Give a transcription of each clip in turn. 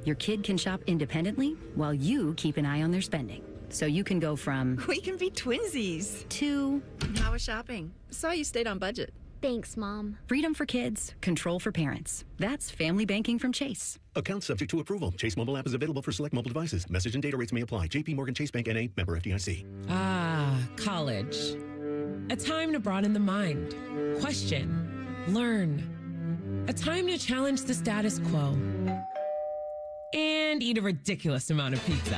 your kid can shop independently while you keep an eye on their spending. So you can go from... We can be twinsies. To... How was shopping? Saw you stayed on budget. Thanks, Mom. Freedom for kids, control for parents. That's family banking from Chase. Account subject to approval. Chase mobile app is available for select mobile devices. Message and data rates may apply. JP Morgan Chase Bank N.A. member FDIC. College. A time to broaden the mind, question, learn. A time to challenge the status quo. And eat a ridiculous amount of pizza,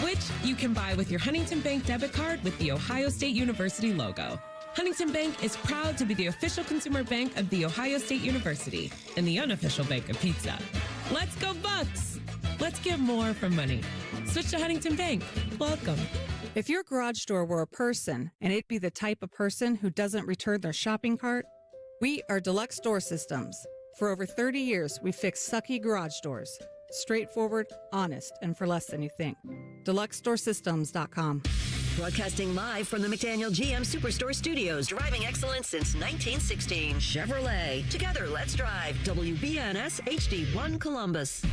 which you can buy with your Huntington Bank debit card with the Ohio State University logo. Huntington Bank is proud to be the official consumer bank of The Ohio State University and the unofficial bank of pizza. Let's go Bucks! Let's get more for money. Switch to Huntington Bank. Welcome. If your garage door were a person and it'd be the type of person who doesn't return their shopping cart, we are Deluxe Door Systems. For over 30 years, we fixed sucky garage doors. Straightforward, honest, and for less than you think. DeluxeDoorSystems.com. Broadcasting live from the McDaniel GM Superstore Studios, driving excellence since 1916. Chevrolet. Together, let's drive. WBNS HD1 Columbus.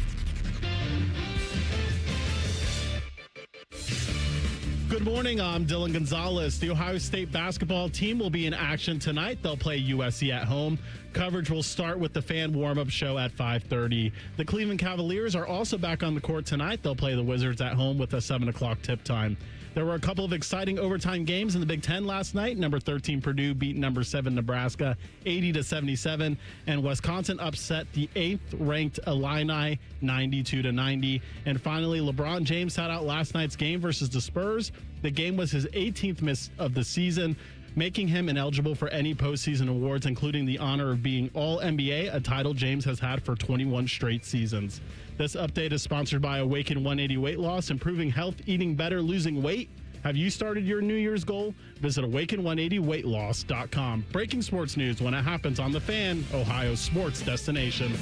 Good morning, I'm Dylan Gonzalez. The Ohio State basketball team will be in action tonight. They'll play USC at home. Coverage will start with the fan warm-up show at 5:30. The Cleveland Cavaliers are also back on the court tonight. They'll play the Wizards at home with a 7 o'clock tip time. There were a couple of exciting overtime games in the Big Ten last night. Number 13 Purdue beat number 7 Nebraska 80-77, and Wisconsin upset the 8th-ranked Illini 92-90. And finally, LeBron James sat out last night's game versus the Spurs. The game was his 18th miss of the season, making him ineligible for any postseason awards, including the honor of being All-NBA, a title James has had for 21 straight seasons. This update is sponsored by Awaken 180 Weight Loss, improving health, eating better, losing weight. Have you started your New Year's goal? Visit awaken180weightloss.com. Breaking sports news when it happens on The Fan, Ohio's sports destination.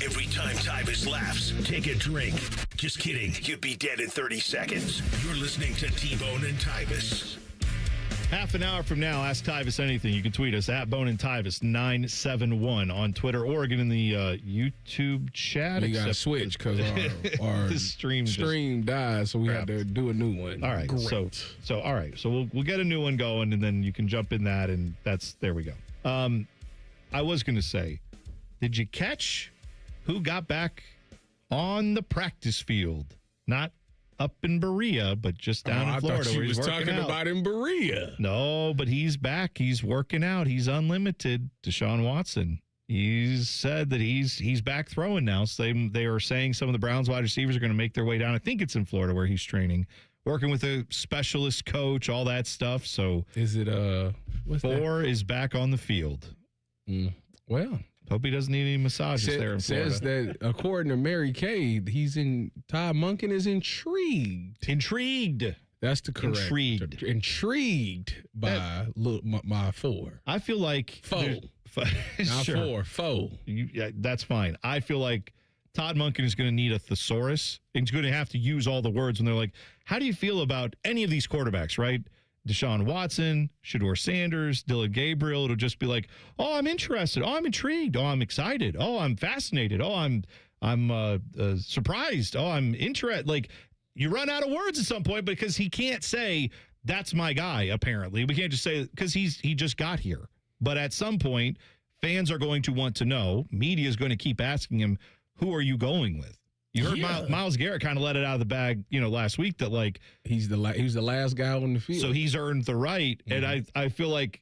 Every time Tyvis laughs, take a drink. Just kidding. You'd be dead in 30 seconds. You're listening to T-Bone and Tyvis. Half an hour from now, ask Tyvis anything. You can tweet us at Bone and Tyvis 971 on Twitter or get in the YouTube chat. We got to switch because our stream died, so we had to do a new one. All right. Great. So all right. So we'll get a new one going, and then you can jump in that, and there we go. I was going to say, did you catch who got back on the practice field? Not up in Berea, but just down in Florida. I thought she was talking about in Berea. No, but he's back. He's working out. He's unlimited. Deshaun Watson. He's said that he's back throwing now. So they are saying some of the Browns wide receivers are going to make their way down. I think it's in Florida where he's training, working with a specialist coach, all that stuff. So is it Thor is back on the field. Well, hope he doesn't need any massages there in Florida. Says that according to Mary Kay, Todd Monken is intrigued. Intrigued. That's the correct. Intrigued by my four. I feel like foe. Not sure. Foe. Yeah, that's fine. I feel like Todd Monken is going to need a thesaurus. He's going to have to use all the words when they're like, how do you feel about any of these quarterbacks, right? Deshaun Watson, Shedeur Sanders, Dylan Gabriel. It'll just be like, oh, I'm interested. Oh, I'm intrigued. Oh, I'm excited. Oh, I'm fascinated. Oh, I'm surprised. Oh, I'm interested. Like, you run out of words at some point because he can't say, that's my guy, apparently. We can't just say, because he just got here. But at some point, fans are going to want to know. Media is going to keep asking him, who are you going with? You heard Myles Garrett kind of let it out of the bag, last week that, like, he was the last guy on the field. So he's earned the right. Mm-hmm. And I feel like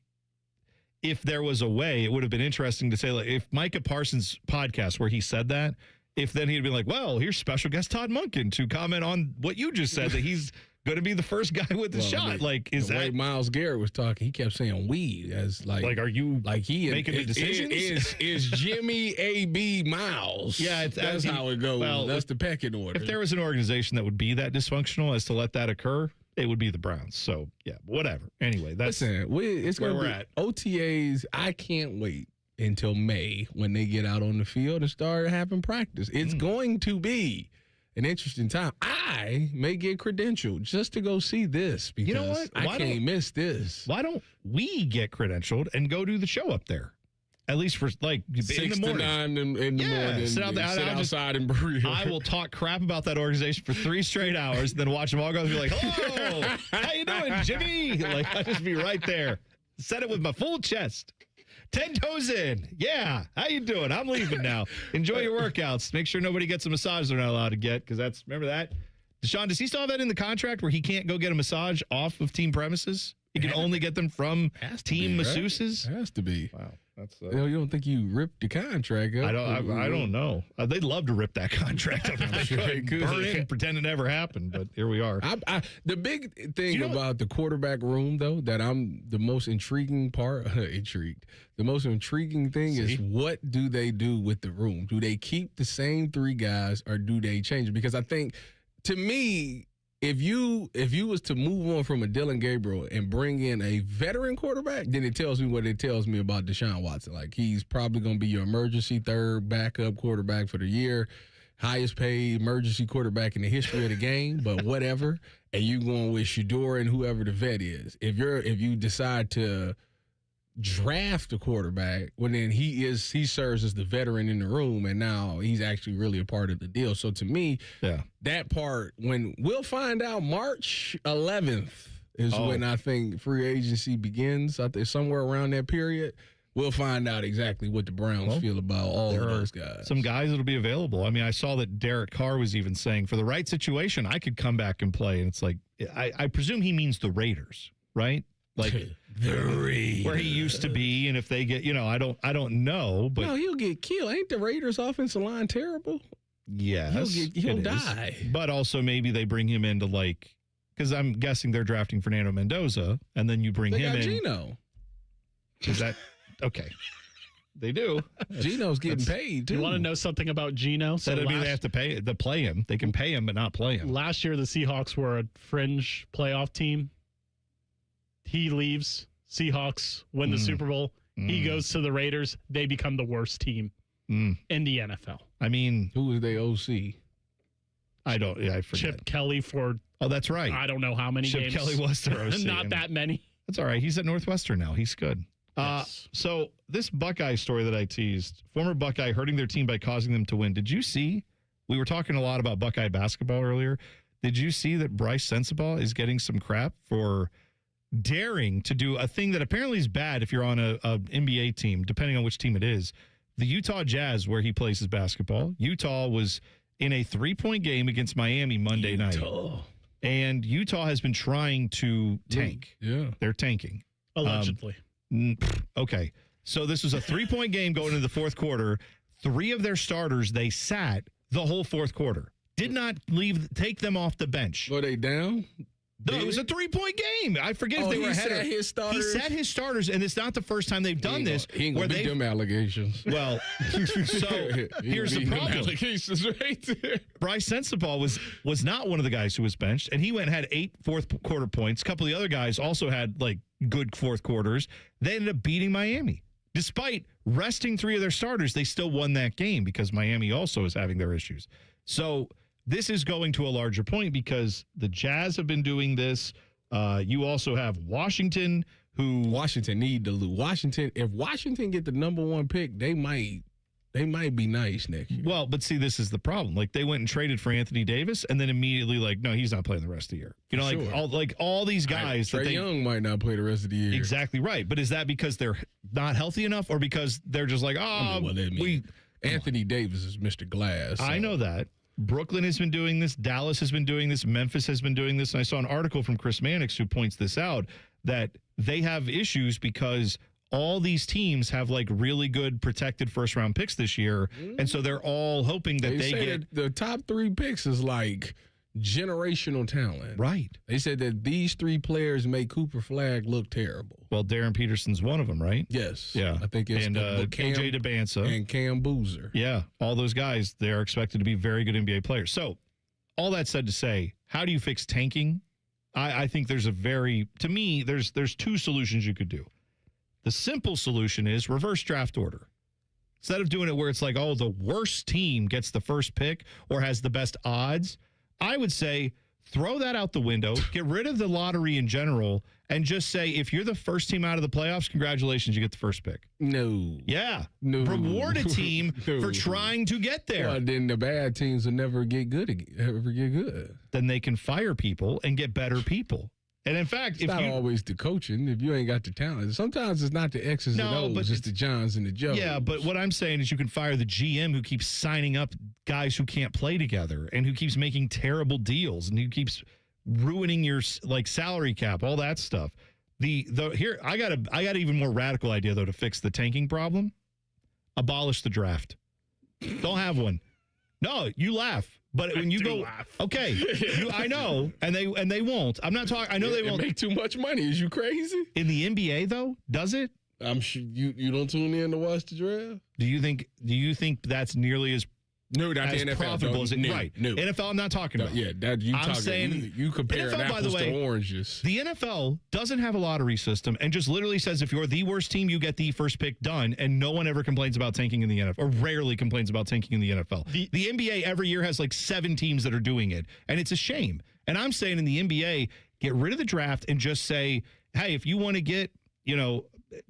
if there was a way, it would have been interesting to say, like, if Micah Parsons' podcast where he said that, if then he'd be like, well, here's special guest Todd Monken to comment on what you just said, that he's going to be the first guy with the shot. Like, is the that way Myles Garrett was talking? He kept saying "we" as like are you like he making the decisions? Is Jimmy A.B. Miles? Yeah, that's how it goes. Well, that's the pecking order. If there was an organization that would be that dysfunctional as to let that occur, it would be the Browns. So yeah, whatever. Anyway, that's it's where we're at. OTAs. I can't wait until May when they get out on the field and start having practice. It's going to be an interesting time. I may get credentialed just to go see this because you know what? I can't miss this. Why don't we get credentialed and go do the show up there? At least for like in 6 the to morning. 9 in the morning. Sit outside and breathe. I will talk crap about that organization for 3 straight hours, then watch them all go and be like, "Hello, how you doing, Jimmy?" Like I'll just be right there. Said it with my full chest. 10 toes in. Yeah. How you doing? I'm leaving now. Enjoy your workouts. Make sure nobody gets a massage they're not allowed to get, because that's, remember that? Deshaun, does he still have that in the contract where he can't go get a massage off of team premises? He can only get them from team masseuses? Right? Has to be. Wow. That's you don't think you ripped the contract up? I don't know. They'd love to rip that contract up. I'm sure they could. Burn it and pretend it never happened, but here we are. The big thing about the quarterback room, though, that I'm the most intriguing part, the most intriguing thing is what do they do with the room? Do they keep the same 3 guys or do they change it? Because I think, to me, if you was to move on from a Dylan Gabriel and bring in a veteran quarterback, then it tells me what it tells me about Deshaun Watson. Like, he's probably going to be your emergency 3rd backup quarterback for the year, highest paid emergency quarterback in the history of the game, but whatever. And you going with Shedeur and whoever the vet is. If you decide to draft a quarterback, well, then he serves as the veteran in the room, and now he's actually really a part of the deal. So to me, that part, when we'll find out March 11th is when I think free agency begins. I think somewhere around that period, we'll find out exactly what the Browns feel about all of those guys. Some guys that'll be available. I mean, I saw that Derek Carr was even saying, for the right situation, I could come back and play. And it's like, I presume he means the Raiders, right? Like the Raiders, where he used to be, and if they get, I don't know, but no, he'll get killed. Ain't the Raiders' offensive line terrible? Yes, he'll die. But also maybe they bring him into because I'm guessing they're drafting Fernando Mendoza, and then you bring him in. Geno. Is that okay? They do. Geno's getting paid too. You want to know something about Geno? So that'd mean they have to play him. They can pay him, but not play him. Last year, the Seahawks were a fringe playoff team. He leaves. Seahawks win the Super Bowl. He goes to the Raiders. They become the worst team in the NFL. I mean, who was their OC? I forget. Chip Kelly for. Oh, that's right. I don't know how many games. Chip Kelly was their OC. Not that many. That's all right. He's at Northwestern now. He's good. Yes. So this Buckeye story that I teased, former Buckeye hurting their team by causing them to win. Did you see? We were talking a lot about Buckeye basketball earlier. Did you see that Bryce Sensabaugh is getting some crap for daring to do a thing that apparently is bad if you're on a NBA team, depending on which team it is? The Utah Jazz, where he plays his basketball. Utah was in a 3-point game against Miami Monday night. And Utah has been trying to tank. Yeah. They're tanking. Allegedly. Okay. So this was a 3-point game going into the 4th quarter. 3 of their starters, they sat the whole 4th quarter. Did not take them off the bench. Were they down? No, it was a 3-point game. I forget if they were ahead. His starters? He sat his starters, and it's not the first time they've done this. He ain't gonna beat them allegations. Well, so here's the problem. Allegations right there. Bryce Sensabaugh was not one of the guys who was benched, and he went and had 8 fourth quarter points. A couple of the other guys also had good 4th quarters. They ended up beating Miami. Despite resting 3 of their starters, they still won that game because Miami also is having their issues. So this is going to a larger point because the Jazz have been doing this. You also have Washington, who Washington need to lose. If Washington get the number 1 pick, they might be nice next year. Well, but see, this is the problem. They went and traded for Anthony Davis, and then immediately no, he's not playing the rest of the year. All these guys. Trae Young might not play the rest of the year. Exactly right. But is that because they're not healthy enough, or because they're just Anthony Davis is Mr. Glass. So. I know that. Brooklyn has been doing this. Dallas has been doing this. Memphis has been doing this. And I saw an article from Chris Mannix who points this out, that they have issues because all these teams have really good protected first-round picks this year. And so they're all hoping that they get the top 3 picks is generational talent. Right. They said that these 3 players make Cooper Flagg look terrible. Well, Darren Peterson's one of them, right? Yes. Yeah. I think it's KJ DeBansa. And Cam Boozer. Yeah. All those guys, they are expected to be very good NBA players. So all that said to say, how do you fix tanking? I think there's to me, there's 2 solutions you could do. The simple solution is reverse draft order. Instead of doing it where it's the worst team gets the first pick or has the best odds, I would say throw that out the window, get rid of the lottery in general, and just say, if you're the first team out of the playoffs, congratulations, you get the first pick. No. Yeah. No. Reward a team for trying to get there. Well, then the bad teams will never get good. Then they can fire people and get better people. And in fact, it's not always the coaching if you ain't got the talent. Sometimes it's not the X's and O's, but it's the Johns and the Joes. Yeah, but what I'm saying is you can fire the GM who keeps signing up guys who can't play together and who keeps making terrible deals and who keeps ruining your salary cap, all that stuff. Here I got an even more radical idea though to fix the tanking problem. Abolish the draft. Don't have one. No, you laugh. But when you go, okay, I know, and they won't. I'm not talking. I know they won't make too much money. Is you crazy? In the NBA though, does it? I'm sure you don't tune in to watch the draft. Do you think that's nearly as not the NFL, profitable as it? No, right. No. NFL, I'm not talking about. Yeah, that you I'm talking. saying you compare NFL, apples to oranges. The NFL doesn't have a lottery system and just literally says if you're the worst team, you get the first pick done, and no one ever complains about tanking in the NFL, or rarely complains about tanking in the NFL. The NBA every year has 7 teams that are doing it, and it's a shame. And I'm saying in the NBA, get rid of the draft and just say, hey, if you want to get,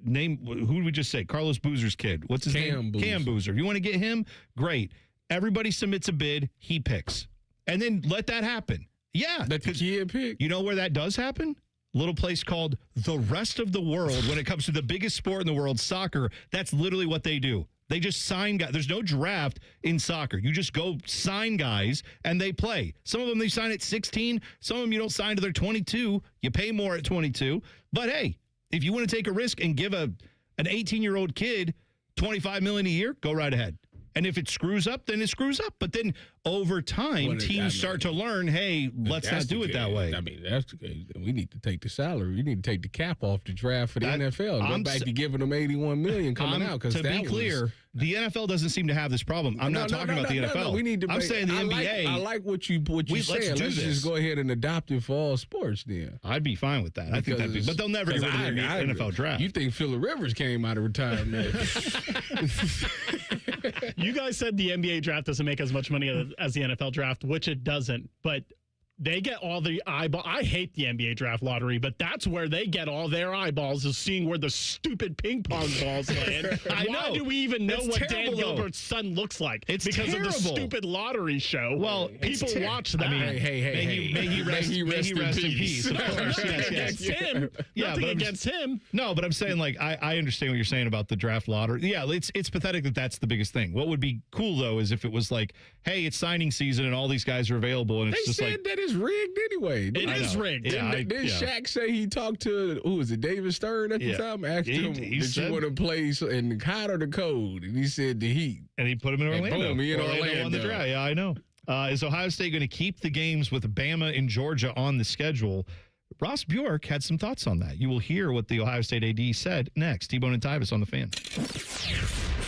name, who did we just say? Carlos Boozer's kid. What's his name? Cam Boozer. If you want to get him, great. Everybody submits a bid, he picks. And then let that happen. Yeah. Let the kid pick. You know where that does happen? A little place called the rest of the world when it comes to the biggest sport in the world, soccer. That's literally what they do. They just sign guys. There's no draft in soccer. You just go sign guys and they play. Some of them they sign at 16. Some of them you don't sign till they're 22. You pay more at 22. But hey, if you want to take a risk and give an 18-year-old kid $25 million a year, go right ahead. And if it screws up, then it screws up. But then over time, teams start to learn, hey, let's not do it that way. I mean, that's the case. We need to take the salary. We need to take the cap off the draft for the NFL. And go back to giving them $81 million coming out. To be clear, the NFL doesn't seem to have this problem. I'm not talking about the NFL. No, we need to I'm saying the NBA. I like what you said. Let's just go ahead and adopt it for all sports then. I'd be fine with that. I think that'd be, but they'll never get rid of the NFL draft. You think Phillip Rivers came out of retirement? You guys said the NBA draft doesn't make as much money as the NFL draft, which it doesn't, but they get all the eyeball. I hate the NBA draft lottery, but that's where they get all their eyeballs, is seeing where the stupid ping pong balls land. Why do we even know what Dan Gilbert's son looks like? It's because terrible. of the stupid lottery show. Well, people watch that. I mean, May he rest in peace. Of course. Nothing against him. Nothing against him. No, but I'm saying, I understand what you're saying about the draft lottery. Yeah, it's pathetic that that's the biggest thing. What would be cool, though, is if it was hey, it's signing season and all these guys are available, and it's just that is rigged anyway. It is rigged. Didn't Shaq say he talked to, who was it, David Stern at the time? Asked him, did you want to play in the hot or the cold? And he said the Heat. And he put him in Orlando. Boom, he in Orlando won the draft. Yeah, I know. Is Ohio State going to keep the games with Bama and Georgia on the schedule? Ross Bjork had some thoughts on that. You will hear what the Ohio State AD said next. T-Bone and Tyvis on the Fan.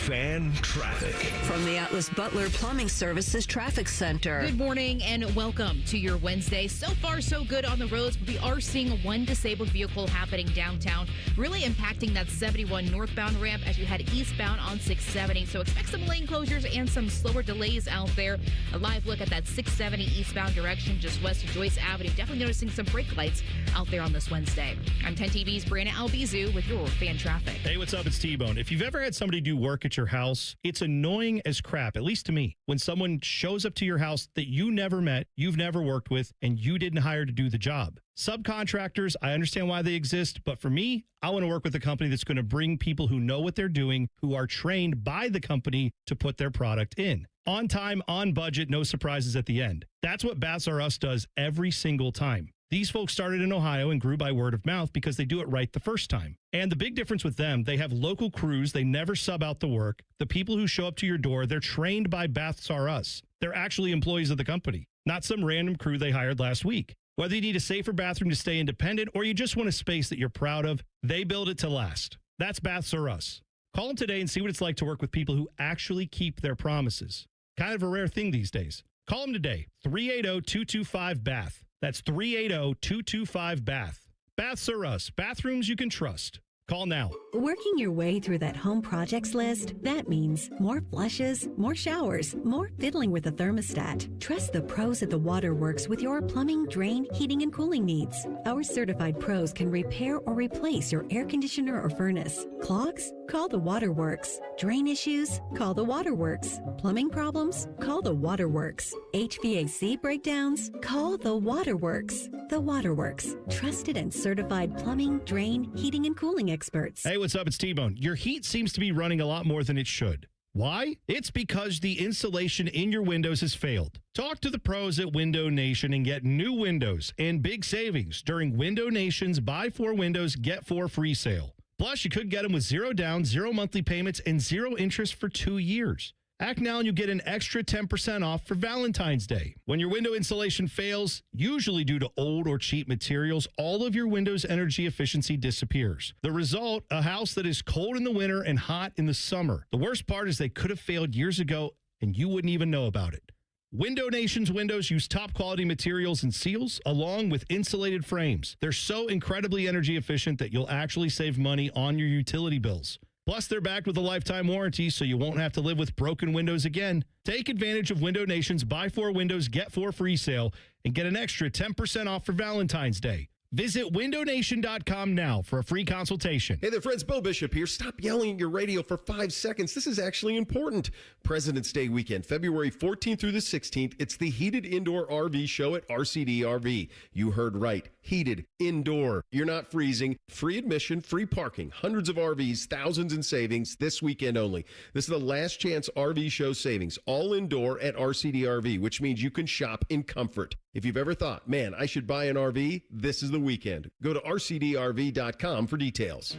Fan traffic. From the Atlas Butler Plumbing Services Traffic Center. Good morning and welcome to your Wednesday. So far, so good on the roads. We are seeing one disabled vehicle happening downtown, really impacting that 71 northbound ramp as you head eastbound on 670. So expect some lane closures and some slower delays out there. A live look at that 670 eastbound direction just west of Joyce Avenue. Definitely noticing some brake lights out there on this Wednesday. I'm 10 TV's Brianna Albizu with your fan traffic. Hey, what's up? It's T-Bone. If you've ever had somebody do work at your house, it's annoying as crap, at least to me, when someone shows up to your house that you never met, you've never worked with, and you didn't hire to do the job. Subcontractors, I understand why they exist, but for me, I want to work with a company that's going to bring people who know what they're doing, who are trained by the company to put their product in. On time, on budget, no surprises at the end. That's what Baths R Us does every single time. These folks started in Ohio and grew by word of mouth because they do it right the first time. And the big difference with them, they have local crews. They never sub out the work. The people who show up to your door, they're trained by Baths R Us. They're actually employees of the company, not some random crew they hired last week. Whether you need a safer bathroom to stay independent or you just want a space that you're proud of, they build it to last. That's Baths R Us. Call them today and see what it's like to work with people who actually keep their promises. Kind of a rare thing these days. Call them today, 380-225-BATH. That's 380-225-BATH. Baths R Us, bathrooms you can trust. Call now. Working your way through that home projects list, that means more flushes, more showers, more fiddling with the thermostat. Trust the pros at the Waterworks with your plumbing, drain, heating, and cooling needs. Our certified pros can repair or replace your air conditioner or furnace. Clogs? Call the Waterworks. Drain issues? Call the Waterworks. Plumbing problems? Call the Waterworks. HVAC breakdowns? Call the Waterworks. The Waterworks. Trusted and certified plumbing, drain, heating, and cooling experts. Hey, what's up? It's T-Bone. Your heat seems to be running a lot more than it should. Why? It's because the insulation in your windows has failed. Talk to the pros at Window Nation and get new windows and big savings during Window Nation's Buy 4 Windows, Get 4 free sale. Plus, you could get them with 0 down, 0 monthly payments, and 0 interest for 2 years. Act now and you get an extra 10% off for Valentine's Day. When your window insulation fails, usually due to old or cheap materials, all of your window's energy efficiency disappears. The result, a house that is cold in the winter and hot in the summer. The worst part is they could have failed years ago and you wouldn't even know about it. Window Nation's windows use top quality materials and seals along with insulated frames. They're so incredibly energy efficient that you'll actually save money on your utility bills. Plus, they're backed with a lifetime warranty, so you won't have to live with broken windows again. Take advantage of Window Nation's Buy 4 Windows, Get 4 free sale and get an extra 10% off for Valentine's Day. Visit windownation.com now for a free consultation. Hey there, friends. Bo Bishop here. Stop yelling at your radio for 5 seconds. This is actually important. President's Day weekend, February 14th through the 16th. It's the Heated Indoor RV Show at RCD RV. You heard right. Heated indoor. You're not freezing. Free admission, free parking. Hundreds of RVs, thousands in savings this weekend only. This is the last chance RV show savings. All indoor at RCD RV, which means you can shop in comfort. If you've ever thought, man, I should buy an RV, this is the weekend. Go to rcdrv.com for details.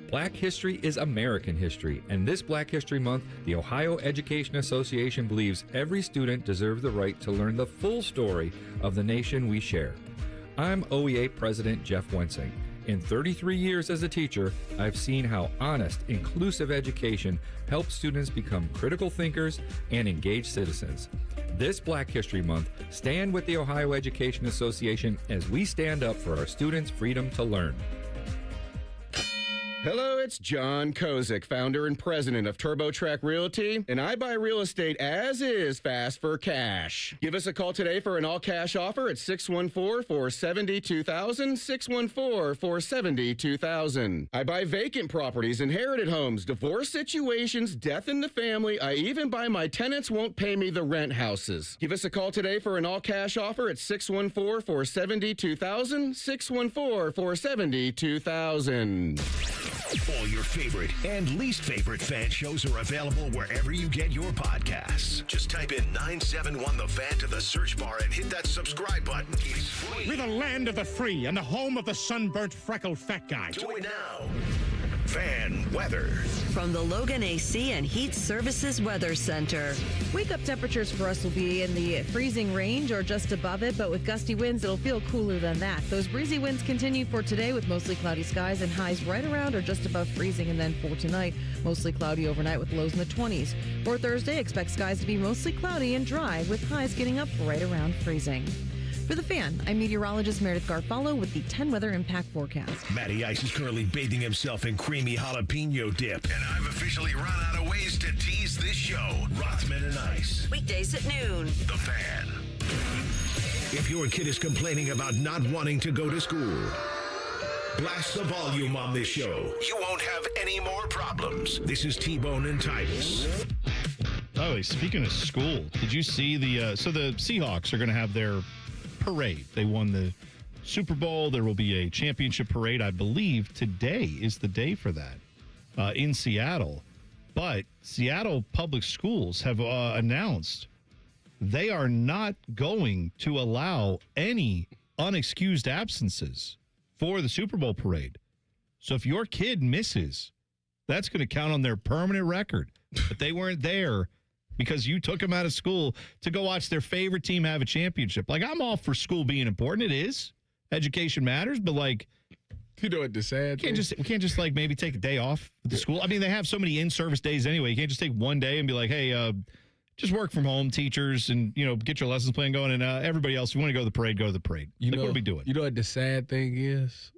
Black history is American history, and this Black History Month, the Ohio Education Association believes every student deserves the right to learn the full story of the nation we share. I'm OEA President Jeff Wensing. In 33 years as a teacher, I've seen how honest, inclusive education helps students become critical thinkers and engaged citizens. This Black History Month, stand with the Ohio Education Association as we stand up for our students' freedom to learn. Hello, it's John Kozik, founder and president of TurboTrack Realty, and I buy real estate as is fast for cash. Give us a call today for an all-cash offer at 614-470-2000, 614-470-2000. I buy vacant properties, inherited homes, divorce situations, death in the family. I even buy my tenants won't pay me the rent houses. Give us a call today for an all-cash offer at 614-470-2000, 614-470-2000. All your favorite and least favorite fan shows are available wherever you get your podcasts. Just type in 971 The Fan to the search bar and hit that subscribe button. It's free. We're the land of the free and the home of the sunburnt, freckled fat guy. Do it now. Fan weather. From the Logan AC and Heat Services Weather Center. Wake-up temperatures for us will be in the freezing range or just above it, but with gusty winds, it'll feel cooler than that. Those breezy winds continue for today with mostly cloudy skies and highs right around or just above freezing. And then for tonight, mostly cloudy overnight with lows in the 20s. For Thursday, expect skies to be mostly cloudy and dry with highs getting up right around freezing. For The Fan, I'm meteorologist Meredith Garfalo with the 10 Weather Impact Forecast. Matty Ice is currently bathing himself in creamy jalapeno dip. And I've officially run out of ways to tease this show. Rothman and Ice. Weekdays at noon. The Fan. If your kid is complaining about not wanting to go to school, blast the volume on this show. You won't have any more problems. This is T-Bone and Tyvis. Oh, speaking of school, did you see the Seahawks are going to have their parade. They won the Super Bowl. There will be a championship parade. I believe today is the day for that in Seattle. But Seattle Public Schools have announced they are not going to allow any unexcused absences for the Super Bowl parade. So if your kid misses, that's going to count on their permanent record. But they weren't there because you took them out of school to go watch their favorite team have a championship. Like, I'm all for school being important. It is. Education matters, but like, you know what the sad thing? We can't just like maybe take a day off at the school. I mean, they have so many in-service days anyway. You can't just take one day and be like, hey, just work from home, teachers, and, you know, get your lessons plan going. And everybody else, if you want to go to the parade, go to the parade. Like, what are we doing? You know what the sad thing is?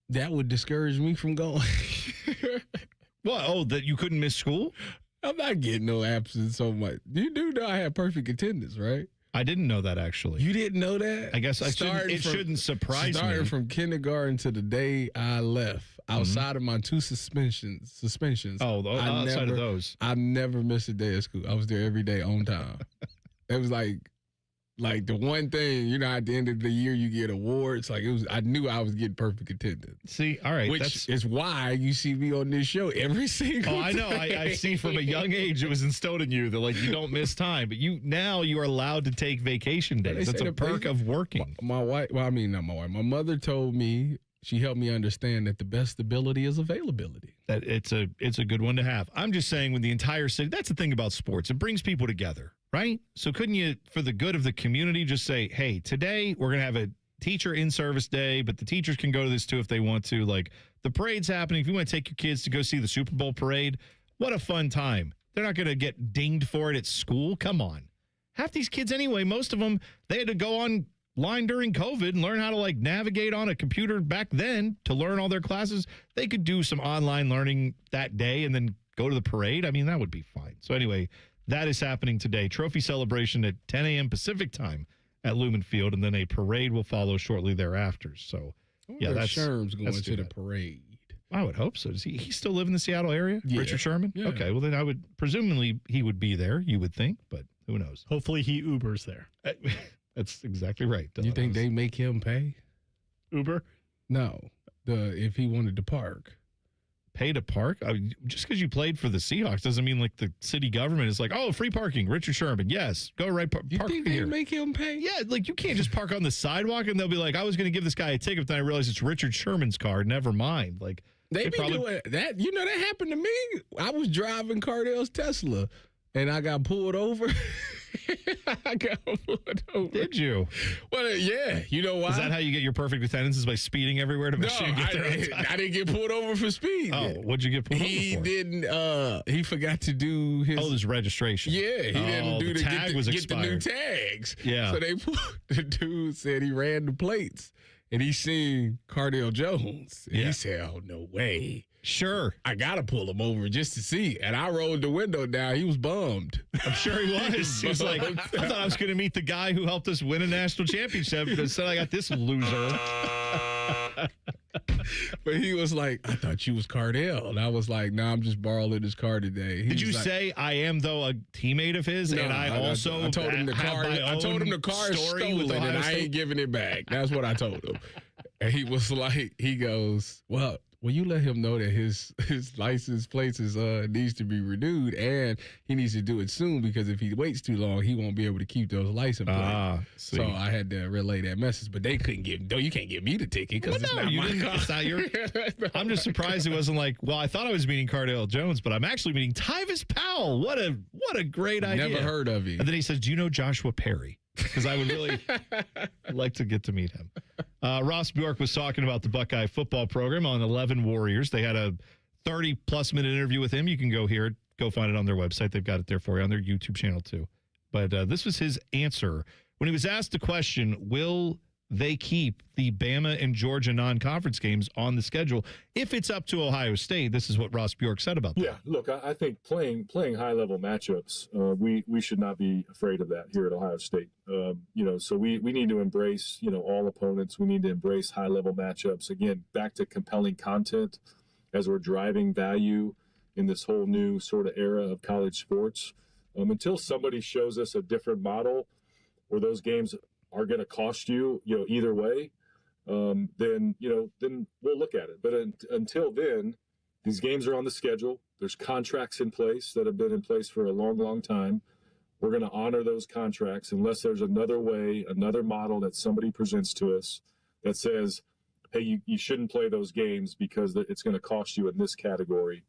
That would discourage me from going. What? Oh, that you couldn't miss school? I'm not getting no absence so much. You do know I had perfect attendance, right? I didn't know that, actually. You didn't know that? I guess shouldn't surprise me. Starting from kindergarten to the day I left, outside of my 2 suspensions. Outside of those. I never missed a day of school. I was there every day on time. It was like the one thing, at the end of the year you get awards. I knew I was getting perfect attendance. See, all right. Which is why you see me on this show every single day. I know. I see from a young age it was instilled in you that you don't miss time. But you are allowed to take vacation days. That's a perk of working. My wife, not my wife. My mother told me, she helped me understand that the best ability is availability. That it's a good one to have. I'm just saying, when the entire city, that's the thing about sports. It brings people together. Right? So couldn't you, for the good of the community, just say, hey, today we're going to have a teacher in-service day, but the teachers can go to this too if they want to. The parade's happening. If you want to take your kids to go see the Super Bowl parade, what a fun time. They're not going to get dinged for it at school. Come on. Half these kids anyway, most of them, they had to go online during COVID and learn how to navigate on a computer back then to learn all their classes. They could do some online learning that day and then go to the parade. I mean, that would be fine. So anyway, that is happening today. Trophy celebration at 10 a.m. Pacific time at Lumen Field, and then a parade will follow shortly thereafter. So, that's Sherm's going to the parade. I would hope so. Does he still live in the Seattle area? Yeah. Richard Sherman? Yeah. Okay, well then I would presumably he would be there. You would think, but who knows? Hopefully he Ubers there. That's exactly right. You think they make him pay? Uber? No, if he wanted to park. Pay to park? Just because you played for the Seahawks doesn't mean the city government is free parking. Richard Sherman, yes, go right. You park think here. they make him pay? Yeah, you can't just park on the sidewalk and they'll be I was going to give this guy a ticket, but then I realized it's Richard Sherman's car. Never mind. They be doing that. That happened to me. I was driving Cardell's Tesla and I got pulled over. Did you? Well, yeah. You know why? Is that how you get your perfect attendance? Is by speeding everywhere to make sure you get there on time? I didn't get pulled over for speed. Oh, what'd you get pulled over for? He didn't. He forgot to do his registration. Yeah, he didn't do the tag was get the new expired. tags. Yeah. So the dude said he ran the plates and he seen Cardell Jones. And he said, "Oh, no way." Sure. I got to pull him over just to see. And I rolled the window down. He was bummed. I'm sure he was. He was I thought I was going to meet the guy who helped us win a national championship. Instead, I got this loser. But he was like, I thought you was Cardell. And I was like, nah, I'm just borrowing his car today. Did you say I am, though, a teammate of his? No, and I told him the car is stolen and I ain't giving it back. That's what I told him. And he was like, he goes, well, will you let him know that his license plates needs to be renewed and he needs to do it soon because if he waits too long, he won't be able to keep those license plates. So I had to relay that message, but they couldn't give. You can't give me the ticket because it's not my car. It's not your. I'm just surprised it wasn't well, I thought I was meeting Cardell Jones, but I'm actually meeting Tyvis Powell. What a great idea. Never heard of him. And then he says, "Do you know Joshua Perry?" Because I would really like to get to meet him. Ross Bjork was talking about the Buckeye football program on 11 Warriors. They had a 30-plus minute interview with him. You can go hear it. Go find it on their website. They've got it there for you on their YouTube channel, too. But this was his answer. When he was asked the question, will they keep the Bama and Georgia non-conference games on the schedule if it's up to Ohio State? This is what Ross Bjork said about that. Yeah, look, I think playing high-level matchups, we should not be afraid of that here at Ohio State. So we need to embrace, all opponents. We need to embrace high-level matchups. Again, back to compelling content as we're driving value in this whole new sort of era of college sports. Until somebody shows us a different model where those games are going to cost you, either way, then we'll look at it. But until then, these games are on the schedule. There's contracts in place that have been in place for a long, long time. We're going to honor those contracts unless there's another way, another model that somebody presents to us that says, hey, you shouldn't play those games because it's going to cost you in this category.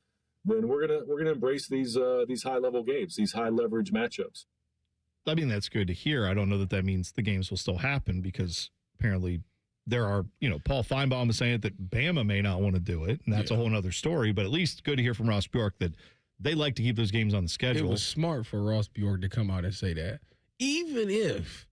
Then we're gonna embrace these high-level games, these high-leverage matchups. I mean, that's good to hear. I don't know that means the games will still happen because apparently there are, Paul Feinbaum was saying that Bama may not want to do it, and that's a whole other story. But at least good to hear from Ross Bjork that they like to keep those games on the schedule. It was smart for Ross Bjork to come out and say that. Even if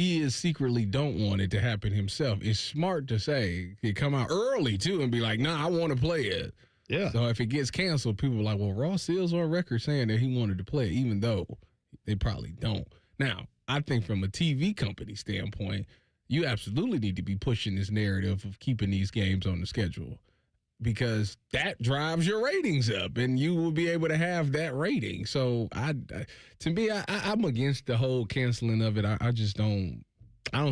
he is secretly don't want it to happen himself. It's smart to say, he come out early, too, and be like, nah, I want to play it. Yeah. So if it gets canceled, people are like, well, Ross Seals on record saying that he wanted to play it, even though they probably don't. Now, I think from a TV company standpoint, you absolutely need to be pushing this narrative of keeping these games on the schedule, because that drives your ratings up and you will be able to have that rating. So to me, I'm against the whole canceling of it. I just don't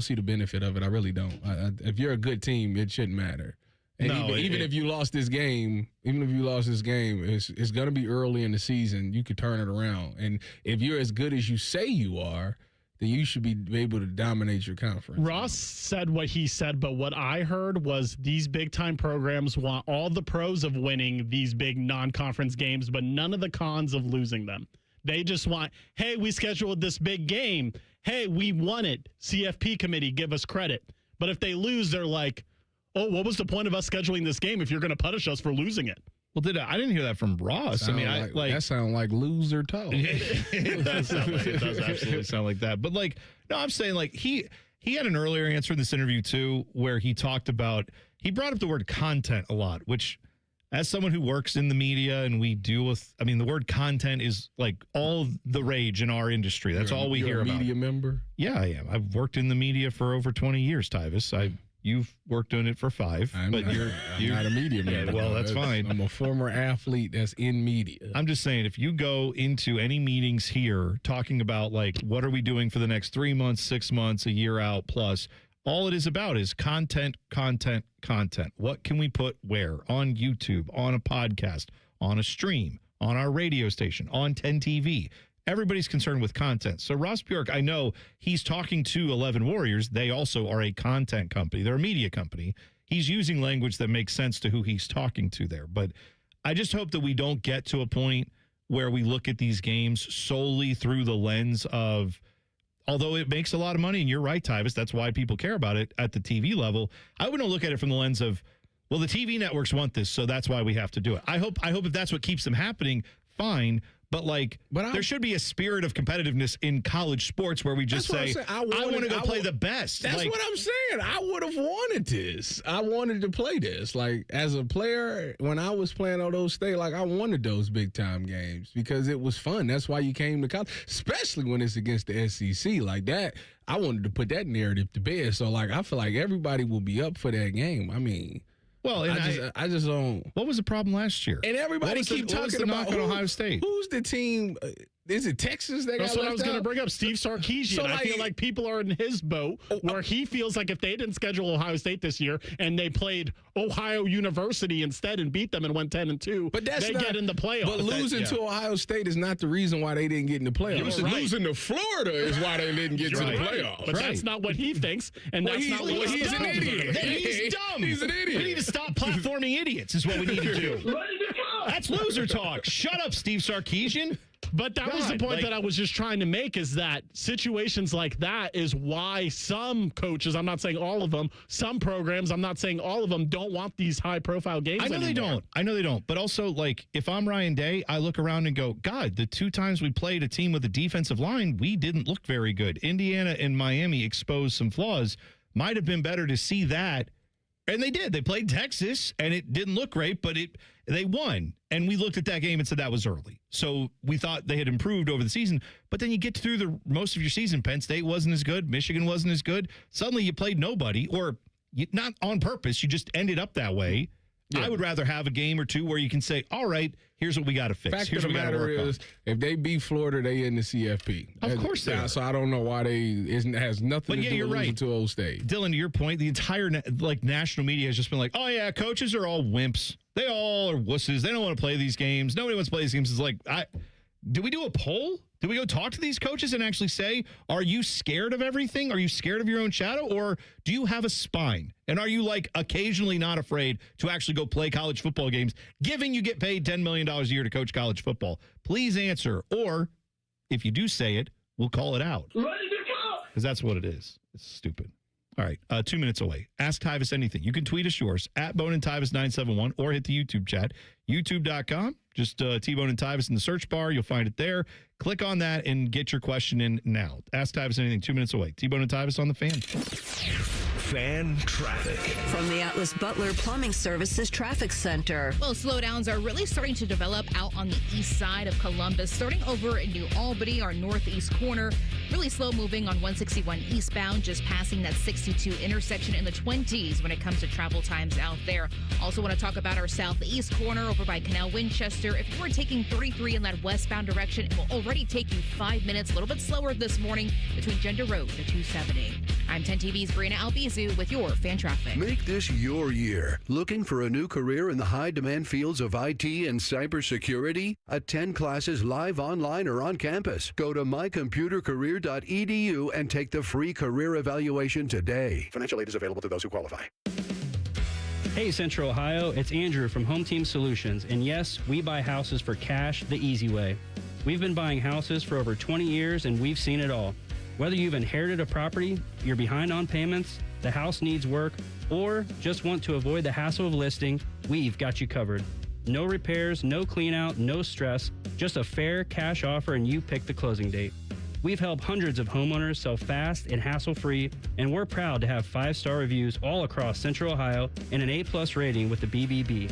see the benefit of it. I really don't. If you're a good team, it shouldn't matter. And even if you lost this game, it's going to be early in the season. You could turn it around. And if you're as good as you say you are, then you should be able to dominate your conference. Ross said what he said, but what I heard was these big-time programs want all the pros of winning these big non-conference games, but none of the cons of losing them. They just want, hey, we scheduled this big game. Hey, we won it. CFP committee, give us credit. But if they lose, they're like, oh, what was the point of us scheduling this game if you're going to punish us for losing it? Well, I didn't hear that from Ross. That sounds like loser talk. It does absolutely sound like that. But no, I'm saying he had an earlier answer in this interview too, where he brought up the word content a lot, which as someone who works in the media and we deal with, the word content is all the rage in our industry. That's all we hear about. You're a media member? Yeah, I am. I've worked in the media for over 20 years, Tyvis. You've worked on it for 5. I'm not a media member. Well, that's fine. I'm a former athlete that's in media. I'm just saying, if you go into any meetings here talking about what are we doing for the next 3 months, 6 months, a year out plus, all it is about is content. What can we put where? On YouTube, on a podcast, on a stream, on our radio station, on 10 TV. Everybody's concerned with content. So Ross Bjork, I know he's talking to 11 Warriors. They also are a content company. They're a media company. He's using language that makes sense to who he's talking to there. But I just hope that we don't get to a point where we look at these games solely through the lens of, although it makes a lot of money, and you're right, Tyvis, that's why people care about it at the TV level. I wouldn't look at it from the lens of, well, the TV networks want this, so that's why we have to do it. I hope if that's what keeps them happening, fine. But there should be a spirit of competitiveness in college sports where we just say, I want to go play the best. That's what I'm saying. I would have wanted this. I wanted to play this. As a player, when I was playing Ohio State, I wanted those big-time games because it was fun. That's why you came to college, especially when it's against the SEC like that. I wanted to put that narrative to bed. So, I feel like everybody will be up for that game. Well, and I just don't. What was the problem last year? And everybody keep talking about Ohio State. Who's the team? Is it Texas that That's got what I was going to bring up. Steve Sarkisian. So, I feel like people are in his boat where he feels like if they didn't schedule Ohio State this year and they played Ohio University instead and beat them and went 10-2, but they get in the playoffs. But losing to Ohio State is not the reason why they didn't get in the playoffs. Losing to Florida is why they didn't get to the playoffs. But that's not what he thinks, and that's not what he's an idiot. He's dumb. He's an idiot. We need to stop platforming idiots is what we need to do. That's loser talk. Shut up, Steve Sarkisian. But that was the point that I was just trying to make, is that situations like that is why some coaches, I'm not saying all of them, some programs, I'm not saying all of them, don't want these high-profile games I know they don't. But also, if I'm Ryan Day, I look around and go, God, the 2 times we played a team with a defensive line, we didn't look very good. Indiana and Miami exposed some flaws. Might have been better to see that. And they did. They played Texas, and it didn't look great, but they won. And we looked at that game and said that was early. So we thought they had improved over the season. But then you get through the most of your season. Penn State wasn't as good. Michigan wasn't as good. Suddenly you played nobody, or not on purpose. You just ended up that way. Yeah. I would rather have a game or two where you can say, all right, here's what we got to fix. Fact here's of the matter is, if they beat Florida, they in the CFP. Of course they are. So I don't know why it has nothing to do with losing to Old State. Dylan, to your point, the entire national media has just been like, oh, yeah, coaches are all wimps. They all are wusses. They don't want to play these games. Nobody wants to play these games. It's do we do a poll? Do we go talk to these coaches and actually say, are you scared of everything? Are you scared of your own shadow? Or do you have a spine? And are you occasionally not afraid to actually go play college football games, given you get paid $10 million a year to coach college football? Please answer. Or if you do say it, we'll call it out. Because that's what it is. It's stupid. All right, 2 minutes away. Ask Tyvis anything. You can tweet us yours at Bone and Tyvis 971 or hit the YouTube chat, youtube.com. Just T-Bone and Tyvis in the search bar. You'll find it there. Click on that and get your question in now. Ask Tyvis anything. 2 minutes away. T-Bone and Tyvis on the Fan. Fan traffic. From the Atlas Butler Plumbing Services Traffic Center. Well, slowdowns are really starting to develop out on the east side of Columbus, starting over in New Albany, our northeast corner. Really slow moving on 161 eastbound, just passing that 62 intersection in the 20s when it comes to travel times out there. Also want to talk about our southeast corner over by Canal Winchester. If you were taking 33 in that westbound direction, it will already take you 5 minutes, a little bit slower this morning between Gender Road to 270. I'm 10 TV's Brianna Albizu with your fan traffic. Make this your year. Looking for a new career in the high-demand fields of IT and cybersecurity? Attend classes live, online, or on campus. Go to mycomputercareer.edu and take the free career evaluation today. Financial aid is available to those who qualify. Hey Central Ohio, it's Andrew from Home Team Solutions, and yes, we buy houses for cash the easy way. We've been buying houses for over 20 years and we've seen it all. Whether you've inherited a property, you're behind on payments, the house needs work, or just want to avoid the hassle of listing, we've got you covered. No repairs, no clean out, no stress, just a fair cash offer and you pick the closing date. We've helped hundreds of homeowners sell fast and hassle-free, and we're proud to have 5-star reviews all across Central Ohio and an A+ rating with the BBB.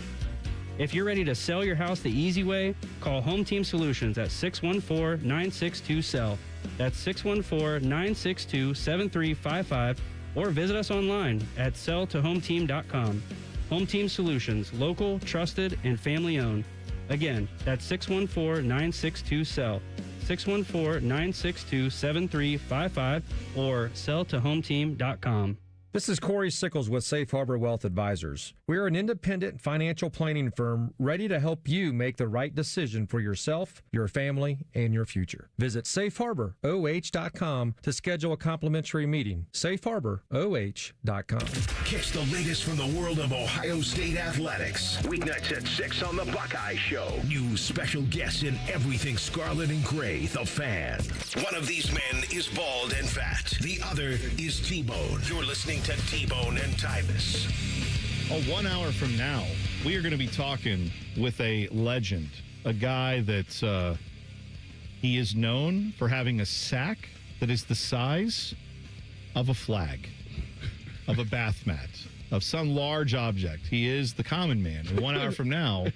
If you're ready to sell your house the easy way, call Home Team Solutions at 614-962-SELL. That's 614-962-7355, or visit us online at selltohometeam.com. Home Team Solutions, local, trusted, and family-owned. Again, that's 614-962-SELL. 614-962-7355 or selltohometeam.com. This is Corey Sickles with Safe Harbor Wealth Advisors. We are an independent financial planning firm ready to help you make the right decision for yourself, your family, and your future. Visit safeharboroh.com to schedule a complimentary meeting. safeharboroh.com. Catch the latest from the world of Ohio State athletics. Weeknights at 6 on the Buckeye Show. New special guests in everything scarlet and gray, the Fan. One of these men is bald and fat. The other is T-Bone. You're listening to T-Bone and Tyvis. 1 hour from now, we are going to be talking with a legend, a guy that he is known for having a sack that is the size of a flag, of a bath mat, of some large object. He is the common man. And 1 hour from now,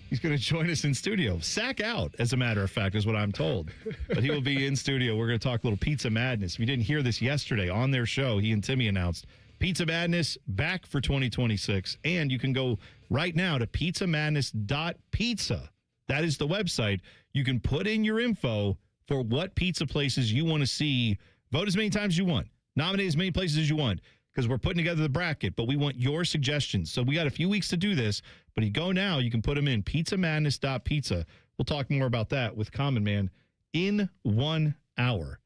he's going to join us in studio. Sack out, as a matter of fact, is what I'm told. But he will be in studio. We're going to talk a little Pizza Madness. If you didn't hear this yesterday on their show, he and Timmy announced Pizza Madness back for 2026. And you can go right now to pizzamadness.pizza. That is the website. You can put in your info for what pizza places you want to see. Vote as many times as you want. Nominate as many places as you want, because we're putting together the bracket, but we want your suggestions. So we got a few weeks to do this, but you go now, you can put them in pizzamadness.pizza. We'll talk more about that with Common Man in 1 hour.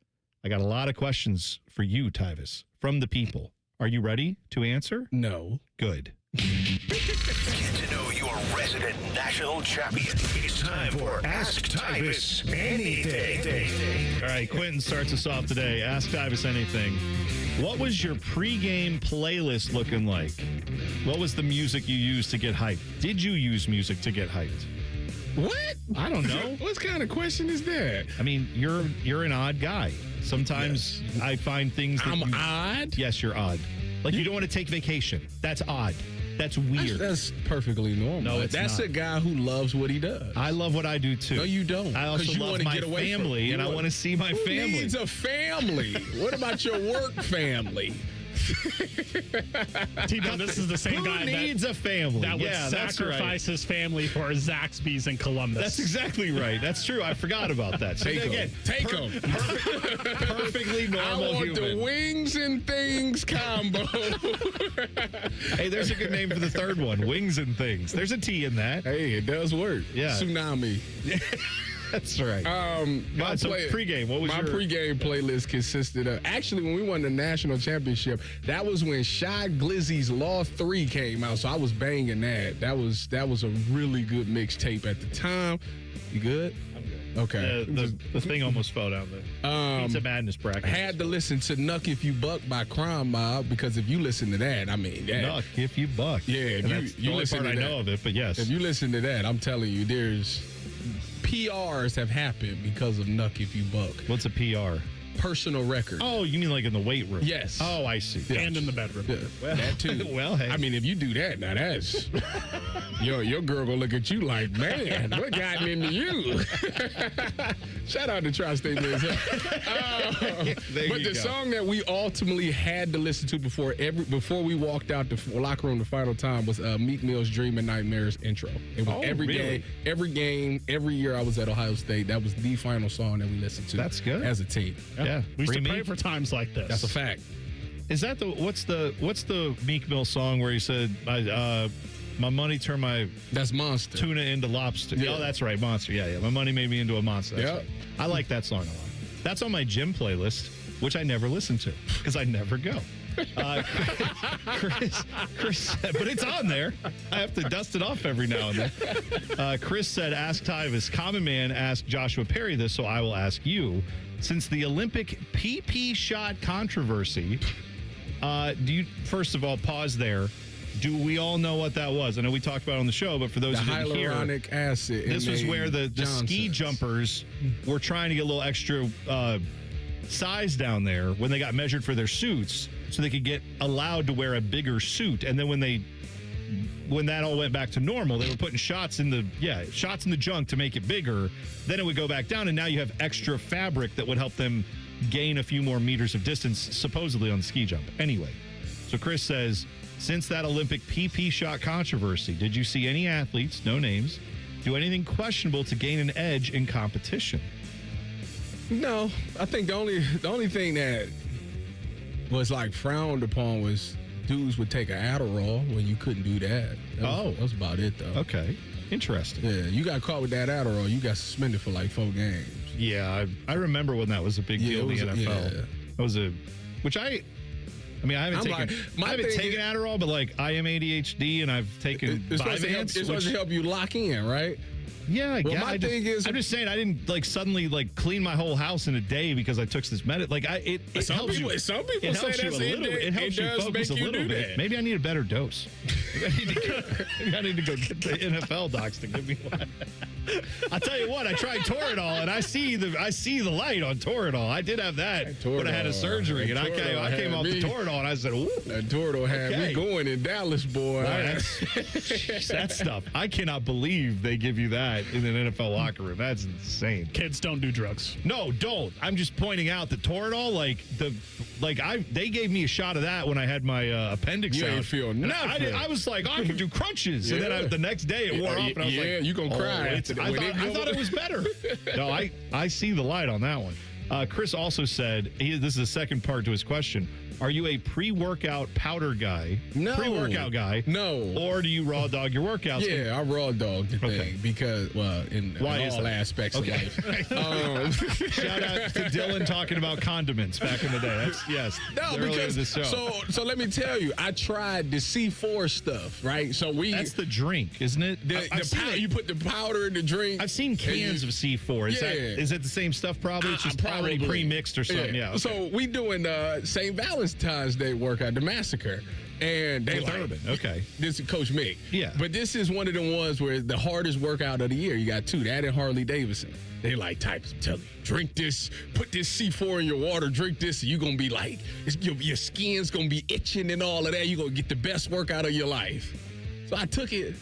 I got a lot of questions for you, Tyvis, from the people. Are you ready to answer? No. Good. Get to know your resident national champion. It's time for Ask Tyvis Anything. All right, Quentin starts us off today. Ask Tyvis Anything. What was your pregame playlist looking like? What was the music you used to get hyped? Did you use music to get hyped? What? I don't know. What kind of question is that? I mean, you're an odd guy. Sometimes I find things that I'm odd? Yes, you're odd. Like you don't want to take vacation. That's odd. That's weird. That's perfectly normal. No, that's not. a guy who loves what he does. I love what I do too. No, you don't. I also love my family, and I want to see my family. Who needs a family? What about your work family? T-Bone, this is the same guy Who needs a family that would that's sacrifice right. his family for Zaxby's in Columbus. That's exactly right. That's true. I forgot about that. So Take again, them. perfectly normal I want human. the wings and things combo. Hey, there's a good name for the third one. Wings and things. There's a T in that. Hey, it does work. Yeah. Tsunami. That's right. So pregame, what was my your pregame playlist consisted of? Actually, when we won the national championship, that was when Shy Glizzy's Law 3 came out. So I was banging that. That was a really good mixtape at the time. You good? I'm good. Okay. The thing almost fell down the Pizza Madness bracket. Had to listen to Nuck If You Buck by Crime Mob, because if you listen to that, I mean, Nuck If You Buck. Yeah, if you listen to I that, know of it, but yes. If you listen to that, I'm telling you, there's PRs have happened because of Nuck If You Buck. What's a PR? Personal record. Oh, you mean like in the weight room? Yes. Oh, I see. Yeah. And in the bedroom. Yeah. Well, that too. Well, hey. I mean, if you do that, now that's your girl gonna look at you like, man, what got into you? Shout out to Tri-State Men's Health. But the song that we ultimately had to listen to before we walked out the locker room the final time was Meek Mill's "Dream and Nightmares" intro. It was every game, every year I was at Ohio State. That was the final song that we listened to. That's good as a team. Yeah, we used to pray for times like this. That's a fact. Is that what's the Meek Mill song where he said, my money turned my Monster tuna into lobster? Yeah. Oh, that's right, Monster. Yeah. My money made me into a monster. That's right. I like that song a lot. That's on my gym playlist, which I never listen to because I never go. Chris said, but it's on there. I have to dust it off every now and then. Chris said, ask Tyvis. Common Man asked Joshua Perry this, so I will ask you. Since the Olympic PP shot controversy, do you, first of all, pause there. Do we all know what that was? I know we talked about it on the show, but for those who didn't hear, hyaluronic acid. this was where the ski jumpers were trying to get a little extra size down there when they got measured for their suits, so they could get allowed to wear a bigger suit. And then when that all went back to normal, they were putting shots in the junk to make it bigger. Then it would go back down, and now you have extra fabric that would help them gain a few more meters of distance, supposedly on the ski jump. Anyway, so Chris says, since that Olympic PP shot controversy, did you see any athletes, no names, do anything questionable to gain an edge in competition? No, I think the only thing that was like frowned upon was dudes would take an Adderall when you couldn't do that. That was about it, though. Okay, interesting. Yeah, you got caught with that Adderall, you got suspended for like 4 games. Yeah, I remember when that was a big deal in the NFL. Yeah. That was I haven't taken Adderall, but like I am ADHD and I've taken Vyvanse. It's supposed to help you lock in, right? Yeah, I guess. My thing is, I'm just saying I didn't like suddenly like clean my whole house in a day because I took this medicine. Like it helps you. Some people say that's it helps you focus a little bit. Maybe I need a better dose. Maybe I need to go get the NFL docs to give me one. I'll tell you what, I tried Toradol and I see the light on Toradol. I did have that when I had a surgery, and I came off the Toradol and I said, "Ooh, that Toradol had me going in Dallas, boy." That stuff. I cannot believe they give you that in an NFL locker room. That's insane. Kids don't do drugs. No, don't. I'm just pointing out that Toradol, they gave me a shot of that when I had my appendix you out. ain't feel nothing. I was like, I can do crunches, and then the next day it wore off, and I was like, you gonna cry. I thought it was better. No, I see the light on that one. Chris also said, this is the second part to his question. Are you a pre-workout powder guy? No. Pre-workout guy? No. Or do you raw dog your workouts? Yeah, I raw dog the thing because, in all aspects of life. Shout out to Dylan talking about condiments back in the day. So let me tell you, I tried the C4 stuff, right? That's the drink, isn't it? You put the powder in the drink. I've seen cans of C4. Is it the same stuff? Probably it's just already pre-mixed or something. Yeah. So we doing St. Valentine's Day workout, the massacre. And they Urban. Okay. This is Coach Mick. Yeah. But this is one of the ones where the hardest workout of the year. You got 2, that and Harley Davidson. They like, Tyvis, I'm telling you, drink this, put this C4 in your water, drink this, and you're going to be like, your skin's going to be itching and all of that. You're going to get the best workout of your life. So I took it.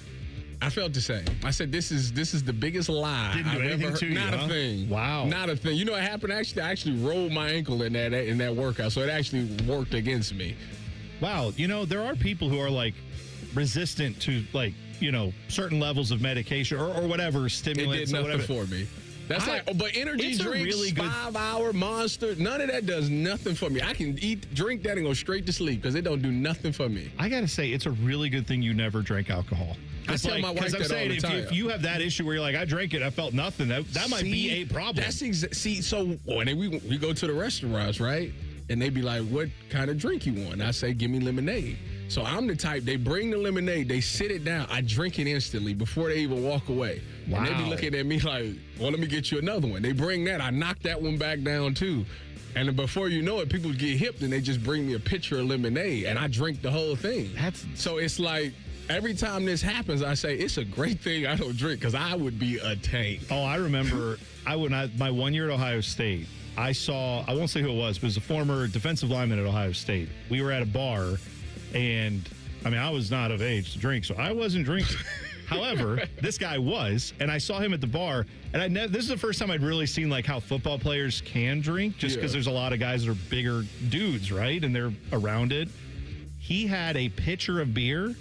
I felt the same. I said, this is the biggest lie I've ever heard. Not a thing. Wow. Not a thing. You know what happened? Actually, I actually rolled my ankle in that workout, so it actually worked against me. Wow. There are people who are like resistant to certain levels of medication or whatever stimulants. It did nothing for me. That's but energy drinks, really 5-hour Monster, none of that does nothing for me. I can drink that and go straight to sleep because it don't do nothing for me. I got to say, it's a really good thing you never drank alcohol. I tell my wife that all the time. If you have that issue where you're like, I drank it, I felt nothing, that might be a problem. So when we go to the restaurants, right? And they be like, what kind of drink you want? And I say, give me lemonade. So I'm the type, they bring the lemonade, they sit it down, I drink it instantly before they even walk away. Wow. And they be looking at me like, well, let me get you another one. They bring that, I knock that one back down too. And then before you know it, people get hipped and they just bring me a pitcher of lemonade and I drink the whole thing. So it's like, every time this happens, I say, it's a great thing I don't drink because I would be a tank. Oh, I remember my 1 year at Ohio State, I won't say who it was, but it was a former defensive lineman at Ohio State. We were at a bar, and I was not of age to drink, so I wasn't drinking. However, this guy was, and I saw him at the bar, and this is the first time I'd really seen like how football players can drink, just because there's a lot of guys that are bigger dudes, right? And they're around it. He had a pitcher of beer,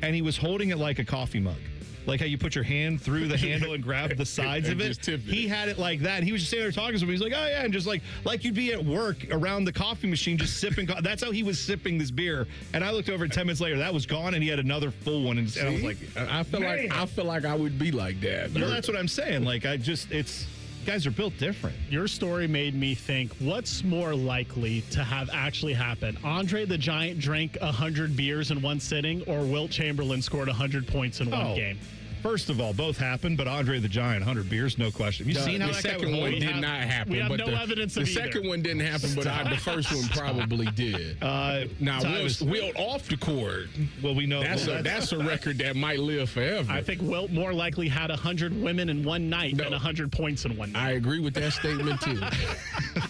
and he was holding it like a coffee mug. Like how you put your hand through the handle and grab the sides of it. He had it like that. He was just sitting there talking to me. He's like, oh, yeah. And just like you'd be at work around the coffee machine just sipping. That's how he was sipping this beer. And I looked over 10 minutes later. That was gone. And he had another full one. And I was like, I feel like I would be like that. Well, that's what I'm saying. Like, guys are built different. Your story made me think, what's more likely to have actually happened? Andre the Giant drank 100 beers in one sitting, or Wilt Chamberlain scored 100 points in one game? First of all, both happened, but Andre the Giant, 100 beers, no question. You've seen how the that second one did not happen. We have but no evidence of the second one didn't happen, but the first one probably did. Now, Wilt off the court. Well, we know that's a record that might live forever. I think Wilt more likely had 100 women in one night than 100 points in one night. I agree with that statement, too.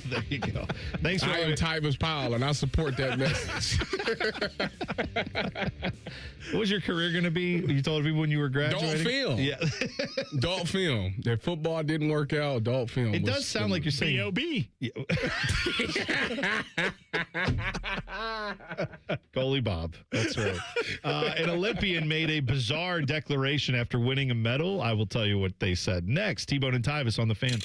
There you go. Thanks for I am Tyvis Powell, and I support that message. What was your career going to be? You told people when you were graduating? Adult film. Yeah. Adult film. Their football didn't work out. Adult film. It does sound like you're saying B.O.B. Goalie Bob. That's right. An Olympian made a bizarre declaration after winning a medal. I will tell you what they said. Next, T-Bone and Tyvis on the Fan.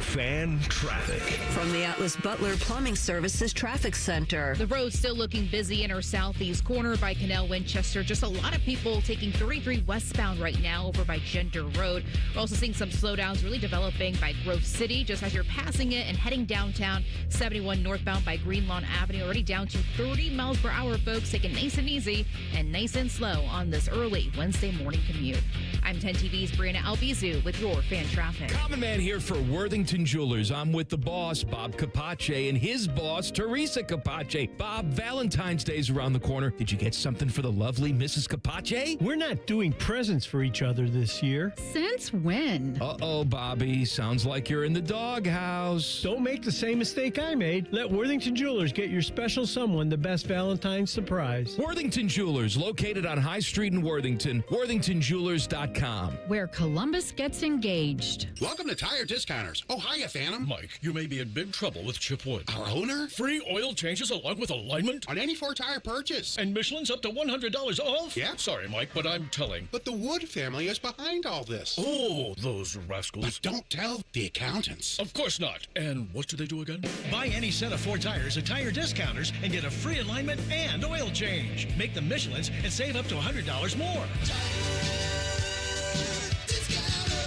Fan traffic. From the Atlas Butler Plumbing Services Traffic Center. The road's still looking busy in our southeast corner by Canal Winchester. Just a lot of people taking 33 westbound right now over by Gender Road. We're also seeing some slowdowns really developing by Grove City just as you're passing it and heading downtown. 71 northbound by Green Lawn Avenue already down to 30 miles per hour, folks. Take it nice and easy and nice and slow on this early Wednesday morning commute. I'm 10 TV's Brianna Albizu with your Fan Traffic. Common Man here for Worthington Jewelers. I'm with the boss, Bob Capace, and his boss, Teresa Capace. Bob, Valentine's Day's around the corner. Did you get something for the lovely Mrs. Capace? We're not doing presents for each other this year. Since when? Uh-oh, Bobby. Sounds like you're in the doghouse. Don't make the same mistake I made. Let Worthington Jewelers get your special someone the best Valentine's surprise. Worthington Jewelers, located on High Street in Worthington. WorthingtonJewelers.com. Where Columbus gets engaged. Welcome to Tire Discounters. Oh, hiya, Phantom. Mike, you may be in big trouble with Chip Wood. Our owner? Free oil changes along with alignment? On any four-tire purchase. And Michelin's up to $100 off? Yeah. Sorry, Mike, but I'm telling. But the Wood family is behind all this. Oh, those rascals. But don't tell the accountants. Of course not. And what do they do again? Buy any set of 4 tires at Tire Discounters and get a free alignment and oil change. Make them Michelin's and save up to $100 more.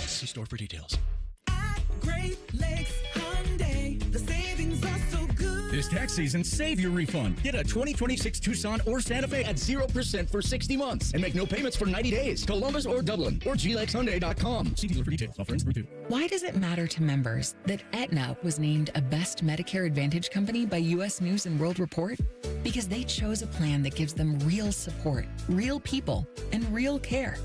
See store for details. Great Lakes Hyundai, the savings are so good. This tax season, save your refund. Get a 2026 Tucson or Santa Fe at 0% for 60 months and make no payments for 90 days. Columbus or Dublin or glexhyundai.com. See dealer for details. Offer ends through 2. Why does it matter to members that Aetna was named a Best Medicare Advantage company by U.S. News and World Report? Because they chose a plan that gives them real support, real people, and real care.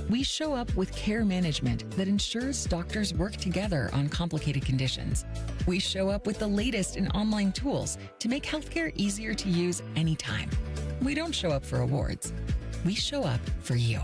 We show up with care management that ensures doctors work together on complicated conditions. We show up with the latest in online tools to make healthcare easier to use anytime. We don't show up for awards. We show up for you.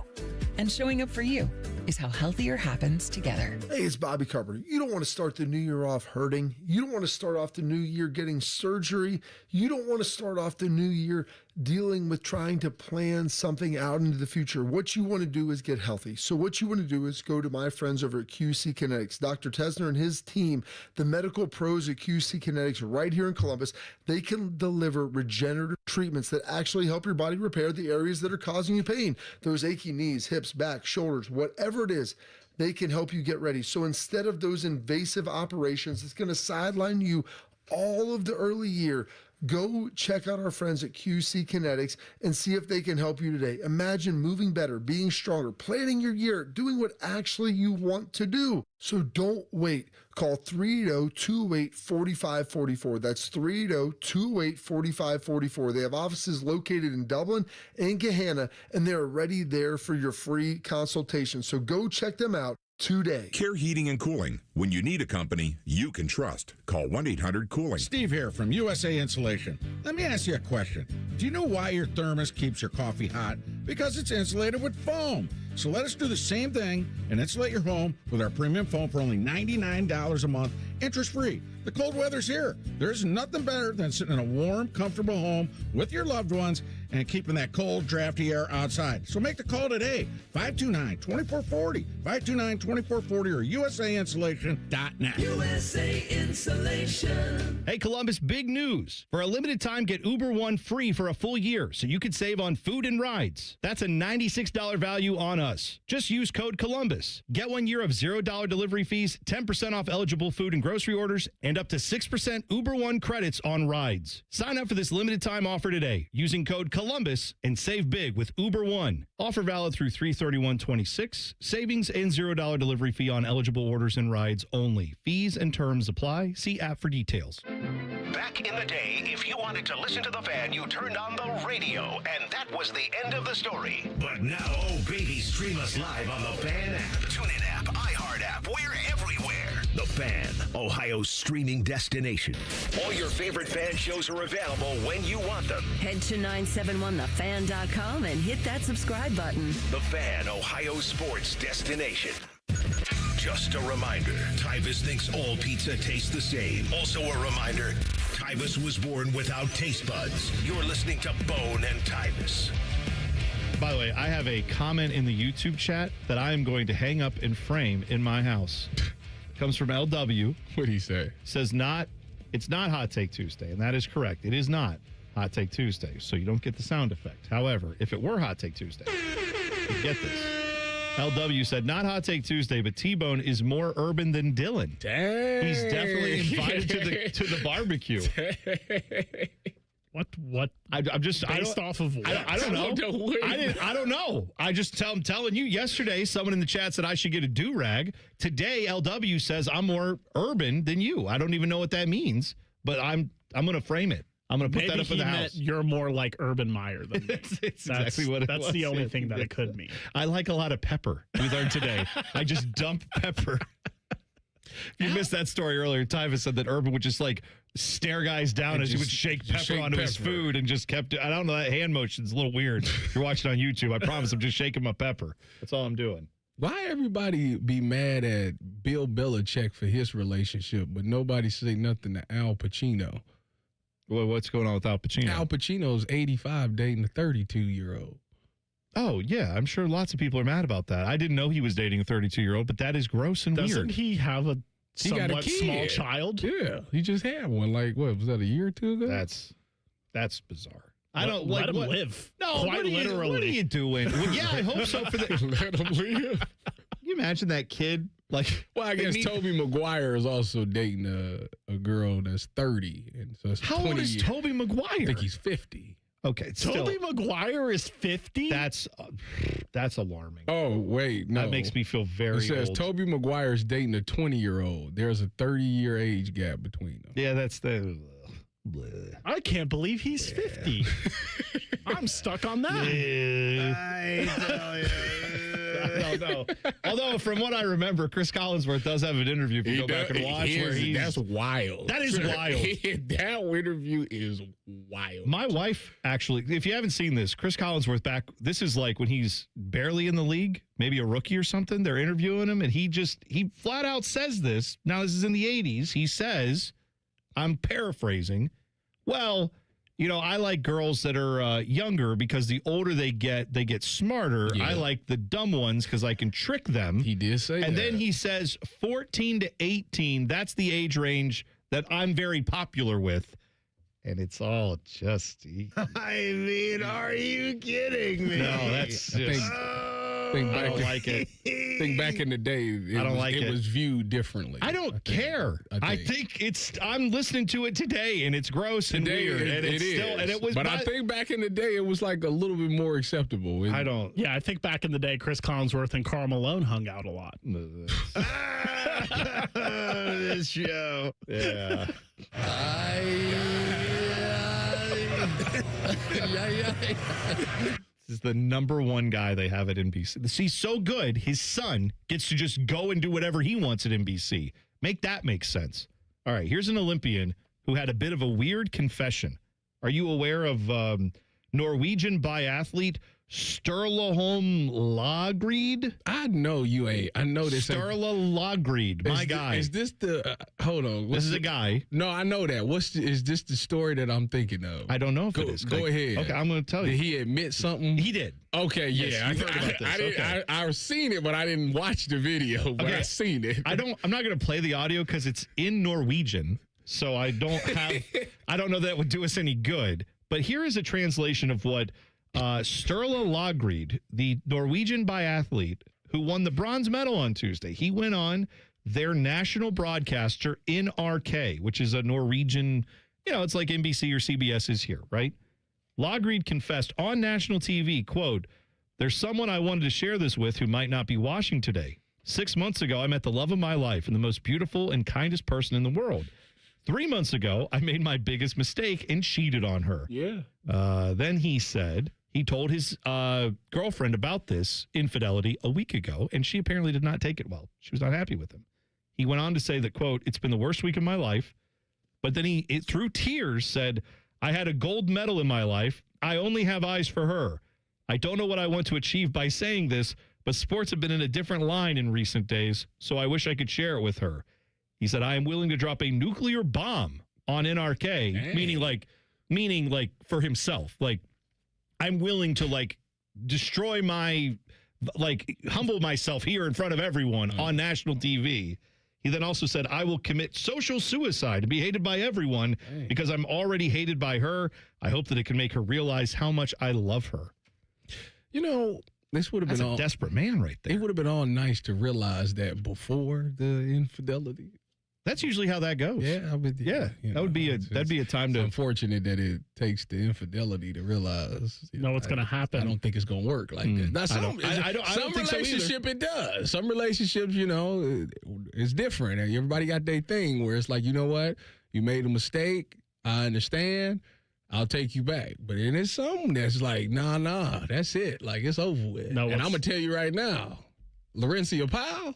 And showing up for you is how healthier happens together. Hey, it's Bobby Carpenter. You don't want to start the new year off hurting. You don't want to start off the new year getting surgery. You don't want to start off the new year dealing with trying to plan something out into the future. What you want to do is get healthy. So what you want to do is go to my friends over at QC Kinetics. Dr. Tesner and his team, the medical pros at QC Kinetics right here in Columbus, they can deliver regenerative treatments that actually help your body repair the areas that are causing you pain. Those achy knees, hips, back, shoulders, whatever it is, they can help you get ready. So instead of those invasive operations, it's going to sideline you all of the early year. Go check out our friends at QC Kinetics and see if they can help you today. Imagine moving better, being stronger, planning your year, doing what actually you want to do. So don't wait. Call 380-228-4544. That's 380-228-4544. They have offices located in Dublin and Gahanna, and they're already there for your free consultation. So go check them out today. Care Heating and Cooling. When you need a company you can trust, call 1-800-COOLING. Steve here from USA Insulation. Let me ask you a question. Do you know why your thermos keeps your coffee hot? Because it's insulated with foam. So let us do the same thing and insulate your home with our premium foam for only $99 a month, interest-free. The cold weather's here. There's nothing better than sitting in a warm, comfortable home with your loved ones and keeping that cold, drafty air outside. So make the call today, 529-2440, 529-2440, or USAinsulation.net. USA Insulation. Hey, Columbus, big news. For a limited time, get Uber One free for a full year so you could save on food and rides. That's a $96 value on us. Just use code Columbus. Get 1 year of $0 delivery fees, 10% off eligible food and grocery orders, and up to 6% Uber One credits on rides. Sign up for this limited time offer today using code Columbus and save big with Uber One. Offer valid through 3/31/26. Savings and $0 delivery fee on eligible orders and rides only. Fees and terms apply. See app for details. Back in the day, if you wanted to listen to the Fan, you turned on the radio, and that was the end of the story. But now, oh baby, stream us live on the Fan app, TuneIn app, iHeart app, we're everywhere. The Fan, Ohio's streaming destination. All your favorite Fan shows are available when you want them. Head to 971thefan.com and hit that subscribe button. The Fan, Ohio's sports destination. Just a reminder, Tyvis thinks all pizza tastes the same. Also a reminder, Tyvis was born without taste buds. You're listening to Bone and Tyvis. By the way, I have a comment in the YouTube chat that I am going to hang up and frame in my house. Comes from LW. What did he say? Says it's not Hot Take Tuesday, and that is correct. It is not Hot Take Tuesday, so you don't get the sound effect. However, if it were Hot Take Tuesday, you get this. LW said, not Hot Take Tuesday, but T-Bone is more urban than Dylan. Dang. He's definitely invited to the barbecue. What? I'm just based off of what? I don't know. I don't know. I'm telling you. Yesterday, someone in the chat said I should get a do-rag. Today, LW says I'm more urban than you. I don't even know what that means, but I'm going to frame it. I'm going to put that up in the house. You're more like Urban Meyer than me. It's exactly what it was. That's the only thing that it could mean. I like a lot of pepper. We learned today. I just dump pepper. If you missed that story earlier, Tyvis said that Urban would just like stare guys down as he would shake pepper onto his food and just kept. I don't know, that hand motion's a little weird. If you're watching on YouTube, I promise I'm just shaking my pepper. That's all I'm doing. Why everybody be mad at Bill Belichick for his relationship, but nobody say nothing to Al Pacino? Well, what's going on with Al Pacino? Al Pacino's 85 dating a 32-year-old. Oh, yeah. I'm sure lots of people are mad about that. I didn't know he was dating a 32-year-old, but that is gross and weird. Doesn't he have a somewhat small child? Yeah, he just had one. Like, what, was that a year or two ago? That's bizarre. I don't let him live. No, quite literally. What are you doing? Well, yeah, I hope so. For the let him live. Can you imagine that kid? Like, well, I guess Tobey Maguire is also dating a girl that's 30, and so it's how old is Tobey Maguire? I think he's 50. Okay, Tobey Maguire is 50. That's alarming. Oh wait, no, that makes me feel very. It says old. Tobey Maguire's dating a 20-year-old. There's a 30-year age gap between them. Yeah, that's the. I can't believe he's 50. I'm stuck on that. I tell you. I don't know. Although, from what I remember, Chris Collinsworth does have an interview. If you go back and watch, that's wild. That is wild. That interview is wild. My wife, actually, if you haven't seen this, Chris Collinsworth this is like when he's barely in the league, maybe a rookie or something. They're interviewing him, and he flat out says this. Now, this is in the 80s. He says, I'm paraphrasing, well, I like girls that are younger because the older they get smarter. Yeah. I like the dumb ones because I can trick them. He did say that. And then he says 14 to 18, that's the age range that I'm very popular with. And it's all just... I mean, are you kidding me? No, that's just... I don't like it. think back in the day, it was viewed differently. I don't care. I think I'm listening to it today, and it's gross and weird. And it's still, and it was. But I think back in the day, it was like a little bit more acceptable. Yeah, I think back in the day, Chris Collinsworth and Karl Malone hung out a lot. This show. Yeah. This is the number one guy they have at NBC. He's so good, his son gets to just go and do whatever he wants at NBC. Make that make sense. All right, here's an Olympian who had a bit of a weird confession. Are you aware of Norwegian biathlete Sturla Holm Lagerud? I know you ain't. I know this. Sturla Lagerud, my guy. Is this the? Hold on. This is a guy. No, I know that. Is this the story that I'm thinking of? I don't know if it is. Go ahead. Okay, I'm going to tell you. Did he admit something? He did. Okay, yeah. Yes, you heard about this. I've seen it, but I didn't watch the video. But I've seen it. I'm not going to play the audio because it's in Norwegian, so I don't know that it would do us any good. But here is a translation of what Sturla Lagerud, the Norwegian biathlete who won the bronze medal on Tuesday, he went on their national broadcaster NRK, which is a Norwegian, it's like NBC or CBS is here, right? Lagerud confessed on national TV, quote, "There's someone I wanted to share this with who might not be watching today. 6 months ago, I met the love of my life and the most beautiful and kindest person in the world. 3 months ago, I made my biggest mistake and cheated on her." Yeah. Then he said he told his girlfriend about this infidelity a week ago, and she apparently did not take it well. She was not happy with him. He went on to say that, quote, "It's been the worst week of my life." But then he, through tears, said, "I had a gold medal in my life. I only have eyes for her. I don't know what I want to achieve by saying this, but sports have been in a different line in recent days, so I wish I could share it with her." He said, "I am willing to drop a nuclear bomb on NRK," meaning like for himself. Like, I'm willing to destroy humble myself here in front of everyone on national TV. He then also said, "I will commit social suicide and be hated by everyone because I'm already hated by her. I hope that it can make her realize how much I love her." This would have been a desperate man right there. It would have been all nice to realize that before the infidelity. That's usually how that goes. Yeah, that would be a time to. Unfortunate that it takes the infidelity to realize. What's going to happen. I don't think it's going to work like that. Now, some think so relationship it does. Some relationships, it's different, and everybody got their thing where it's like, you know what, you made a mistake. I understand. I'll take you back. But then there's some that's like, nah, that's it. Like, it's over with. And I'm going to tell you right now, Laurentia Powell,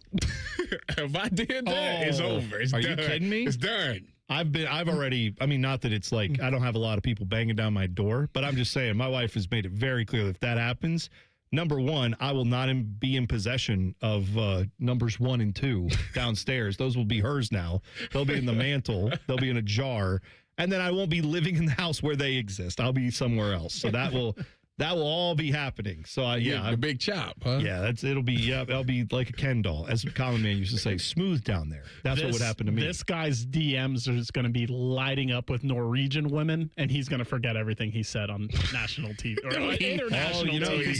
if I did that, it's over. It's done. You kidding me? It's done. I've already, not that it's like, I don't have a lot of people banging down my door, but I'm just saying, my wife has made it very clear that if that happens, number one, I will not be in possession of numbers 1 and 2 downstairs. Those will be hers now. They'll be in the mantle. They'll be in a jar. And then I won't be living in the house where they exist. I'll be somewhere else. So that will all be happening. So the big chop, huh? Yeah, it'll be like a Ken doll, as Common Man used to say, smooth down there. That's what would happen to me. This guy's DMs are just going to be lighting up with Norwegian women, and he's going to forget everything he said on national TV or international TV.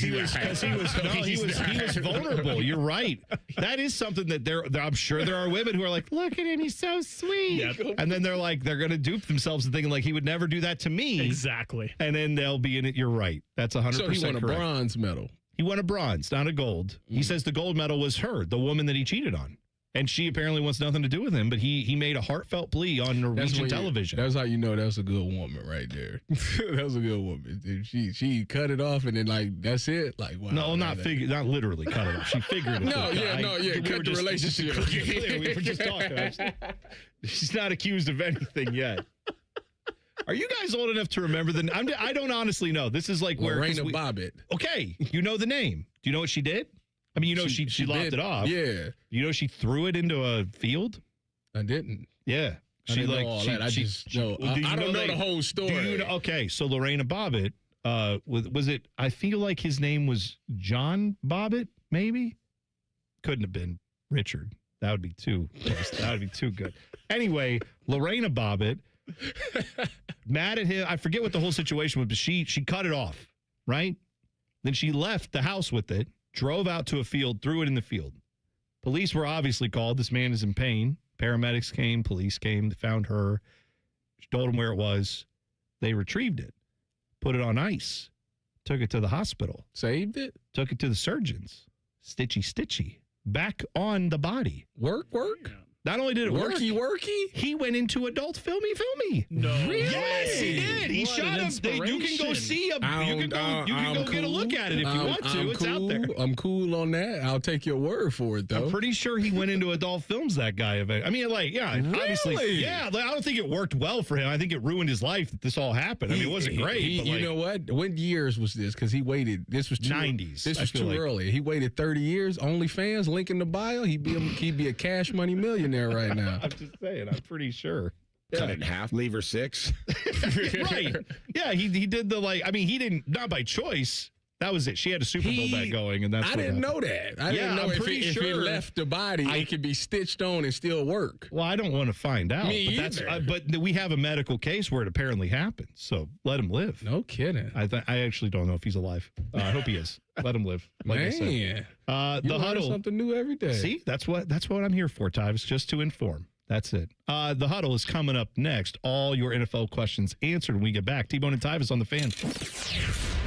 He was vulnerable. You're right. That is something that I'm sure there are women who are like, look at him, he's so sweet. Yeah. And then they're going to dupe themselves and thinking like he would never do that to me. Exactly. And then they'll be in it. You're right. That's 100% So he won a correct. bronze medal. He won a bronze, not a gold. He says the gold medal was her, the woman that he cheated on. And she apparently wants nothing to do with him, but he made a heartfelt plea on Norwegian television. That's how you know that's a good woman right there. That's a good woman. She cut it off and then that's it. Like, wow. No, not literally cut it off. She figured it. Cut the relationship. We were just talking. She's not accused of anything yet. Are you guys old enough to remember I don't honestly know. This is like where Lorena Bobbitt. Okay, you know the name. Do you know what she did? I mean, she lopped it off. Yeah. She threw it into a field? I didn't. Yeah. I didn't know all that. I don't know the whole story. Okay, so Lorena Bobbitt, was it, I feel like his name was John Bobbitt, maybe? Couldn't have been Richard. That would be too good. Anyway, Lorena Bobbitt, mad at him. I forget what the whole situation was, but she cut it off, right? Then she left the house with it, drove out to a field, threw it in the field. Police were obviously called. This man is in pain. Paramedics came. Police came. They found her. She told them where it was. They retrieved it, put it on ice, took it to the hospital. Saved it? Took it to the surgeons. Stitchy. Back on the body. Work? Not only did it work, worky. he went into adult filmy. No, really? Yes, he did. He shot him. You can go see him. You can go get a look at it if you want to. It's out there. I'm cool on that. I'll take your word for it, though. I'm pretty sure he went into adult films. That guy. I mean, obviously, yeah. I don't think it worked well for him. I think it ruined his life that this all happened. I mean, it wasn't great. But you know what? What years was this? Because he waited. This was 90s. This was too early. He waited 30 years. OnlyFans, link in the bio. He'd be a cash money millionaire right now. I'm just saying. I'm pretty sure. Cut it in half, leave her 6. Right. Yeah, he did he didn't, not by choice. That was it. She had a Super Bowl bet going, and that's I didn't know that. I didn't know if he left the body, it could be stitched on and still work. Well, I don't want to find out. Me either. But we have a medical case where it apparently happened, so let him live. No kidding. I actually don't know if he's alive. I hope he is. Let him live. Like I said. The Huddle. Something new every day. See, that's what I'm here for, Tyvis, just to inform. That's it. The Huddle is coming up next. All your NFL questions answered when we get back. T-Bone and Tyvis on the Fan.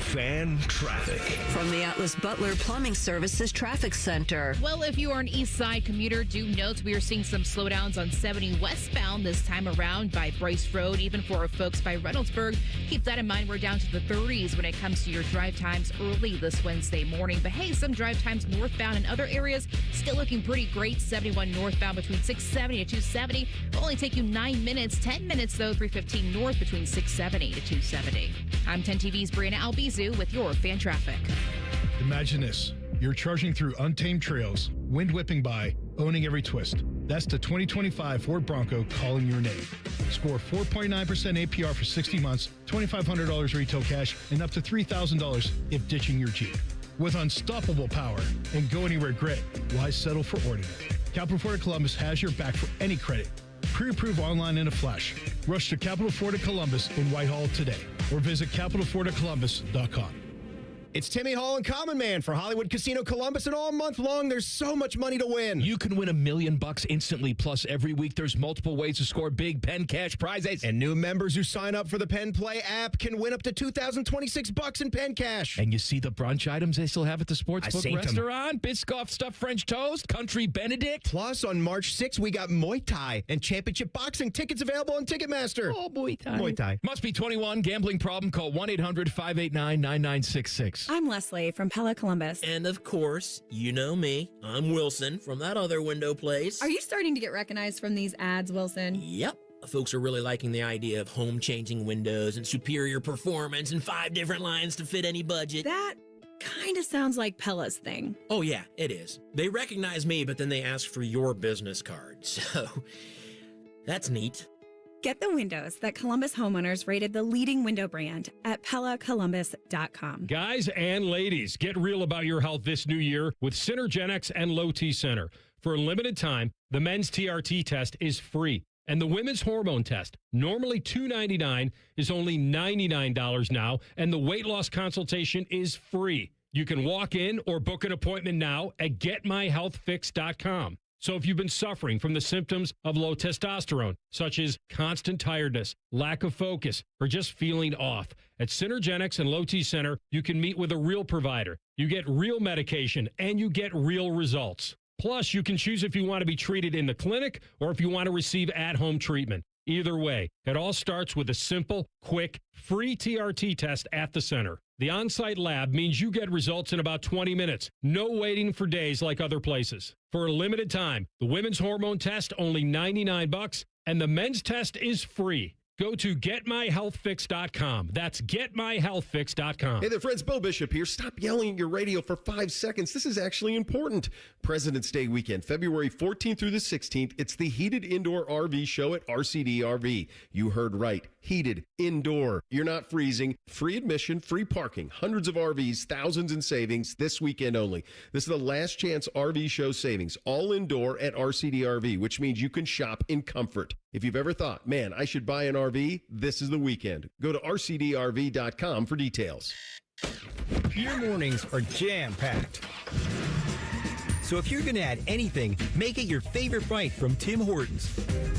Fan traffic. From the Atlas Butler Plumbing Services Traffic Center. Well, if you are an East Side commuter, do note we are seeing some slowdowns on 70 westbound this time around by Bryce Road, even for our folks by Reynoldsburg. Keep that in mind. We're down to the 30s when it comes to your drive times early this Wednesday morning. But hey, some drive times northbound in other areas still looking pretty great. 71 northbound between 670 to 270. It'll only take you 9 minutes. 10 minutes, though, 315 north between 670 to 270. I'm 10 TV's Brianna Albizu with your fan traffic. Imagine this. You're charging through untamed trails, wind whipping by, owning every twist. That's the 2025 Ford Bronco calling your name. Score 4.9% APR for 60 months, $2,500 retail cash, and up to $3,000 if ditching your Jeep. With unstoppable power and go-anywhere grit, why settle for ordinary? Capital Ford Columbus has your back for any credit. Pre-approve online in a flash. Rush to Capital Ford Columbus in Whitehall today or visit capitalfordcolumbus.com. It's Timmy Hall and Common Man for Hollywood Casino Columbus, and all month long, there's so much money to win. You can win $1 million instantly, plus every week there's multiple ways to score big Penn Cash prizes. And new members who sign up for the Penn Play app can win up to $2,026 in Penn Cash. And you see the brunch items they still have at the Sportsbook restaurant? Biscoff stuffed French toast, Country Benedict. Plus, on March 6th, we got Muay Thai and Championship Boxing tickets available on Ticketmaster. Oh, Muay Thai. Muay Thai. Must be 21. Gambling problem? Call 1-800-589-9966. I'm Leslie from Pella Columbus. And of course, you know me. I'm Wilson from that other window place. Are you starting to get recognized from these ads, Wilson? Yep. Folks are really liking the idea of home-changing windows and superior performance and 5 different lines to fit any budget. That kind of sounds like Pella's thing. Oh, yeah, it is. They recognize me, but then they ask for your business card. So, that's neat. Get the windows that Columbus homeowners rated the leading window brand at PellaColumbus.com. Guys and ladies, get real about your health this new year with Synergenics and Low T Center. For a limited time, the men's TRT test is free. And the women's hormone test, normally $299, is only $99 now. And the weight loss consultation is free. You can walk in or book an appointment now at GetMyHealthFix.com. So if you've been suffering from the symptoms of low testosterone, such as constant tiredness, lack of focus, or just feeling off, at Synergenics and Low T Center, you can meet with a real provider. You get real medication, and you get real results. Plus, you can choose if you want to be treated in the clinic or if you want to receive at-home treatment. Either way, it all starts with a simple, quick, free TRT test at the center. The on-site lab means you get results in about 20 minutes. No waiting for days like other places. For a limited time, the women's hormone test only $99 and the men's test is free. Go to GetMyHealthFix.com. That's GetMyHealthFix.com. Hey there, friends. Bill Bishop here. Stop yelling at your radio for 5 seconds. This is actually important. President's Day weekend, February 14th through the 16th. It's the Heated Indoor RV Show at RCD RV. You heard right. Heated indoor. You're not freezing. Free admission, free parking. Hundreds of RVs, thousands in savings this weekend only. This is the last chance RV show savings. All indoor at RCD RV, which means you can shop in comfort. If you've ever thought, man, I should buy an RV, this is the weekend. Go to rcdrv.com for details. Your mornings are jam-packed. So if you're going to add anything, make it your favorite bite from Tim Hortons.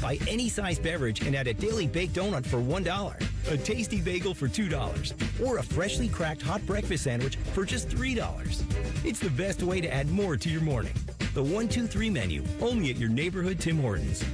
Buy any size beverage and add a daily baked donut for $1, a tasty bagel for $2, or a freshly cracked hot breakfast sandwich for just $3. It's the best way to add more to your morning. The 1-2-3 menu, only at your neighborhood Tim Hortons.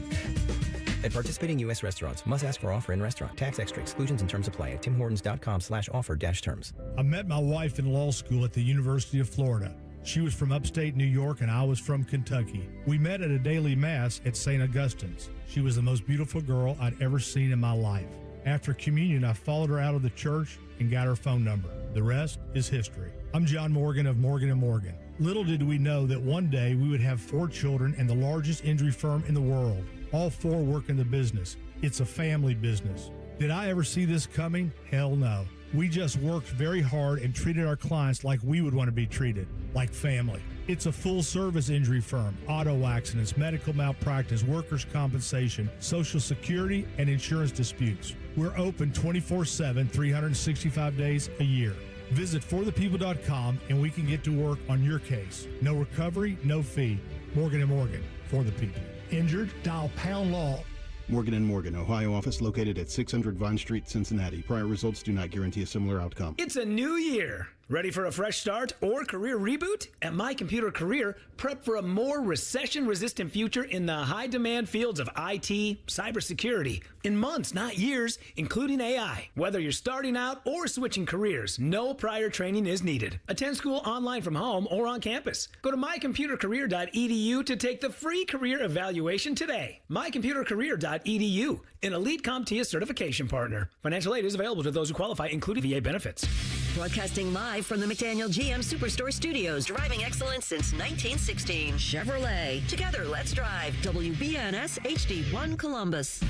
At participating U.S. restaurants, must ask for offer in restaurant. Tax extra. Exclusions and terms apply at timhortons.com/offer-terms. I met my wife in law school at the University of Florida. She was from upstate New York and I was from Kentucky. We met at a daily mass at St. Augustine's. She was the most beautiful girl I'd ever seen in my life. After communion, I followed her out of the church and got her phone number. The rest is history. I'm John Morgan of Morgan & Morgan. Little did we know that one day we would have 4 children and the largest injury firm in the world. All 4 work in the business. It's a family business. Did I ever see this coming? Hell no. We just worked very hard and treated our clients like we would want to be treated, like family. It's a full-service injury firm, auto accidents, medical malpractice, workers' compensation, Social Security, and insurance disputes. We're open 24/7, 365 days a year. Visit forthepeople.com and we can get to work on your case. No recovery, no fee. Morgan & Morgan, for the people. Injured? Dial pound law. Morgan & Morgan, Ohio office located at 600 Vine Street, Cincinnati. Prior results do not guarantee a similar outcome. It's a new year. Ready for a fresh start or career reboot? At My Computer Career, prep for a more recession-resistant future in the high-demand fields of IT, cybersecurity, in months, not years, including AI. Whether you're starting out or switching careers, no prior training is needed. Attend school online from home or on campus. Go to mycomputercareer.edu to take the free career evaluation today. mycomputercareer.edu, an elite CompTIA certification partner. Financial aid is available to those who qualify, including VA benefits. Broadcasting live from the McDaniel GM Superstore Studios. Driving excellence since 1916. Chevrolet. Together, let's drive. WBNS HD1 Columbus.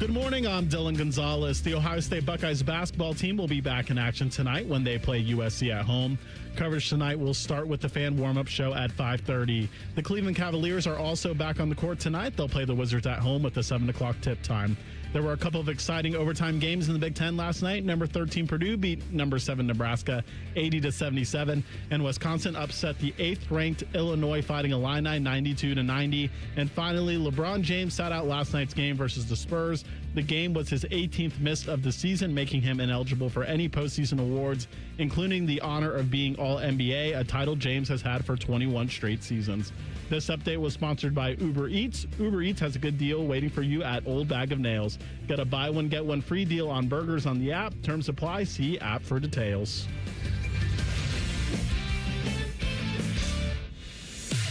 Good morning, I'm Dylan Gonzalez. The Ohio State Buckeyes basketball team will be back in action tonight when they play USC at home. Coverage tonight will start with the fan warm-up show at 5:30. The Cleveland Cavaliers are also back on the court tonight. They'll play the Wizards at home with the 7 o'clock tip time. There were a couple of exciting overtime games in the Big Ten last night. Number 13 Purdue beat number 7 Nebraska 80-77, and Wisconsin upset the 8th-ranked Illinois Fighting Illini 92-90. And finally, LeBron James sat out last night's game versus the Spurs. The game was his 18th miss of the season, making him ineligible for any postseason awards, including the honor of being All-NBA, a title James has had for 21 straight seasons. This update was sponsored by Uber Eats. Uber Eats has a good deal waiting for you at Old Bag of Nails. Get a buy one, get one free deal on burgers on the app. Terms apply. See app for details.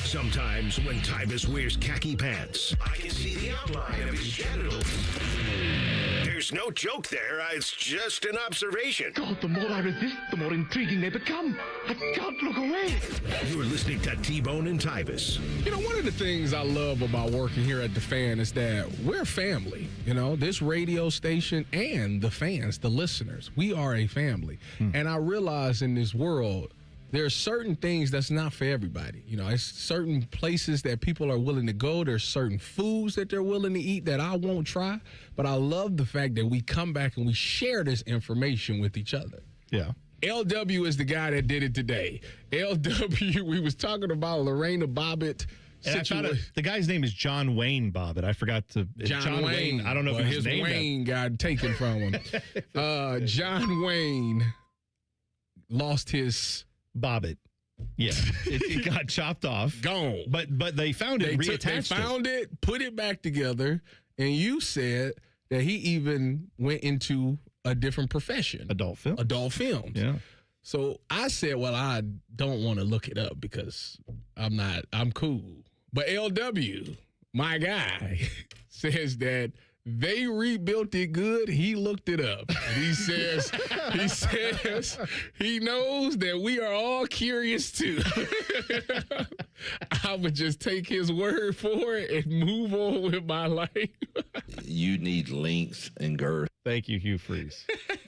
Sometimes when Tyvis wears khaki pants, I can see the outline of his genitals. There's no joke there. It's just an observation. God, the more I resist, the more intriguing they become. I can't look away. You're listening to T-Bone and Tyvis. You know, one of the things I love about working here at The Fan is that we're family. You know, this radio station and the fans, the listeners, we are a family. And I realize in this world, there are certain things that's not for everybody. You know, it's certain places that people are willing to go. There's certain foods that they're willing to eat that I won't try. But I love the fact that we come back and we share this information with each other. Yeah. LW is the guy that did it today. LW, we was talking about Lorena Bobbitt. The guy's name is John Wayne Bobbitt. I forgot to. John Wayne. I don't know if his name Wayne got taken from him. John Wayne lost his Bobbitt. Yeah, it got chopped off. Gone. But they found it reattached. They found it, put it back together, and you said that he even went into a different profession. Adult films. Yeah. So I said, well, I don't want to look it up because I'm cool. But LW, my guy, says that they rebuilt it good. He looked it up. And he says he knows that we are all curious too. I would just take his word for it and move on with my life. You need length and girth. Thank you, Hugh Freeze.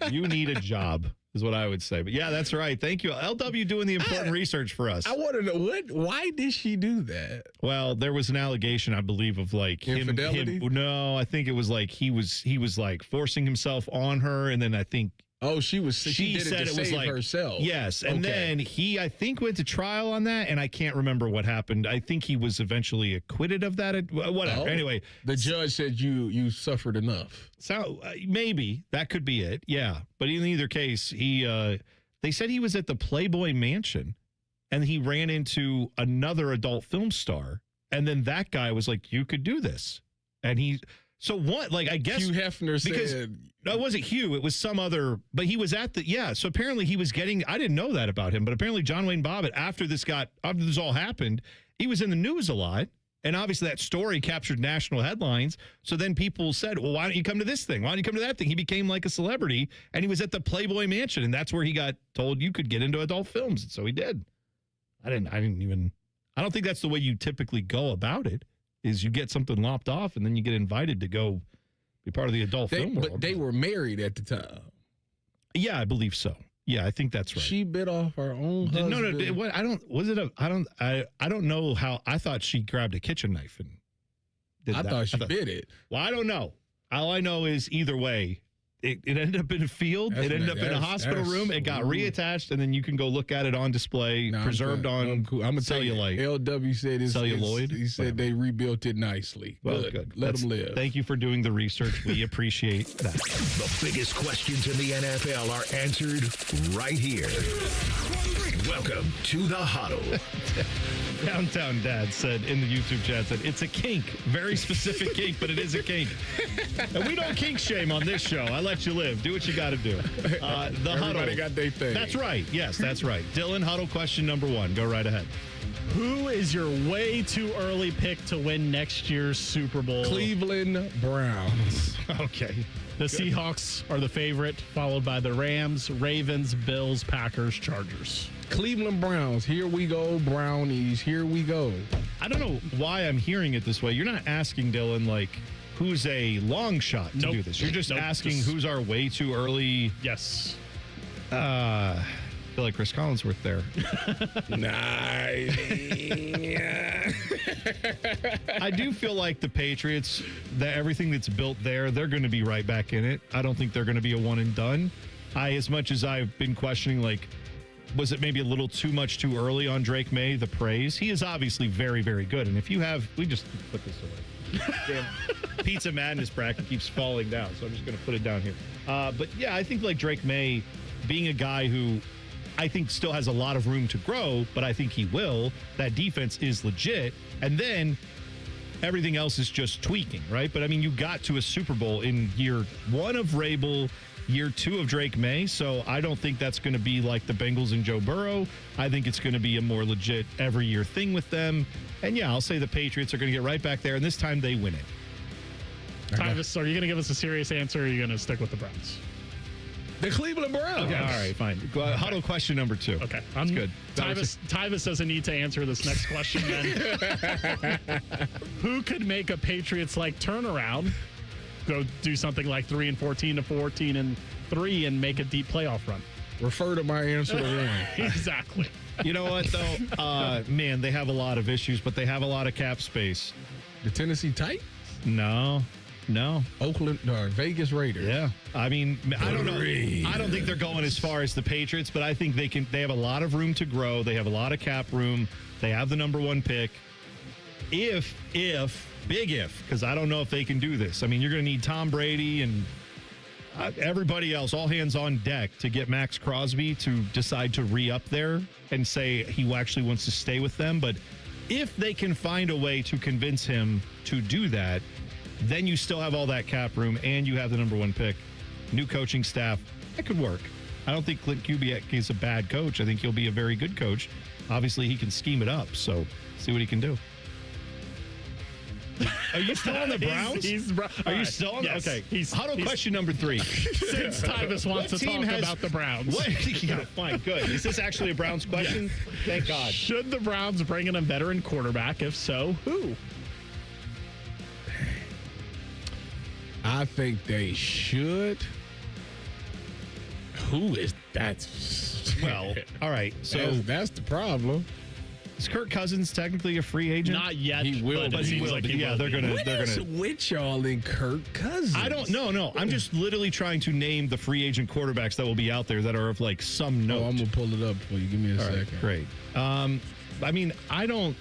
You need a job, is what I would say. But yeah, that's right. Thank you. LW doing the important research for us. I want to know why did she do that? Well, there was an allegation, I believe, of like infidelity. No, I think it was like he was like forcing himself on her, and then I think Oh, she did said it to it was save like herself. Yes, and then he, I think, went to trial on that, and I can't remember what happened. I think he was eventually acquitted of that. Whatever. Oh. Anyway, the judge said you suffered enough. So maybe that could be it. Yeah, but in either case, they said he was at the Playboy Mansion, and he ran into another adult film star, and then that guy was like, "You could do this," and he. So what? Like, I guess Hugh Hefner said. No, it wasn't Hugh. It was some other. But he was at the. Yeah. So apparently he was getting. I didn't know that about him. But apparently John Wayne Bobbitt, after this all happened, he was in the news a lot. And obviously that story captured national headlines. So then people said, well, why don't you come to this thing? Why don't you come to that thing? He became like a celebrity. And he was at the Playboy Mansion. And that's where he got told you could get into adult films. And so he did. I don't think that's the way you typically go about it. Is you get something lopped off and then you get invited to go be part of the adult film world. But they were married at the time. Yeah, I believe so. Yeah, I think that's right. She bit off her own husband. No. What? I don't know how. I thought she grabbed a kitchen knife and did that. Thought she bit it. Well, I don't know. All I know is either way, it ended up in a field. It ended up in a hospital room. It got reattached, and then you can go look at it on display, preserved on cellulite. LW said it's celluloid. He said they rebuilt it nicely. Well, good. Let them live. Thank you for doing the research. We appreciate that. The biggest questions in the NFL are answered right here. Welcome to the Huddle. Downtown Dad said in the YouTube chat, it's a kink. Very specific kink, but it is a kink. And we don't kink shame on this show. I let you live. Do what you got to do. The Everybody Huddle. got their thing. That's right. Yes, that's right. Dylan, Huddle question number 1. Go right ahead. Who is your way too early pick to win next year's Super Bowl? Cleveland Browns. Okay. The Seahawks are the favorite, followed by the Rams, Ravens, Bills, Packers, Chargers. Cleveland Browns. Here we go, Brownies. Here we go. I don't know why I'm hearing it this way. You're not asking, Dylan, like, who's a long shot to do this. You're just asking who's our way too early. Yes. I feel like Chris Collinsworth there. Nice. I do feel like the Patriots, that everything that's built there, they're going to be right back in it. I don't think they're going to be a one and done. As much as I've been questioning, like, was it maybe a little too much too early on Drake May, the praise? He is obviously very, very good. And if you have, we just put this away. Damn, Pizza Madness bracket keeps falling down, so I'm just going to put it down here. But yeah, I think like Drake May being a guy who I think still has a lot of room to grow, but I think he will. That defense is legit. And then everything else is just tweaking, right? But I mean, you got to a Super Bowl in year 1 of Rabel, year 2 of Drake May. So I don't think that's going to be like the Bengals and Joe Burrow. I think it's going to be a more legit every year thing with them. And yeah, I'll say the Patriots are going to get right back there, and this time they win it. Tyvis, are you going to give us a serious answer, or are you going to stick with the Browns? The Cleveland Browns. Okay, all right, fine. Huddle question number 2. Okay. That's good. Tyvis doesn't need to answer this next question then. Who could make a Patriots-like turnaround, go do something like 3-14 to 14-3 and make a deep playoff run? Refer to my answer to one. Exactly. You know what, though? Man, they have a lot of issues, but they have a lot of cap space. The Tennessee Titans? No. Oakland or Vegas Raiders. Yeah. I mean, I don't know. I don't think they're going as far as the Patriots, but I think they have a lot of room to grow. They have a lot of cap room. They have the number 1 pick. Big if, because I don't know if they can do this. I mean, you're going to need Tom Brady and everybody else, all hands on deck to get Max Crosby to decide to re-up there and say he actually wants to stay with them. But if they can find a way to convince him to do that, then you still have all that cap room and you have the number 1 pick. New coaching staff, that could work. I don't think Clint Kubiak is a bad coach. I think he'll be a very good coach. Obviously, he can scheme it up, so see what he can do. Are you still on the Browns? Are you still on? Yes. Okay. Huddle question number 3. Since Tyvis wants to talk about the Browns. Yeah, fine, good. Is this actually a Browns question? Yes. Thank God. Should the Browns bring in a veteran quarterback? If so, who? I think they should. Who is that? Well, all right. So that's the problem. Is Kirk Cousins technically a free agent? Not yet. He will, but he will. like he yeah, will they're be. gonna. What They're is gonna. with y'all in Kirk Cousins? I don't know. No, I'm just literally trying to name the free agent quarterbacks that will be out there that are of like some note. Oh, I'm gonna pull it up for you. Give me a second. Great. I mean, I don't.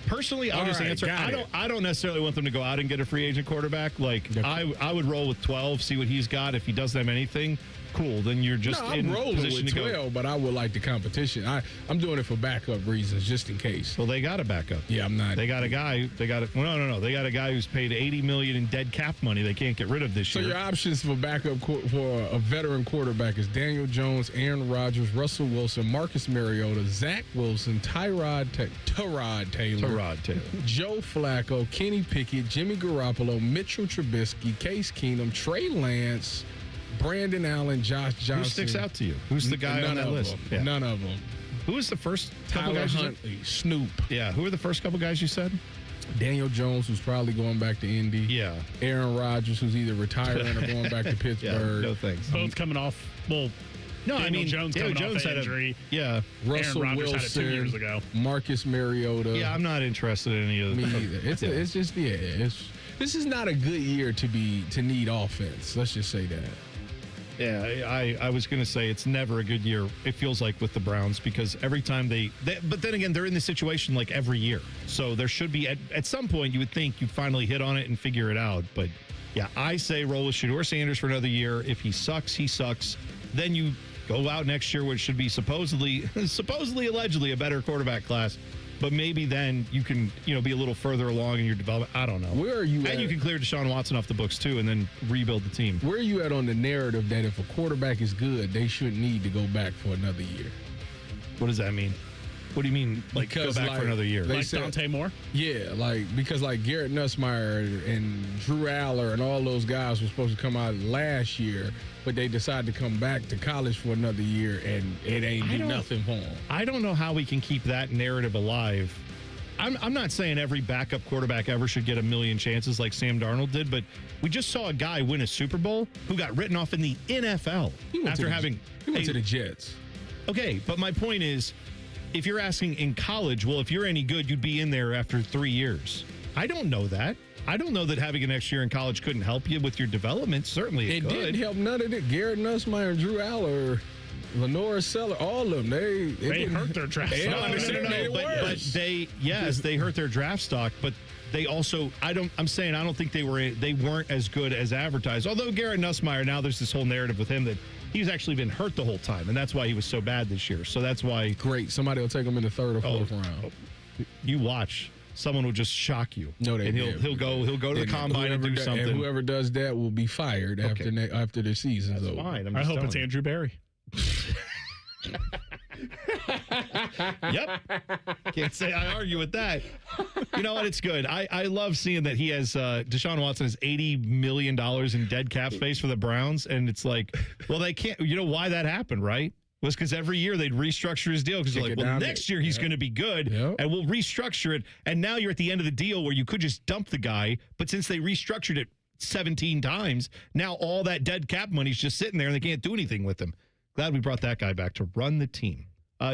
Personally, I'll just answer. I don't necessarily want them to go out and get a free agent quarterback. Like I would roll with 12, see what he's got. If he doesn't have anything, cool. Then you're just in position to 12, go. but I would like the competition. I'm doing it for backup reasons, just in case. Well, they got a backup. Yeah, I'm not. They got a guy. They got a no. They got a guy who's paid $80 million in dead cap money. They can't get rid of this year. So your options for backup for a veteran quarterback is Daniel Jones, Aaron Rodgers, Russell Wilson, Marcus Mariota, Zach Wilson, Tyrod Taylor, Joe Flacco, Kenny Pickett, Jimmy Garoppolo, Mitchell Trubisky, Case Keenum, Trey Lance, Brandon Allen, Josh Johnson. Who sticks out to you? Who's the guy on that list? Yeah. None of them. Who was the first couple Tyler guys? Huntley, Snoop. Yeah. Who were the first couple guys you said? Daniel Jones, who's probably going back to Indy. Yeah. Aaron Rodgers, who's either retiring or going back to Pittsburgh. No thanks. Both coming off. Well, no, Daniel I mean Jones Daniel coming Jones off had injury. Russell Aaron Rodgers Wilson, had it 2 years ago. Marcus Mariota. Yeah, I'm not interested in any of Me them. either. It's just this is not a good year to need offense. Let's just say that. Yeah, I was going to say it's never a good year. It feels like with the Browns because every time they but then again, they're in this situation like every year. So there should be, at some point, you would think you'd finally hit on it and figure it out. But yeah, I say roll with Shedeur Sanders for another year. If he sucks, he sucks. Then you go out next year, which should be supposedly, allegedly a better quarterback class. But maybe then you can, be a little further along in your development. I don't know. Where are you at? And you can clear Deshaun Watson off the books, too, and then rebuild the team. Where are you at on the narrative that if a quarterback is good, they shouldn't need to go back for another year? What does that mean? What do you mean, go back for another year? Like Dante Moore? Yeah, because Garrett Nussmeier and Drew Aller and all those guys were supposed to come out last year, but they decided to come back to college for another year, and it ain't do nothing for them. I don't know how we can keep that narrative alive. I'm not saying every backup quarterback ever should get a million chances like Sam Darnold did, but we just saw a guy win a Super Bowl who got written off in the NFL after having... He went to the Jets. Okay, but my point is, if you're asking in college, well, if you're any good, you'd be in there after 3 years. I don't know that. I don't know that having an extra year in college couldn't help you with your development. Certainly it could. Didn't help none of it. Garrett Nussmeier and Drew Aller, Lenore Seller, all of them, they hurt their draft stock. But they hurt their draft stock, but they also, I don't think they weren't as good as advertised. Although Garrett Nussmeier, now there's this whole narrative with him that he's actually been hurt the whole time, and that's why he was so bad this year. So that's why. Great. Somebody will take him in the third or fourth round. You watch. Someone will just shock you. No, and he'll go to the combine and do something. And whoever does that will be fired after the season's over. Fine. I hope it's Andrew Berry. Yep. Can't say I argue with that. You know what? It's good. I love seeing that he has Deshaun Watson has $80 million in dead cap space for the Browns. And it's like, well, they can't. You know why that happened, right? Was because every year they'd restructure his deal because they're like, well, next year he's going to be good and we'll restructure it. And now you're at the end of the deal where you could just dump the guy. But since they restructured it 17 times, now all that dead cap money's just sitting there and they can't do anything with him. Glad we brought that guy back to run the team.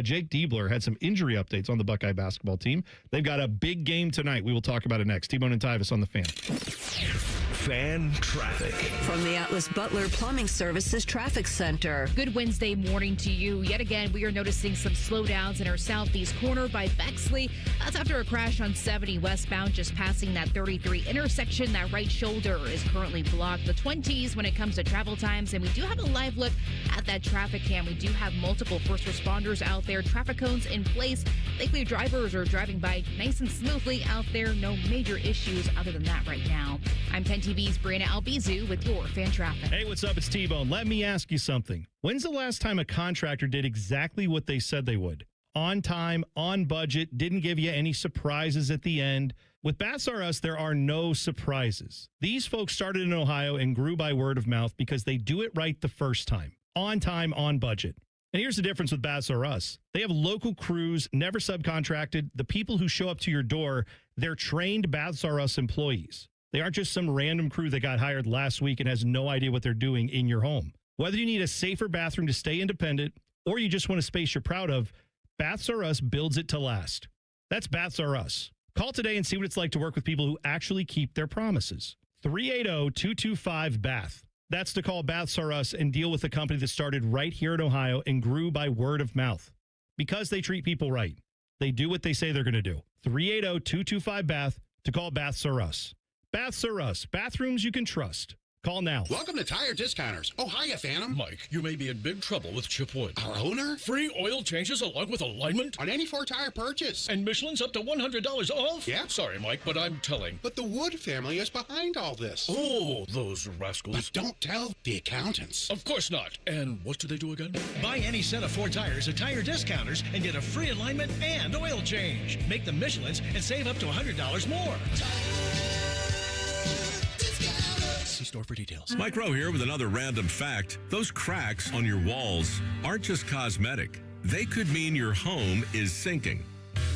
Jake Diebler had some injury updates on the Buckeye basketball team. They've got a big game tonight. We will talk about it next. T-Bone and Tyvis on the Fan. Fan traffic. From the Atlas Butler Plumbing Services Traffic Center. Good Wednesday morning to you. Yet again, we are noticing some slowdowns in our southeast corner by Bexley. That's after a crash on 70 westbound, just passing that 33 intersection. That right shoulder is currently blocked. The 20s when it comes to travel times. And we do have a live look at that traffic cam. We do have multiple first responders out there. Traffic cones in place. Thankfully, drivers are driving by nice and smoothly out there. No major issues other than that right now. I'm 10 TV's Brianna Albizu with your fan traffic. Hey, what's up? It's T-Bone. Let me ask you something. When's the last time a contractor did exactly what they said they would? On time, on budget, didn't give you any surprises at the end. With Bats R Us, there are no surprises. These folks started in Ohio and grew by word of mouth because they do it right the first time. On time, on budget. And here's the difference with Bats R Us. They have local crews, never subcontracted. The people who show up to your door, they're trained Bats R Us employees. They aren't just some random crew that got hired last week and has no idea what they're doing in your home. Whether you need a safer bathroom to stay independent or you just want a space you're proud of, Baths R Us builds it to last. That's Baths R Us. Call today and see what it's like to work with people who actually keep their promises. 380-225-BATH. That's to call Baths R Us and deal with a company that started right here in Ohio and grew by word of mouth. Because they treat people right. They do what they say they're going to do. 380-225-BATH to call Baths R Us. Baths R Us. Bathrooms you can trust. Call now. Welcome to Tire Discounters. Oh, hiya, Phantom. Mike, you may be in big trouble with Chip Wood. Our owner? Free oil changes along with alignment? On any 4-tire purchase. And Michelin's up to $100 off? Yeah. Sorry, Mike, but I'm telling. But the Wood family is behind all this. Oh, those rascals. But don't tell the accountants. Of course not. And what do they do again? Buy any set of 4 tires at Tire Discounters and get a free alignment and oil change. Make them Michelin's and save up to $100 more. See store for details. Mike Rowe here with another random fact. Those cracks on your walls aren't just cosmetic. They could mean your home is sinking.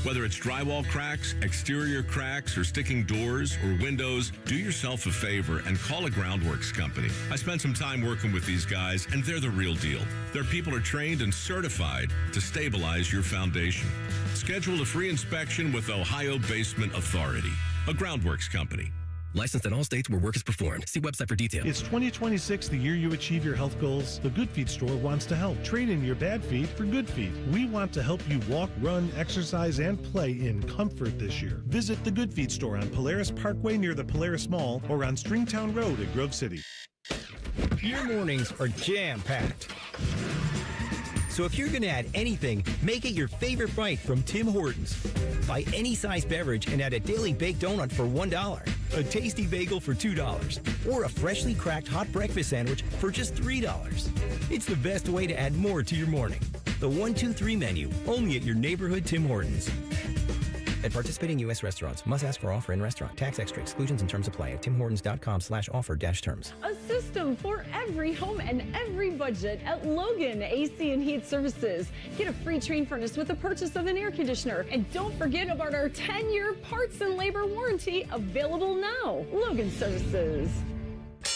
Whether it's drywall cracks, exterior cracks, or sticking doors or windows, do yourself a favor and call a Groundworks company. I spent some time working with these guys, and they're the real deal. Their people are trained and certified to stabilize your foundation. Schedule a free inspection with Ohio Basement Authority, a Groundworks company. Licensed in all states where work is performed. See website for details. It's 2026, the year you achieve your health goals. The Good Feet store wants to help. Trade in your bad feet for good feet. We want to help you walk, run, exercise, and play in comfort this year. Visit the Good Feet store on Polaris Parkway near the Polaris Mall or on Stringtown Road at Grove City. Your mornings are jam-packed. So if you're going to add anything, make it your favorite bite from Tim Hortons. Buy any size beverage and add a daily baked donut for $1, a tasty bagel for $2, or a freshly cracked hot breakfast sandwich for just $3. It's the best way to add more to your morning. The 1-2-3 menu, only at your neighborhood Tim Hortons. At participating U.S. restaurants, must ask for offer in restaurant. Tax extra. Exclusions and terms apply at timhortons.com/offer-terms. A system for every home and every budget at Logan AC and Heat Services. Get a free Trane furnace with the purchase of an air conditioner. And don't forget about our 10-year parts and labor warranty available now. Logan Services.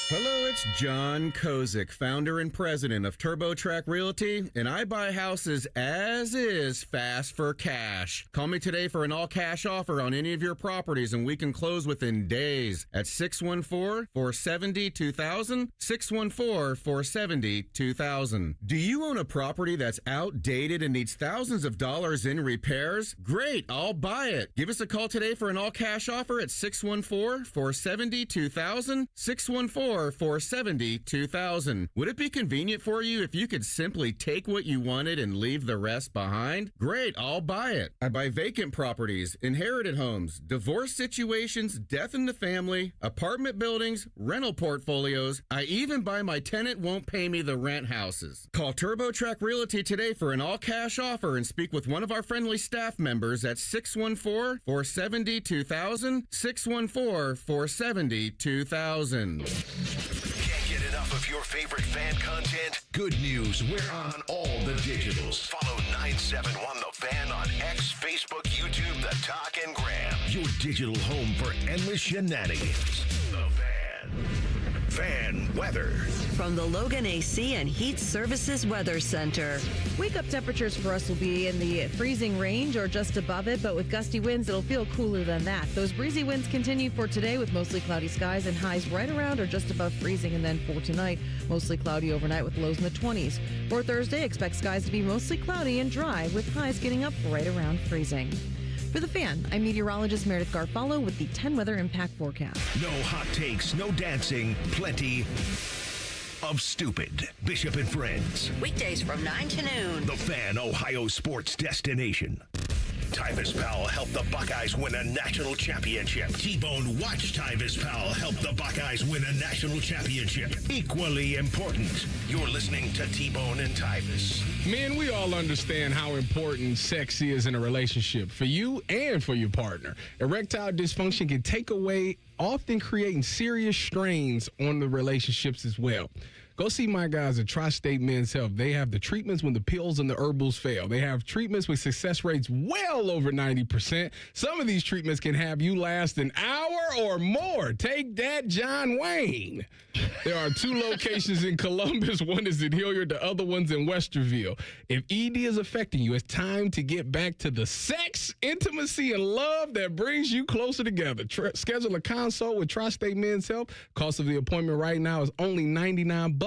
Hello, it's John Kozik, founder and president of TurboTrack Realty, and I buy houses as is, fast for cash. Call me today for an all-cash offer on any of your properties, and we can close within days at 614-470-2000, 614-470-2000. Do you own a property that's outdated and needs thousands of dollars in repairs? Great, I'll buy it. Give us a call today for an all-cash offer at 614-470-2000, 614-470-2000. Would it be convenient for you if you could simply take what you wanted and leave the rest behind? Great, I'll buy it. I buy vacant properties, inherited homes, divorce situations, death in the family, apartment buildings, rental portfolios. I even buy my tenant won't pay me the rent houses. Call TurboTrack Realty today for an all-cash offer and speak with one of our friendly staff members at 614-470-2000, 614-470-2000. Can't get enough of your favorite fan content? Good news, we're on all the digitals. Follow 971 The Fan on X, Facebook, YouTube, The Talk, and Gram. Your digital home for endless shenanigans. The Fan. Fan weather. From the Logan AC and Heat Services Weather Center. Wake up temperatures for us will be in the freezing range or just above it, but with gusty winds, it'll feel cooler than that. Those breezy winds continue for today with mostly cloudy skies and highs right around or just above freezing. And then for tonight, mostly cloudy overnight with lows in the 20s. For Thursday, expect skies to be mostly cloudy and dry with highs getting up right around freezing. For The Fan, I'm meteorologist Meredith Garfalo with the 10 weather impact forecast. No hot takes, no dancing, plenty of stupid. Bishop and Friends. Weekdays from 9 to noon. The Fan, Ohio sports destination. Tyvis Powell helped the Buckeyes win a national championship. T-Bone watched Tyvis Powell help the Buckeyes win a national championship. Equally important, you're listening to T-Bone and Tyvis. Man, we all understand how important sex is in a relationship for you and for your partner. Erectile dysfunction can take away often creating serious strains on the relationships as well. Go see my guys at Tri-State Men's Health. They have the treatments when the pills and the herbals fail. They have treatments with success rates well over 90%. Some of these treatments can have you last an hour or more. Take that, John Wayne. There are 2 locations in Columbus. One is in Hilliard. The other one's in Westerville. If ED is affecting you, it's time to get back to the sex, intimacy, and love that brings you closer together. Schedule a consult with Tri-State Men's Health. Cost of the appointment right now is only $99.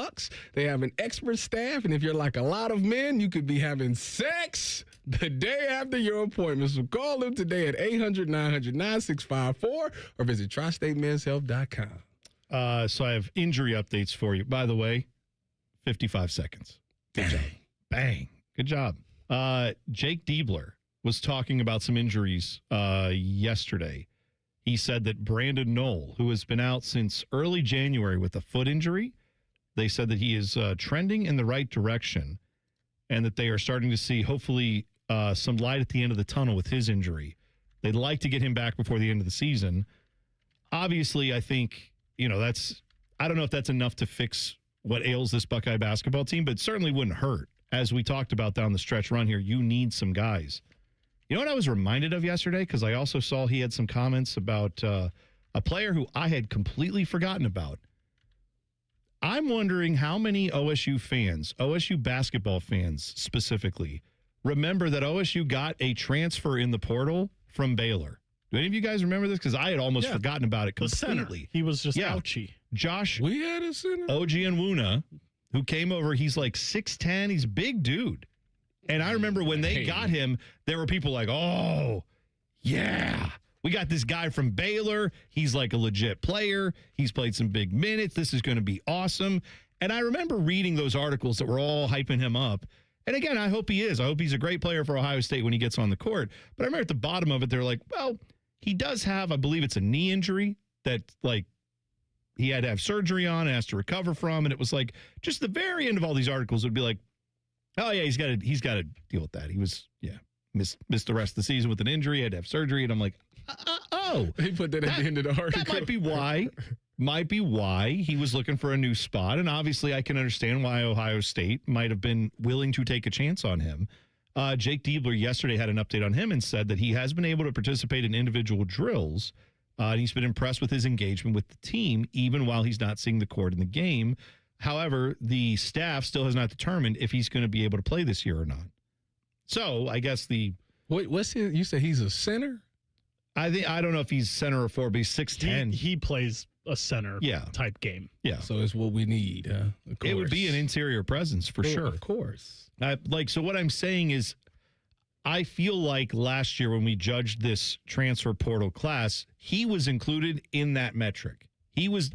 They have an expert staff, and if you're like a lot of men, you could be having sex the day after your appointment. So call them today at 800-900-9654 or visit tristatemenshealth.com. So I have injury updates for you. By the way, 55 seconds. Good job. Bang. Good job. Jake Diebler was talking about some injuries yesterday. He said that Brandon Knoll, who has been out since early January with a foot injury, they said that he is trending in the right direction and that they are starting to see, hopefully, some light at the end of the tunnel with his injury. They'd like to get him back before the end of the season. Obviously, I think, I don't know if that's enough to fix what ails this Buckeye basketball team, but it certainly wouldn't hurt. As we talked about down the stretch run here, you need some guys. You know what I was reminded of yesterday? Because I also saw he had some comments about a player who I had completely forgotten about. I'm wondering how many OSU fans, OSU basketball fans specifically, remember that OSU got a transfer in the portal from Baylor. Do any of you guys remember this? Because I had almost forgotten about it completely. He was just ouchy. Josh we had a center. Ojianwuna, who came over, he's like 6'10", he's a big dude. And I remember when they got him, there were people like, oh, yeah. We got this guy from Baylor. He's like a legit player. He's played some big minutes. This is going to be awesome. And I remember reading those articles that were all hyping him up. And again, I hope he is. I hope he's a great player for Ohio State when he gets on the court. But I remember at the bottom of it, they're like, well, he does have, I believe it's a knee injury that like he had to have surgery on and has to recover from. And it was like just the very end of all these articles would be like, oh, yeah, he's got to deal with that. He was, missed the rest of the season with an injury, had to have surgery. And I'm like, They put that at the end of the article. That might be why he was looking for a new spot. And obviously I can understand why Ohio State might have been willing to take a chance on him. Jake Diebler yesterday had an update on him and said that he has been able to participate in individual drills. And he's been impressed with his engagement with the team, even while he's not seeing the court in the game. However, the staff still has not determined if he's going to be able to play this year or not. So I guess Wait, you said he's a center? I don't know if he's center or forward, but he's 6'10". He plays a center type game. Yeah. So it's what we need. It would be an interior presence for sure. Of course. So what I'm saying is I feel like last year when we judged this transfer portal class, he was included in that metric. He was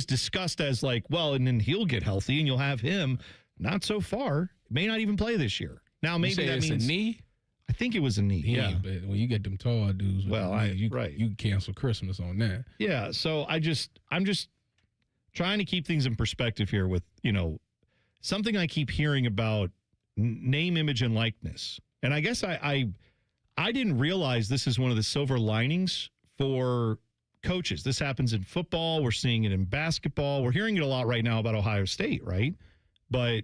discussed as like, well, and then he'll get healthy and you'll have him. Not so far. May not even play this year. Now, maybe that means a knee? I think it was a knee. Yeah, but when you get them tall dudes, you cancel Christmas on that. Yeah, so I'm just trying to keep things in perspective here with, something I keep hearing about name, image, and likeness. And I guess I didn't realize this is one of the silver linings for coaches. This happens in football. We're seeing it in basketball. We're hearing it a lot right now about Ohio State, right? But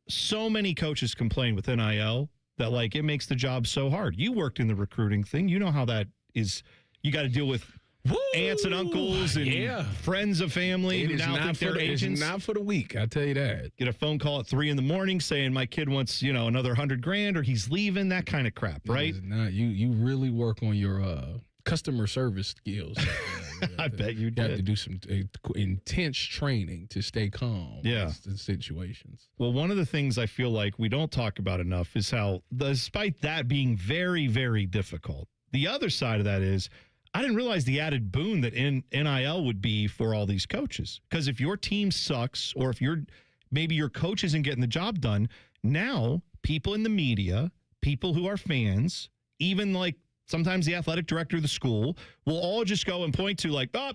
so many coaches complain with NIL that like it makes the job so hard. You worked in the recruiting thing. You know how that is. You got to deal with aunts and uncles and friends of family who now think they're agents. It's not for the week, I'll tell you that. Get a phone call at 3 a.m. saying my kid wants, another $100,000 or he's leaving, that kind of crap, right? You really work on your customer service skills. I bet you did. You have to do some intense training to stay calm in situations. Well, one of the things I feel like we don't talk about enough is how, despite that being very, very difficult, the other side of that is I didn't realize the added boon that NIL would be for all these coaches. Because if your team sucks or if maybe your coach isn't getting the job done, now people in the media, people who are fans, even like sometimes the athletic director of the school will all just go and point to like, oh,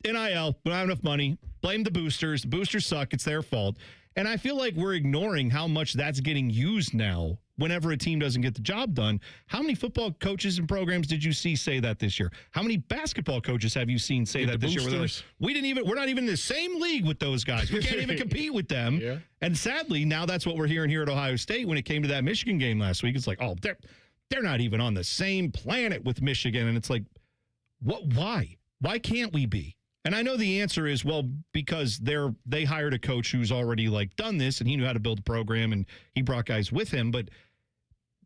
NIL, we don't have enough money. Blame the boosters. The boosters suck. It's their fault. And I feel like we're ignoring how much that's getting used now whenever a team doesn't get the job done. How many football coaches and programs did you see say that this year? How many basketball coaches have you seen say that this year? We're not even in the same league with those guys. We can't even compete with them. Yeah. And sadly, now that's what we're hearing here at Ohio State when it came to that Michigan game last week. It's like, oh, they're not even on the same planet with Michigan. And it's like, why? Why can't we be? And I know the answer is, well, because they hired a coach who's already like done this and he knew how to build a program and he brought guys with him, but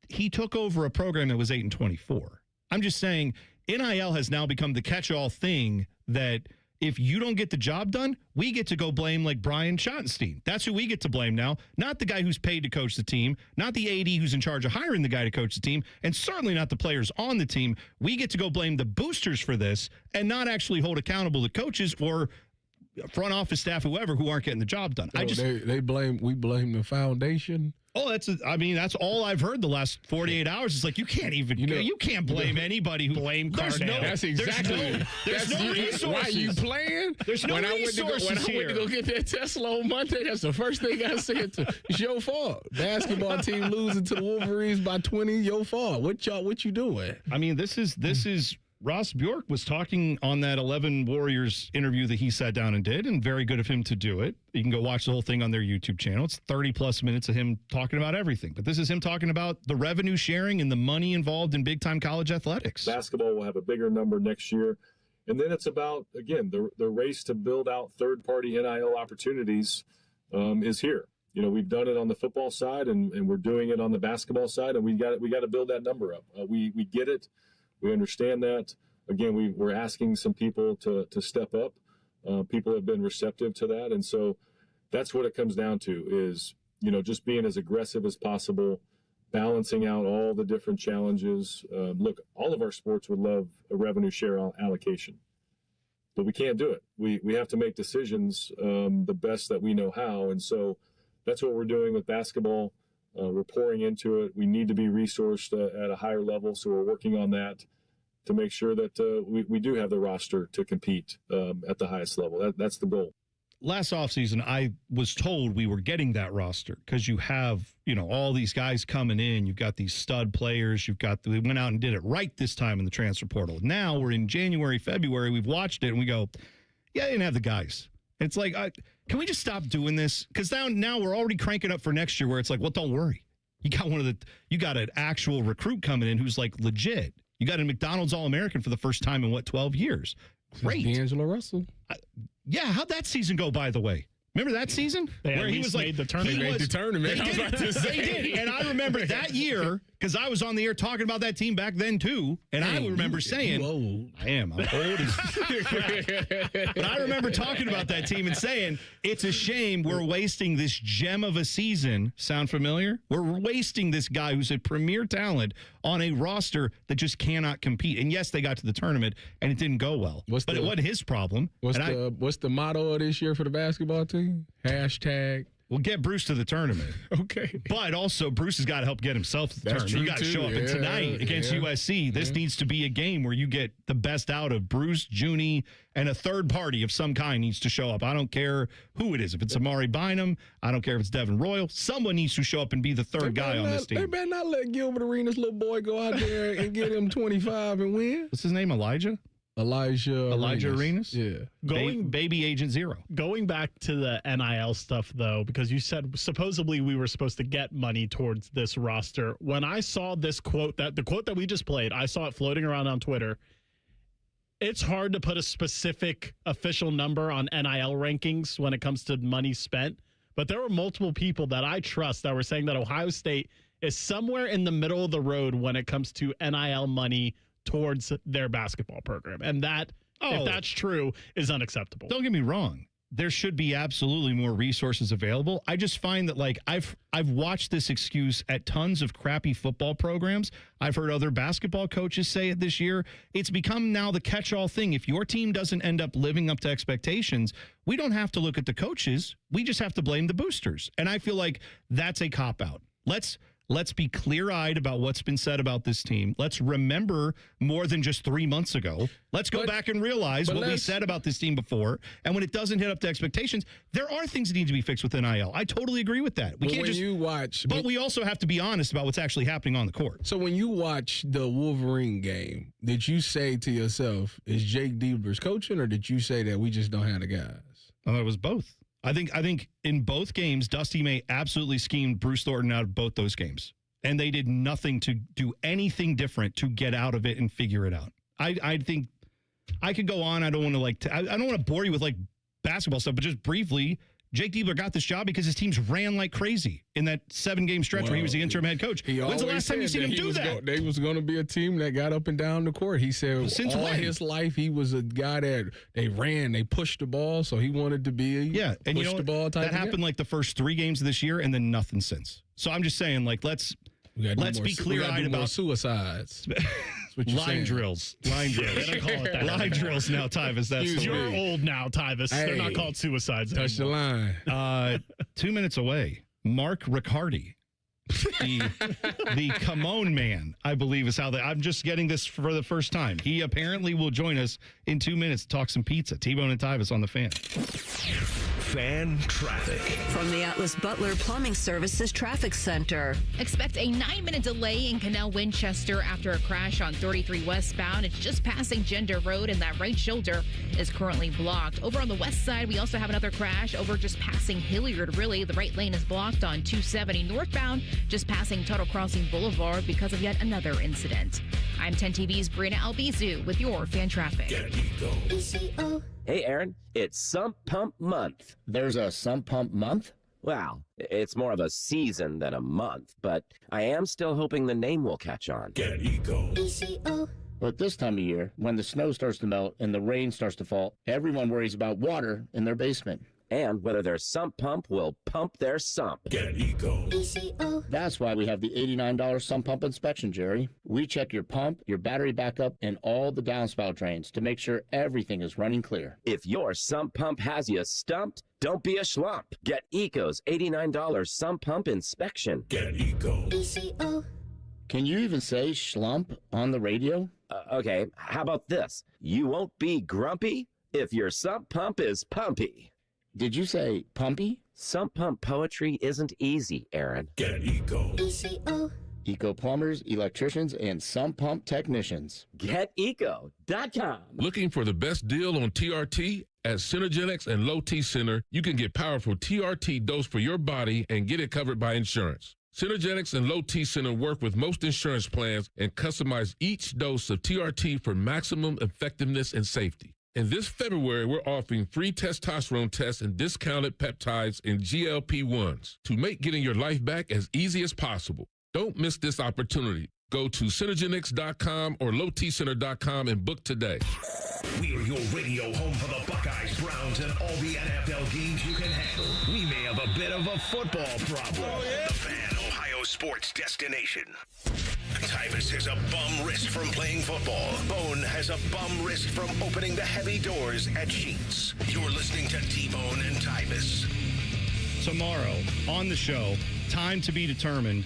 he took over a program that was 8-24. I'm just saying NIL has now become the catch-all thing that if you don't get the job done, we get to go blame like Brian Schottenstein. That's who we get to blame now, not the guy who's paid to coach the team, not the AD who's in charge of hiring the guy to coach the team, and certainly not the players on the team. We get to go blame the boosters for this and not actually hold accountable the coaches or front office staff, whoever, who aren't getting the job done. We blame the foundation. Oh, that's all I've heard the last 48 hours. It's like you can't even you can't blame anybody who blame Cardell. That's exactly. There's no resources. Why you playing? There's no resources When I went to go get that Tesla on Monday, that's the first thing I said. It's your fault. Basketball team losing to the Wolverines by 20. Your fault. What you doing? I mean, this is. Ross Bjork was talking on that 11 Warriors interview that he sat down and did, and very good of him to do it. You can go watch the whole thing on their YouTube channel. It's 30-plus minutes of him talking about everything. But this is him talking about the revenue sharing and the money involved in big-time college athletics. Basketball will have a bigger number next year. And then it's about, again, the race to build out third-party NIL opportunities is here. We've done it on the football side, and we're doing it on the basketball side, and we got to build that number up. We get it. We understand that. Again, we're asking some people to step up. People have been receptive to that. And so that's what it comes down to is, just being as aggressive as possible, balancing out all the different challenges. Look, all of our sports would love a revenue share allocation, but we can't do it. We have to make decisions the best that we know how. And so that's what we're doing with basketball. We're pouring into it. We need to be resourced at a higher level, so we're working on that to make sure that we do have the roster to compete at the highest level. That's the goal. Last offseason, I was told we were getting that roster because you have, all these guys coming in. You've got these stud players. We went out and did it right this time in the transfer portal. Now we're in January, February. We've watched it and we go, yeah, they didn't have the guys. It's like, can we just stop doing this? Because now we're already cranking up for next year where it's like, well, don't worry. You got an actual recruit coming in who's like legit. You got a McDonald's All-American for the first time in 12 years. Great. D'Angelo Russell. Yeah, how'd that season go, by the way? Remember that season? Where he was made the tournament. They made the tournament. They did. And I remember that year, because I was on the air talking about that team back then, too. And I remember saying, I'm old as But I remember talking about that team and saying, it's a shame we're wasting this gem of a season. Sound familiar? We're wasting this guy who's a premier talent on a roster that just cannot compete. And yes, they got to the tournament, and it didn't go well. But it wasn't his problem. What's the motto of this year for the basketball team? Hashtag. We'll get Bruce to the tournament. Okay. But also, Bruce has got to help get himself to the tournament. You got to show up. And tonight against USC, this needs to be a game where you get the best out of Bruce, Junie, and a third party of some kind needs to show up. I don't care who it is. If it's Amari Bynum, I don't care if it's Devin Royal. Someone needs to show up and be the third guy on this team. They better not let Gilbert Arenas' little boy go out there and get him 25 and win. What's his name, Elijah Arenas? Yeah. Baby Agent Zero. Going back to the NIL stuff, though, because you said supposedly we were supposed to get money towards this roster. When I saw this quote, the quote that we just played, I saw it floating around on Twitter. It's hard to put a specific official number on NIL rankings when it comes to money spent. But there were multiple people that I trust that were saying that Ohio State is somewhere in the middle of the road when it comes to NIL money towards their basketball program. And that, if that's true, is unacceptable. Don't get me wrong. There should be absolutely more resources available. I just find that, like, I've watched this excuse at tons of crappy football programs. I've heard other basketball coaches say it this year. It's become now the catch-all thing. If your team doesn't end up living up to expectations, we don't have to look at the coaches. We just have to blame the boosters. And I feel like that's a cop-out. Let's Let's be clear-eyed about what's been said about this team. Let's remember more than just 3 months ago. Let's go back and realize what we said about this team before. And when it doesn't hit up to expectations, there are things that need to be fixed with NIL. I totally agree with that. We can't just But we also have to be honest about what's actually happening on the court. So when you watch the Wolverine game, did you say to yourself, is Jake Diebler's coaching, or did you say that we just don't have the guys? Oh, it was both. I think in both games, Dusty May absolutely schemed Bruce Thornton out of both those games. And they did nothing to do anything different to get out of it and figure it out. I think I could go on. I don't want to I don't want to bore you with like basketball stuff, but just briefly, Jake Diebler got this job because his teams ran like crazy in that 7-game stretch where he was the interim head coach. When's the last time you seen him do that? They was going to be a team that got up and down the court. He said his life he was a guy that they ran, they pushed the ball, so he wanted to be and push the ball type. That happened like the first 3 games of this year, and then nothing since. So I'm just saying, like, let's be clear-eyed about suicides. Line drills. Line drills. They don't call it that. Line drills now, Tyvis. That's You're old now, Tyvis. Hey, they're not called suicides touch anymore. the line. 2 minutes away. Mark Riccardi. The Camone man, I believe, is how I'm just getting this for the first time. He apparently will join us in 2 minutes to talk some pizza. T-Bone and Tyvis on the Fan. Fan traffic. From the Atlas Butler Plumbing Services Traffic Center. Expect a 9-minute delay in Canal Winchester after a crash on 33 westbound. It's just passing Gender Road, and that right shoulder is currently blocked. Over on the west side, we also have another crash over just passing Hilliard, really. The right lane is blocked on 270 northbound, just passing Tuttle Crossing Boulevard because of yet another incident. I'm 10 TV's Brianna Albizu with your fan traffic. Hey, Aaron, it's Sump Pump Month. There's a Sump Pump Month? Well, it's more of a season than a month, but I am still hoping the name will catch on. Get Eco. But this time of year, when the snow starts to melt and the rain starts to fall, everyone worries about water in their basement. And whether their sump pump will pump their sump. Get Eco. That's why we have the $89 sump pump inspection, Jerry. We check your pump, your battery backup, and all the downspout drains to make sure everything is running clear. If your sump pump has you stumped, don't be a schlump. Get Eco's $89 sump pump inspection. Get Eco. Can you even say schlump on the radio? Okay, how about this? You won't be grumpy if your sump pump is pumpy. Did you say pumpy? Sump pump poetry isn't easy, Aaron. Get Eco. Eco plumbers, electricians, and sump pump technicians. GetEco.com. Looking for the best deal on TRT? At Synergenics and Low T Center, you can get powerful TRT dose for your body and get it covered by insurance. Synergenics and Low T Center work with most insurance plans and customize each dose of TRT for maximum effectiveness and safety. And this February, we're offering free testosterone tests and discounted peptides and GLP-1s to make getting your life back as easy as possible. Don't miss this opportunity. Go to Synergenics.com or LowTCenter.com and book today. We are your radio home for the Buckeyes, Browns, and all the NFL games you can handle. We may have a bit of a football problem. Oh, yeah. The Fan, Ohio sports destination. Tyvis has a bum wrist from playing football. Bone has a bum wrist from opening the heavy doors at Sheets. You're listening to T-Bone and Tyvis. Tomorrow on the show, time to be determined,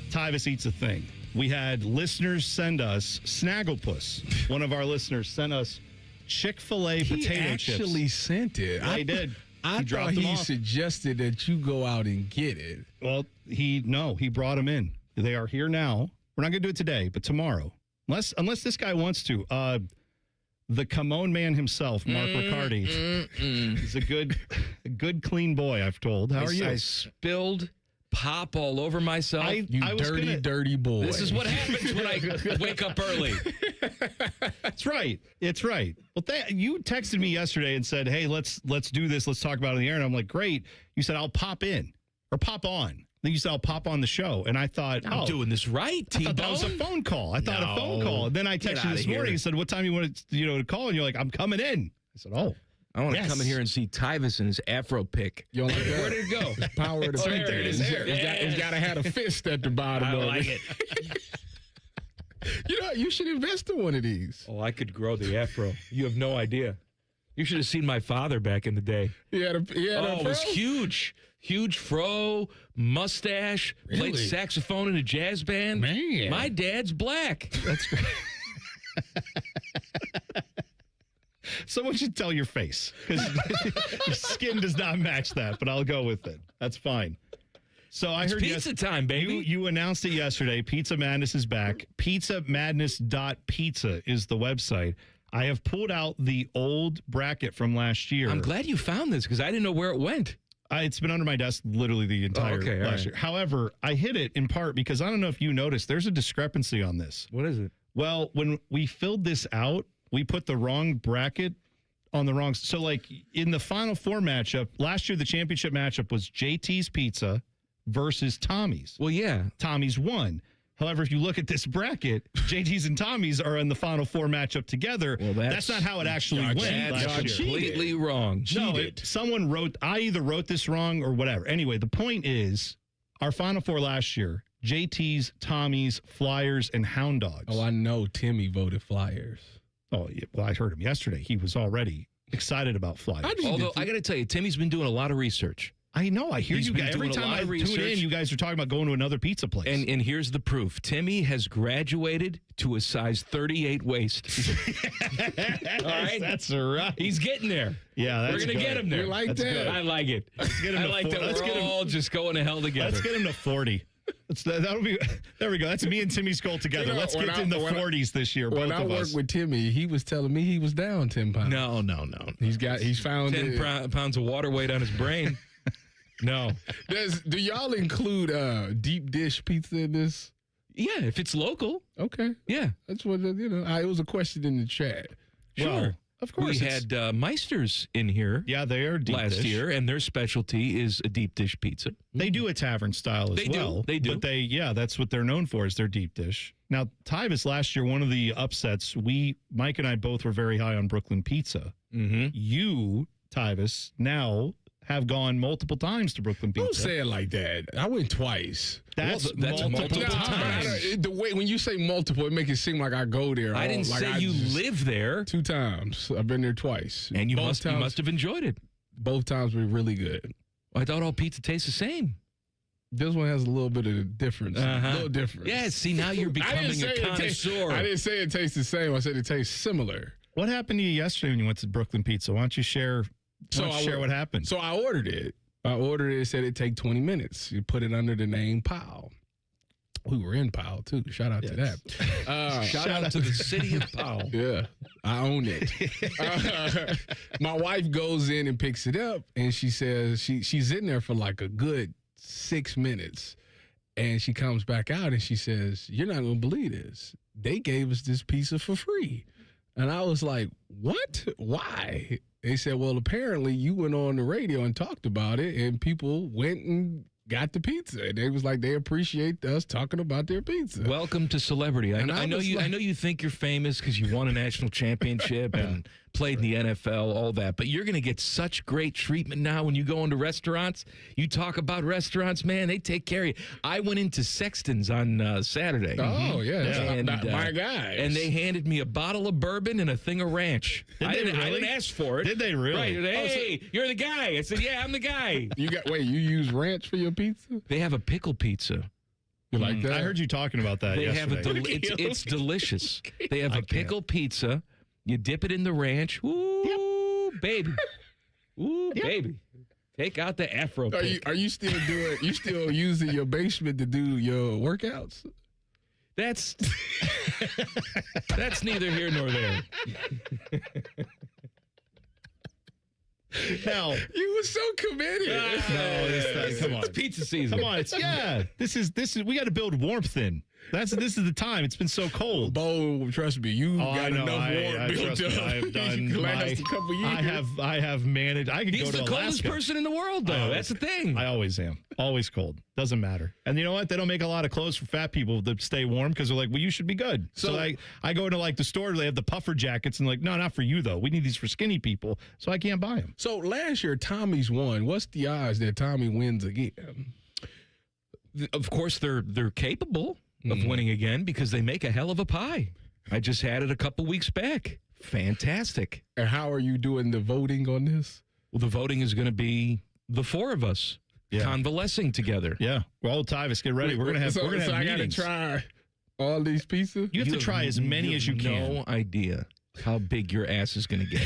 Tyvis eats a thing. We had listeners send us Snagglepuss. One of our listeners sent us Chick-fil-A potato chips. He actually sent it. Yeah, he did. I thought he suggested that you go out and get it. Well, he brought them in. They are here now. We're not going to do it today, but tomorrow. Unless this guy wants to. The Camone man himself, Mark Riccardi. He's a good, clean boy, I've told. How are you? I spilled pop all over myself. Dirty boy. This is what happens when I wake up early. That's right. It's right. Well, you texted me yesterday and said, hey, let's do this. Let's talk about it in the air. And I'm like, great. You said, I'll pop in or pop on. Then you said, I'll pop on the show. And I thought, I'm doing this right, T-Bone. I thought that was a phone call. A phone call. And then I texted you this morning and said, what time you wanted to call? And you're like, I'm coming in. I said, oh. I want to come in here and see Tyvis and his afro pick. Like where did it go? The power of the right there. It is there. It's got to have a fist at the bottom. I like it. You should invest in one of these. Oh, I could grow the afro. You have no idea. You should have seen my father back in the day. It was huge. huge fro, mustache, played Really? saxophone in a jazz band. Man. My dad's black. That's great. Someone should tell your face because your skin does not match that, but I'll go with it. That's fine. So I It's heard pizza time, baby. You announced it yesterday. Pizza Madness is back. PizzaMadness.pizza is the website. I have pulled out the old bracket from last year. I'm glad you found this because I didn't know where it went. It's been under my desk literally the entire last year. However, I hid it in part because I don't know if you noticed, there's a discrepancy on this. What is it? Well, when we filled this out, we put the wrong bracket on the wrong. So, like in the Final Four matchup, last year, the championship matchup was JT's Pizza versus Tommy's. Well, yeah. Tommy's won. However, if you look at this bracket, JT's and Tommy's are in the Final Four matchup together. Well, that's not how it actually went last year. Completely wrong. No, someone I either wrote this wrong or whatever. Anyway, the point is, our Final Four last year, JT's, Tommy's, Flyers, and Hound Dogs. Oh, I know Timmy voted Flyers. Oh, yeah, well, I heard him yesterday. He was already excited about Flyers. Although, I got to tell you, Timmy's been doing a lot of research. I know. I hear He's you been guys. Every doing a time lot I of tune research. in, you guys are talking about going to another pizza place. And here's the proof. Timmy has graduated to a size 38 waist. All right? That's right. He's getting there. Yeah, that's We're going to get him there. You like That's that? good. I like it. Let's get him I to like 40. that we're all just going to hell together. Let's get him to 40. That'll be. There we go. That's me and Timmy's goal together. You know, Let's get in the 40s this year. When both I of worked us. with Timmy, he was telling me he was down 10 pounds. No. He's found 10 pounds of water weight on his brain. No. Do y'all include deep dish pizza in this? Yeah, if it's local. Okay. Yeah. That's what, it was a question in the chat. Sure. Well, of course. We had Meisters in here. Yeah, they are deep last dish. year, and their specialty is a deep dish pizza. They do a tavern style as well. They do. But that's what they're known for is their deep dish. Now, Tyvis last year, one of the upsets, Mike and I both were very high on Brooklyn pizza. Mm-hmm. You, Tyvis, now have gone multiple times to Brooklyn Pizza. Don't say it like that. I went twice. That's multiple multiple times. The way when you say multiple, it makes it seem like I go there. I didn't say you live there. 2 times. I've been there twice. And you Both must have enjoyed it. Both times were really good. I thought all pizza tastes the same. This one has a little bit of difference. A little difference. Yeah, see, now you're becoming a connoisseur. I didn't say it tastes the same. I said it tastes similar. What happened to you yesterday when you went to Brooklyn Pizza? Why don't you share what happened? So I ordered it. It said it'd take 20 minutes. You put it under the name Powell. We were in Powell, too. Shout out to that. Shout out to the city of Powell. Yeah, I own it. My wife goes in and picks it up, and she says she's in there for like a good 6 minutes. And she comes back out, and she says, "You're not going to believe this. They gave us this pizza for free." And I was like, "What? Why?" They said, "Well, apparently you went on the radio and talked about it, and people went and got the pizza." And they was like, they appreciate us talking about their pizza. Welcome to celebrity. I know you think you're famous because you won a national championship and played in the NFL, all that. But you're going to get such great treatment now when you go into restaurants. You talk about restaurants, man, they take care of you. I went into Sexton's on Saturday. Oh, yeah. And, my guys. And they handed me a bottle of bourbon and a thing of ranch. I didn't ask for it. Did they really? Right. Hey, you're the guy. I said, yeah, I'm the guy. You use ranch for your pizza? They have a pickle pizza. You like that? I heard you talking about that yesterday. It's delicious. They have a pickle pizza. You dip it in the ranch. Ooh, baby. Ooh, baby. Take out the afro. Are you still using your basement to do your workouts? That's neither here nor there. Now you were so committed. Come on, it's pizza season. Come on, this is. We got to build warmth in. This is the time. It's been so cold. Bo, trust me, you got enough warmth built up. I have done last couple years. I have managed. I could He's go to the coldest Alaska. person in the world, though. That's the thing. I always am. Always cold. Doesn't matter. And you know what? They don't make a lot of clothes for fat people that stay warm because they're like, well, you should be good. So I go into like the store. They have the puffer jackets and like, no, not for you though. We need these for skinny people. So I can't buy them. So last year, Tommy's won. What's the odds that Tommy wins again? Of course, they're capable of winning again because they make a hell of a pie. I just had it a couple weeks back. Fantastic. And how are you doing the voting on this? Well, the voting is going to be the 4 of us. convalescing together. Yeah. Well, Tyvis, get ready. We're gonna have meetings. I gotta try all these pizzas. You have to try as many as you can. No idea how big your ass is going to get.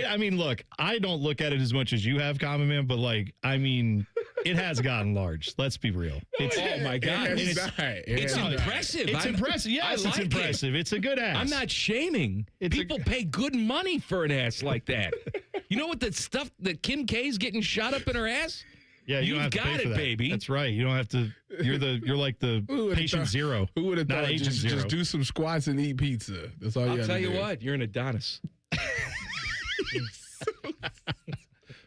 I mean, look, I don't look at it as much as you have, Common Man, but it has gotten large. Let's be real. Oh my God. It's impressive. It's impressive. Yes, it's impressive. It's a good ass. I'm not shaming. People pay good money for an ass like that. You know what the stuff that Kim K's getting shot up in her ass? Yeah, You've got it, baby. That's right. You don't have to. You're like the patient zero. Who would have thought just do some squats and eat pizza? That's all. I'll tell you what. You're an Adonis.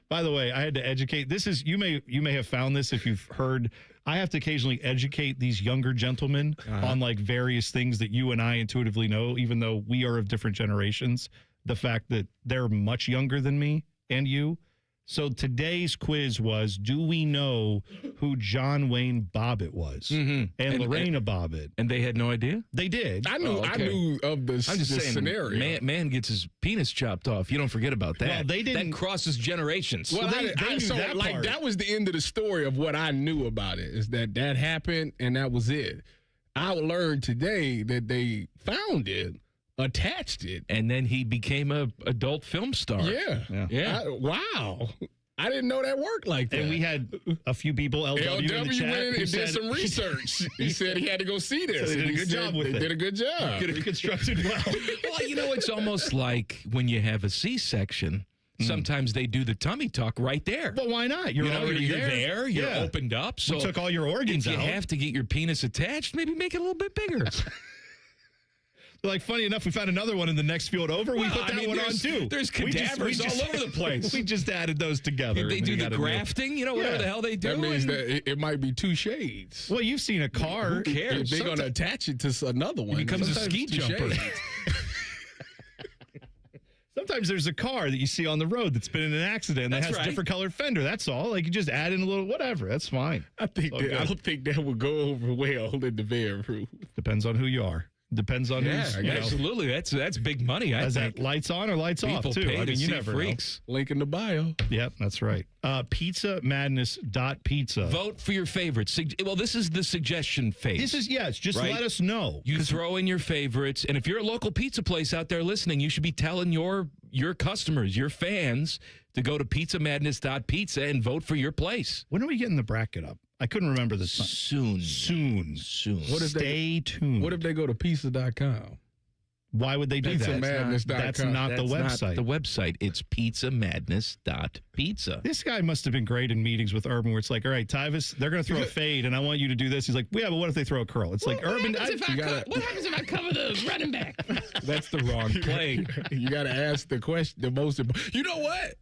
By the way, I had to educate. This is you may have found this if you've heard. I have to occasionally educate these younger gentlemen on various things that you and I intuitively know, even though we are of different generations. The fact that they're much younger than me and you. So today's quiz was, do we know who John Wayne Bobbitt was? And Lorena Bobbitt. And they had no idea? They did. I knew of the scenario. Man gets his penis chopped off. You don't forget about that. Well, they didn't. That crosses generations. Well, they knew that part. That was the end of the story of what I knew about it, is that happened and that was it. I learned today that they found it, attached it, and then he became a adult film star. Yeah. Wow. I didn't know that worked like that. And we had a few people, LW in the chat, went and did some research. He said he had to go see this. So they did a good job with it. They did a good job. Could have constructed well. Well, it's almost like when you have a C-section. Sometimes they do the tummy tuck right there. But why not? You're already there. You're opened up. So we took all your organs out. If you have to get your penis attached, maybe make it a little bit bigger. Funny enough, we found another one in the next field over. We put that one on too. There's cadavers all over the place. We just added those together. They do the grafting, whatever the hell they do. That means that it might be two shades. Well, you've seen a car. Who cares? They're going to attach it to another one. It becomes a ski jumper. Sometimes there's a car that you see on the road that's been in an accident that has a different colored fender. That's all. You just add in a little whatever. That's fine. I don't think that would go over well in the bedroom. Depends on who you are. Depends on who's. Absolutely. That's big money. I think. That lights on or lights off too. Pay to you see never freaks. know. Link in the bio. Yep, that's right. Pizzamadness.pizza. Vote for your favorites. Well, this is the suggestion phase. Just let us know. You throw in your favorites, and if you're a local pizza place out there listening, you should be telling your customers, your fans, to go to pizzamadness.pizza and vote for your place. When are we getting the bracket up? I couldn't remember this. Soon. Stay tuned. What if they go to pizza.com? Why would they do that? Pizzamadness.com. That's not the website. The website. It's pizzamadness.pizza. This guy must have been great in meetings with Urban where it's like, all right, Tyvis, they're going to throw a fade, and I want you to do this. He's like, yeah, but what if they throw a curl? It's like, Urban. What happens if I cover the running back? That's the wrong play. You got to ask the question, the most important. You know what?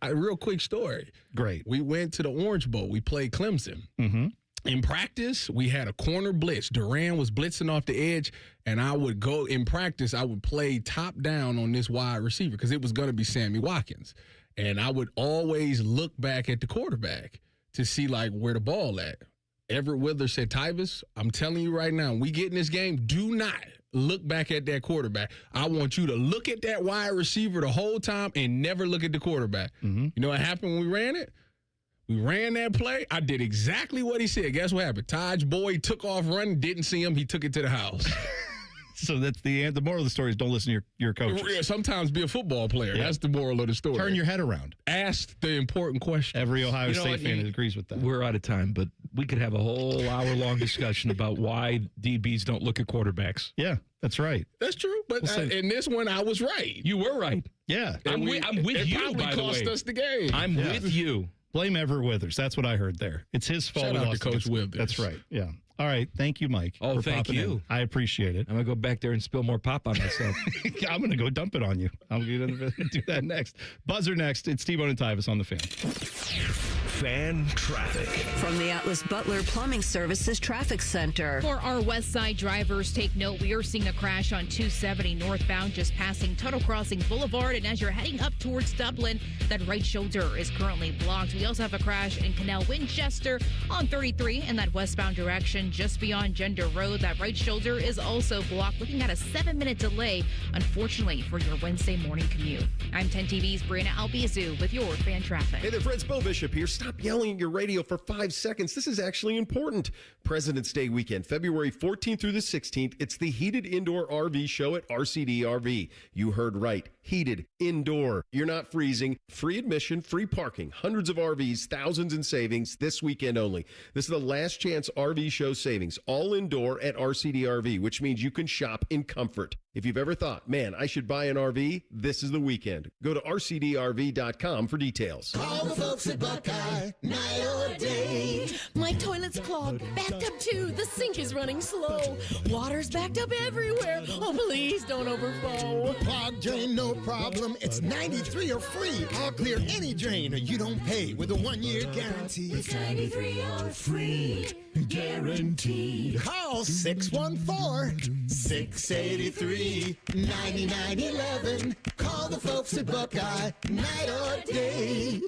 A real quick story. Great. We went to the Orange Bowl. We played Clemson. Mm-hmm. In practice, we had a corner blitz. Duran was blitzing off the edge, and I would go in practice. I would play top down on this wide receiver because it was going to be Sammy Watkins. And I would always look back at the quarterback to see, where the ball at. Everett Withers said, Tyvis, I'm telling you right now, we get in this game, do not look back at that quarterback. I want you to look at that wide receiver the whole time and never look at the quarterback. Mm-hmm. You know what happened when we ran it? We ran that play. I did exactly what he said. Guess what happened? Taj Boyd took off running, didn't see him. He took it to the house. So that's the moral of the story is don't listen to your coaches. Sometimes be a football player. Yeah. That's the moral of the story. Turn your head around. Ask the important question. Every Ohio State fan agrees with that. We're out of time, but we could have a whole hour-long discussion about why DBs don't look at quarterbacks. Yeah, that's right. That's true. But in this one, I was right. You were right. Yeah. I'm with you, by the way. It cost us the game. I'm with you. Blame Everett Withers. That's what I heard there. It's his fault. Shout out to Coach Withers. That's right. Yeah. All right. Thank you, Mike. Oh, thank you. I appreciate it. I'm going to go back there and spill more pop on myself. I'm going to go dump it on you. I'm going to do that next. Buzzer next. It's T-Bone and Tyvis on the Fan. Fan traffic. From the Atlas Butler Plumbing Services Traffic Center. For our west side drivers, take note, we are seeing a crash on 270 northbound just passing Tuttle Crossing Boulevard. And as you're heading up towards Dublin, that right shoulder is currently blocked. We also have a crash in Canal Winchester on 33 in that westbound direction just beyond Gender Road. That right shoulder is also blocked, looking at a 7-minute delay, unfortunately, for your Wednesday morning commute. I'm 10 TV's Brianna Albizu with your fan traffic. Hey there, friends. Bo Bishop here. Stop yelling at your radio for 5 seconds. This is actually important. President's Day weekend, February 14th through the 16th. It's the Heated Indoor RV Show at RCD RV. You heard right. Heated indoor. You're not freezing. Free admission, free parking. Hundreds of RVs, thousands in savings this weekend only. This is the last chance RV show savings. All indoor at RCD RV, which means you can shop in comfort. If you've ever thought, man, I should buy an RV, this is the weekend. Go to rcdrv.com for details. Call the folks at Buckeye, night or day. My toilet's clogged, backed up too. The sink is running slow. Water's backed up everywhere. Oh, please don't overflow. Clogged drain, no problem. It's 93 or free. I'll clear any drain or you don't pay with a 1-year guarantee. It's 93 or free. Guaranteed. Call 614-683-9911. Call the folks at Buckeye, night or day.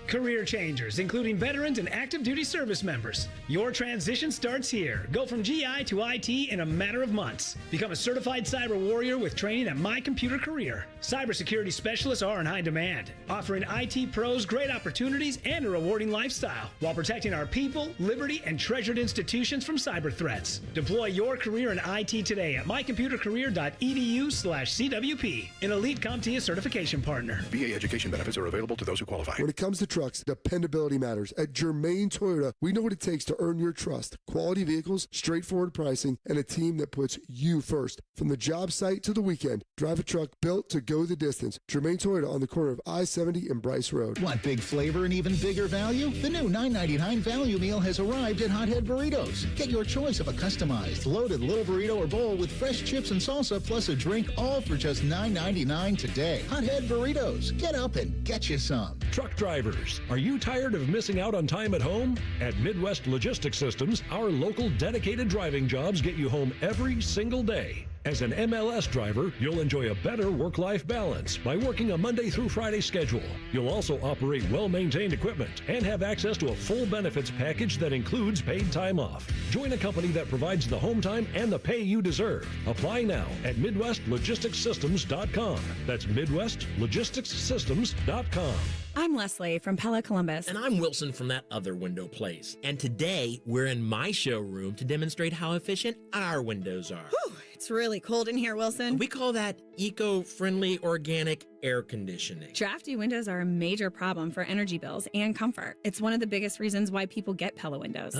Career changers, including veterans and active duty service members. Your transition starts here. Go from GI to IT in a matter of months. Become a certified cyber warrior with training at My Computer Career. Cybersecurity specialists are in high demand, offering IT pros great opportunities and a rewarding lifestyle while protecting our people, liberty, and treasured institutions from cyber threats. Deploy your career in IT today at mycomputercareer.edu/CWP, an elite CompTIA certification partner. VA education benefits are available to those who qualify. When it comes to trucks, dependability matters. At Germain Toyota, we know what it takes to earn your trust. Quality vehicles, straightforward pricing, and a team that puts you first. From the job site to the weekend, drive a truck built to go the distance. Germain Toyota on the corner of I-70 and Bryce Road. Want big flavor and even bigger value? The new $9.99 value meal has arrived at Hothead Burritos. Get your choice of a customized, loaded little burrito or bowl with fresh chips and salsa plus a drink, all for just $9.99 today. Hothead Burritos. Get up and get you some. Truck drivers, are you tired of missing out on time at home? At Midwest Logistics Systems, our local dedicated driving jobs get you home every single day. As an MLS driver, you'll enjoy a better work-life balance by working a Monday through Friday schedule. You'll also operate well-maintained equipment and have access to a full benefits package that includes paid time off. Join a company that provides the home time and the pay you deserve. Apply now at MidwestLogisticsSystems.com. That's MidwestLogisticsSystems.com. I'm Leslie from Pella Columbus. And I'm Wilson from that other window place. And today, we're in my showroom to demonstrate how efficient our windows are. Whew, it's really cold in here, Wilson. We call that eco-friendly organic air conditioning. Drafty windows are a major problem for energy bills and comfort. It's one of the biggest reasons why people get Pella windows.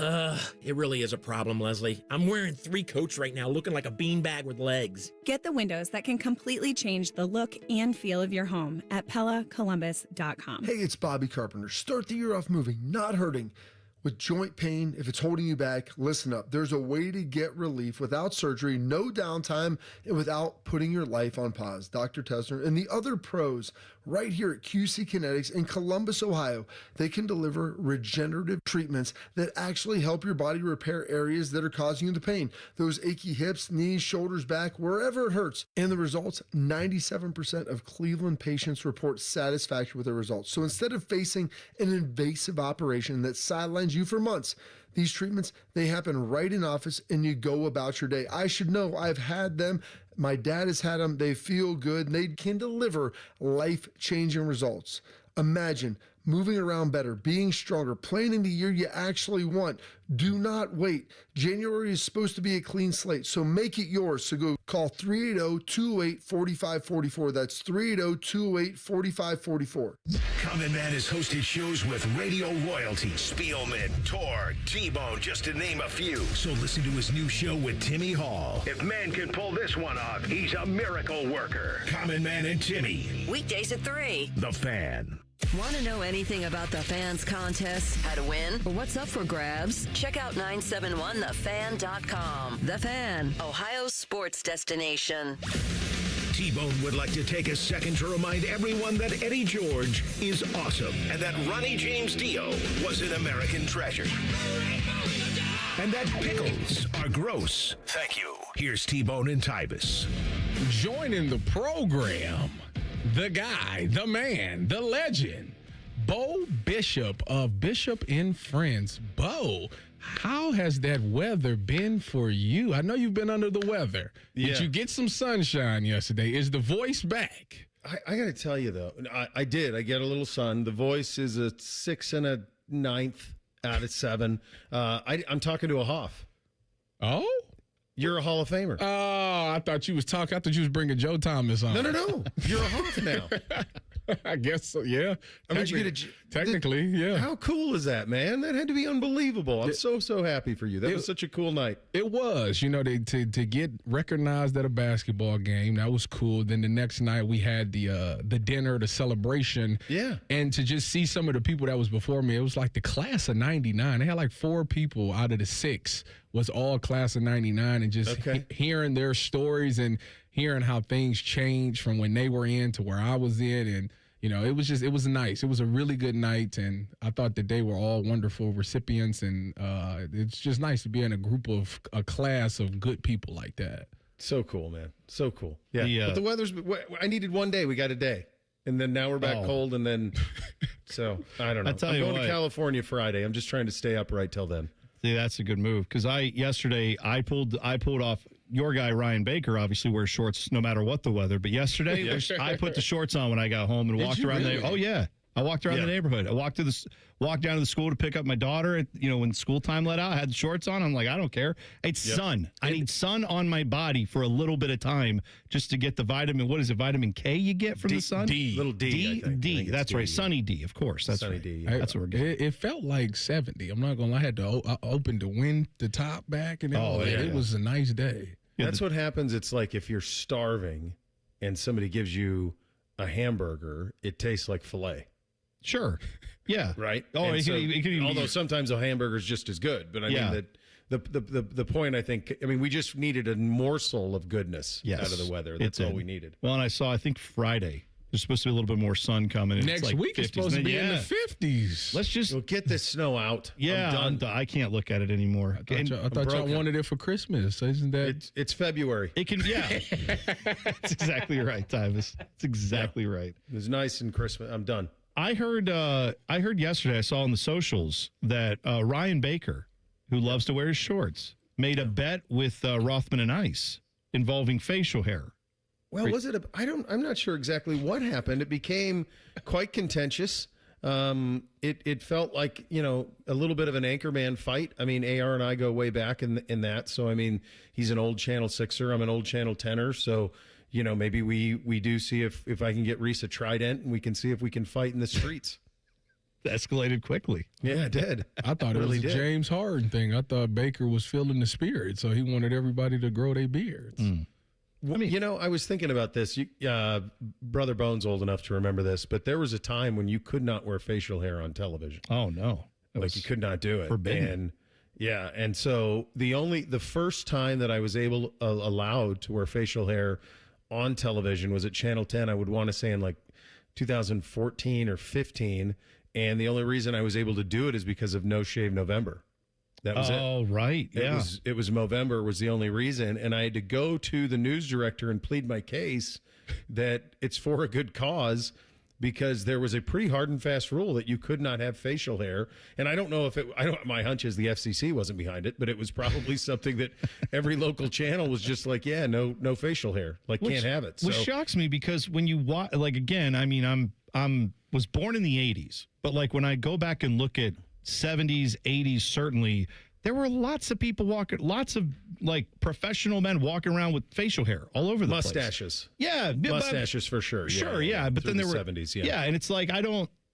It really is a problem, Leslie. I'm wearing 3 coats right now, looking like a beanbag with legs. Get the windows that can completely change the look and feel of your home at PellaColumbus.com. Hey, it's Bobby Carpenter. Start the year off moving, not hurting. With joint pain, if it's holding you back, listen up. There's a way to get relief without surgery, no downtime, and without putting your life on pause. Dr. Tesner and the other pros right here at QC Kinetics in Columbus, Ohio, they can deliver regenerative treatments that actually help your body repair areas that are causing you the pain. Those achy hips, knees, shoulders, back, wherever it hurts. And the results, 97% of Cleveland patients report satisfaction with their results. So instead of facing an invasive operation that sidelines you for months, these treatments, they happen right in office and you go about your day. I should know. I've had them. My dad has had them. They feel good. They can deliver life-changing results. Imagine moving around better, being stronger, planning the year you actually want. Do not wait. January is supposed to be a clean slate, so make it yours. So go call 380-208-4544. That's 380-208-4544. Common Man has hosted shows with radio royalty, Spielman, Tor, T-Bone, just to name a few. So listen to his new show with Timmy Hall. If man can pull this one off, he's a miracle worker. Common Man and Timmy. Weekdays at 3. The Fan. Want to know anything about the Fans contest, how to win, or what's up for grabs? Check out 971thefan.com. The Fan, Ohio's sports destination. T-Bone would like to take a second to remind everyone that Eddie George is awesome and that Ronnie James Dio was an American treasure. And that pickles are gross. Thank you. Here's T-Bone and Tyvis. Joining the program, the guy, the man, the legend, Bo Bishop of Bishop and Friends. Bo, how has that weather been for you? I know you've been under the weather. Yeah. Did you get some sunshine yesterday? Is the voice back? I got to tell you, though, I did. I get a little sun. The voice is a 6 1/9 out of 7. I'm talking to a Hoff. Oh? You're a Hall of Famer. Oh, I thought you was talking. I thought you was bringing Joe Thomas on. No. You're a Hoff now. I guess so, yeah. I mean, you get technically, yeah. How cool is that, man? That had to be unbelievable. I'm so happy for you. That was such a cool night. It was. You know, to get recognized at a basketball game, that was cool. Then the next night we had the dinner, the celebration. Yeah. And to just see some of the people that was before me, it was like the class of 99. They had like 4 people out of the 6 was all class of 99, and just hearing their stories and hearing how things changed from when they were in to where I was in. And, you know, it was nice. It was a really good night. And I thought that they were all wonderful recipients. And it's just nice to be in a class of good people like that. So cool, man. So cool. Yeah. But the weather's, I needed one day. We got a day. And then now we're back cold. And then, so I don't know. I'm going to California Friday. I'm just trying to stay upright till then. See, that's a good move, because yesterday I pulled off. Your guy Ryan Baker obviously wears shorts no matter what the weather, but yesterday I put the shorts on when I got home and walked around. Oh yeah, I walked around the neighborhood. I walked down to the school to pick up my daughter. When school time let out, I had the shorts on. I'm like, I don't care. It's sun. I need sun on my body for a little bit of time just to get the vitamin. What is it? Vitamin K you get from the sun? Little D. I think that's D. right. Sunny D, of course. That's Sunny right. D. Yeah. That's what we're getting. It felt like 70. I'm not gonna lie. I had to open the top back, and it was a nice day. That's what happens. It's like if you're starving and somebody gives you a hamburger, it tastes like filet. Sure. Yeah. Right. Oh, although sometimes a hamburger is just as good, but I mean the point. I think. I mean, we just needed a morsel of goodness out of the weather. That's all we needed. Well, and I think Friday there's supposed to be a little bit more sun coming. And next it's like week 50s. It's supposed to be in the 50s. Let's just get this snow out. Yeah, I'm done. I can't look at it anymore. I thought y'all wanted it for Christmas. Isn't that? It's February. It can. Yeah. That's exactly right, Tyvis. It's exactly right. It was nice in Christmas. I'm done. I heard yesterday, I saw on the socials that Ryan Baker, who loves to wear his shorts, made a bet with Rothman and Ice involving facial hair. Well, was it? I'm not sure exactly what happened. It became quite contentious. It felt like, a little bit of an anchorman fight. I mean, AR and I go way back in that. So, I mean, he's an old Channel 6er. I'm an old Channel 10er. So, maybe we do see if I can get Reese a trident and we can see if we can fight in the streets. It escalated quickly. Yeah, it did. I thought it was a James Harden thing. I thought Baker was feeling the spirit, so he wanted everybody to grow their beards. I mean, I was thinking about this. Brother Bone's old enough to remember this, but there was a time when you could not wear facial hair on television. Oh, no. You could not do it. Forbidden. And so the first time that I was allowed to wear facial hair on television was at Channel 10. I would want to say in like 2014 or 15, and the only reason I was able to do it is because of No Shave November. That was it. Oh, right. Yeah. It was November was the only reason. And I had to go to the news director and plead my case that it's for a good cause, because there was a pretty hard and fast rule that you could not have facial hair. And I don't know if my hunch is the FCC wasn't behind it, but it was probably something that every local channel was just like, no facial hair. Can't have it. Which shocks me, because when you watch, again, I mean, was born in the 80s, but when I go back and look at 70s, 80s, certainly, there were lots of people lots of professional men walking around with facial hair all over the mustaches. Place. Yeah. Mustaches for sure. Sure, yeah. But then there were 70s, yeah. And it's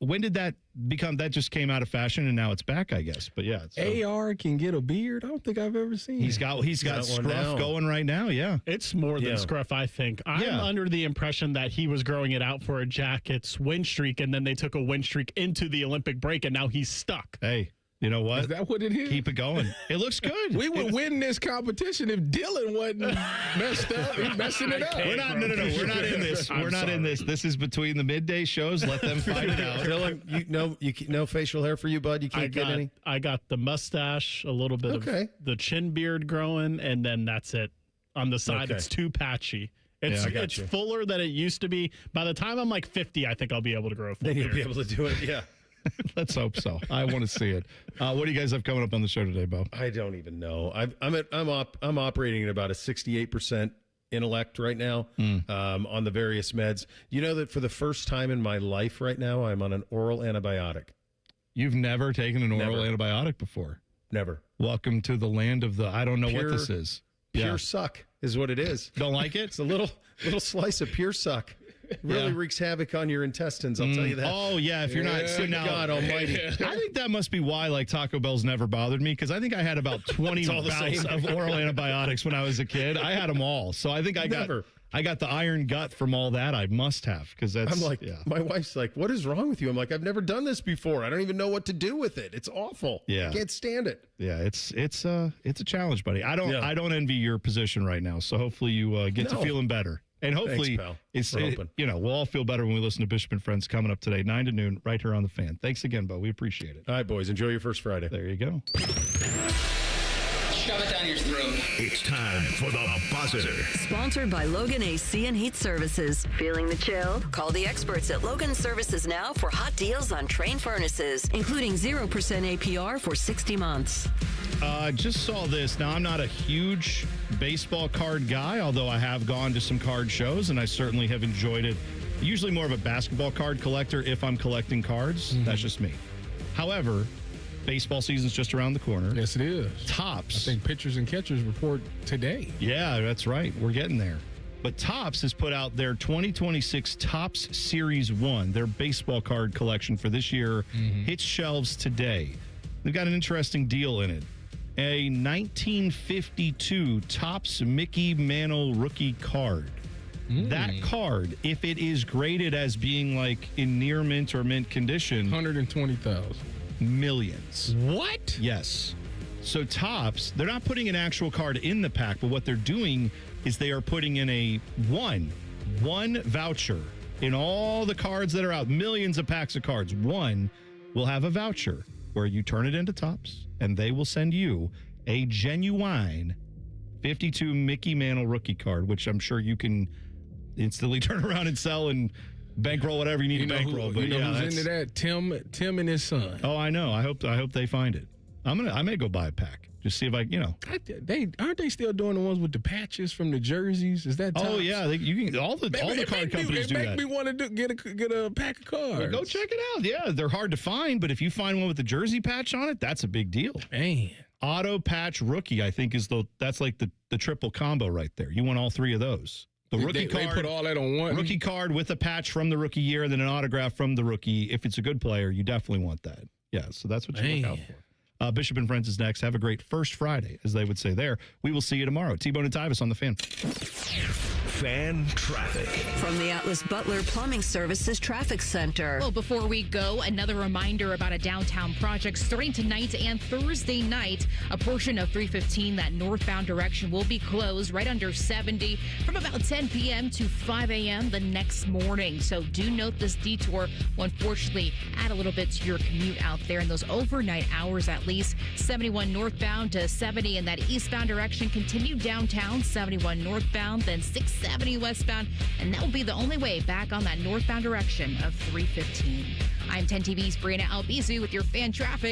when did that become, that just came out of fashion and now it's back, I guess. But yeah. AR can get a beard. I don't think I've ever seen He's got scruff going right now, yeah. It's more than scruff, I think. I'm under the impression that he was growing it out for a Jackets win streak, and then they took a win streak into the Olympic break, and now he's stuck. Hey, You know what? Is that what it is? Keep it going. It looks good. We would win this competition if Dylan wasn't messed up. He's messing it up. We're not. No. We're not in this. We're not in this. This is between the midday shows. Let them fight it out. Dylan, no facial hair for you, bud. You can't get any. I got the mustache, a little bit of the chin beard growing, and then that's it. On the side, it's too patchy. It's fuller than it used to be. By the time I'm like 50, I think I'll be able to grow a full beard. Then you'll be able to do it. Yeah. Let's hope so. I want to see it. What do you guys have coming up on the show today, Bo? I don't even know. I'm operating at about a 68% intellect right now on the various meds. You know that for the first time in my life right now, I'm on an oral antibiotic. You've never taken an oral antibiotic before? Never. Welcome to the land of the I don't know what this is. Pure suck is what it is. Don't like it? It's a little slice of pure suck. Really wreaks havoc on your intestines, I'll tell you that. Oh, yeah, if you're not sick. God almighty. I think that must be why, like, Taco Bell's never bothered me, because I think I had about 20 bouts of oral antibiotics when I was a kid. I had them all. So I think I got the iron gut from all that. I must have, because that's... I'm like, my wife's like, what is wrong with you? I'm like, I've never done this before. I don't even know what to do with it. It's awful. Yeah. I can't stand it. Yeah, it's a challenge, buddy. I don't envy your position right now, so hopefully you get to feeling better. And hopefully, we'll all feel better when we listen to Bishop and Friends coming up today, 9 to noon, right here on The Fan. Thanks again, Bo. We appreciate it. All right, boys. Enjoy your first Friday. There you go. Shove it down your throat. It's time for the buzzer. Sponsored by Logan AC and Heat Services. Feeling the chill? Call the experts at Logan Services now for hot deals on Train furnaces, including 0% APR for 60 months. Just saw this. Now, I'm not a huge baseball card guy, although I have gone to some card shows, and I certainly have enjoyed it. Usually more of a basketball card collector if I'm collecting cards. That's just me. However, baseball season's just around the corner. Yes, it is. Topps. I think pitchers and catchers report today. Yeah, that's right. We're getting there. But Topps has put out their 2026 Topps Series 1, their baseball card collection for this year. Hits shelves today. They've got an interesting deal in it. A 1952 Topps Mickey Mantle rookie card. That card, if it is graded as being like in near mint or mint condition, 120,000. Millions. What? Yes. So Topps, they're not putting an actual card in the pack, but what they're doing is they are putting in a one voucher in all the cards that are out, millions of packs of cards. One will have a voucher where you turn it into Topps, and they will send you a genuine 52 Mickey Mantle rookie card, which I'm sure you can instantly turn around and sell and bankroll whatever you need to bankroll. But who's into that? Tim and his son. Oh, I know. I hope they find it. I may go buy a pack. Just see if Aren't they still doing the ones with the patches from the jerseys? Is that Topps? Oh yeah, you can all the card companies do that. It make me want to get a pack of cards. Well, go check it out. Yeah, they're hard to find, but if you find one with the jersey patch on it, that's a big deal. Man. Auto patch rookie, I think that's like the triple combo right there. You want all three of those. The rookie card. They put all that on one. Rookie card with a patch from the rookie year, and then an autograph from the rookie. If it's a good player, you definitely want that. Yeah, so that's what you look out for. Bishop and Friends is next. Have a great first Friday, as they would say there. We will see you tomorrow. T-Bone and Tyvis on The Fan. Fan traffic. From the Atlas Butler Plumbing Services Traffic Center. Well, before we go, another reminder about a downtown project starting tonight and Thursday night. A portion of 315, that northbound direction, will be closed right under 70 from about 10 p.m. to 5 a.m. the next morning. So do note this detour will unfortunately add a little bit to your commute out there in those overnight hours at least. 71 northbound to 70 in that eastbound direction. Continue downtown, 71 northbound, then 670 westbound, and that will be the only way back on that northbound direction of 315. I'm 10 TV's Brianna Albizu with your fan traffic.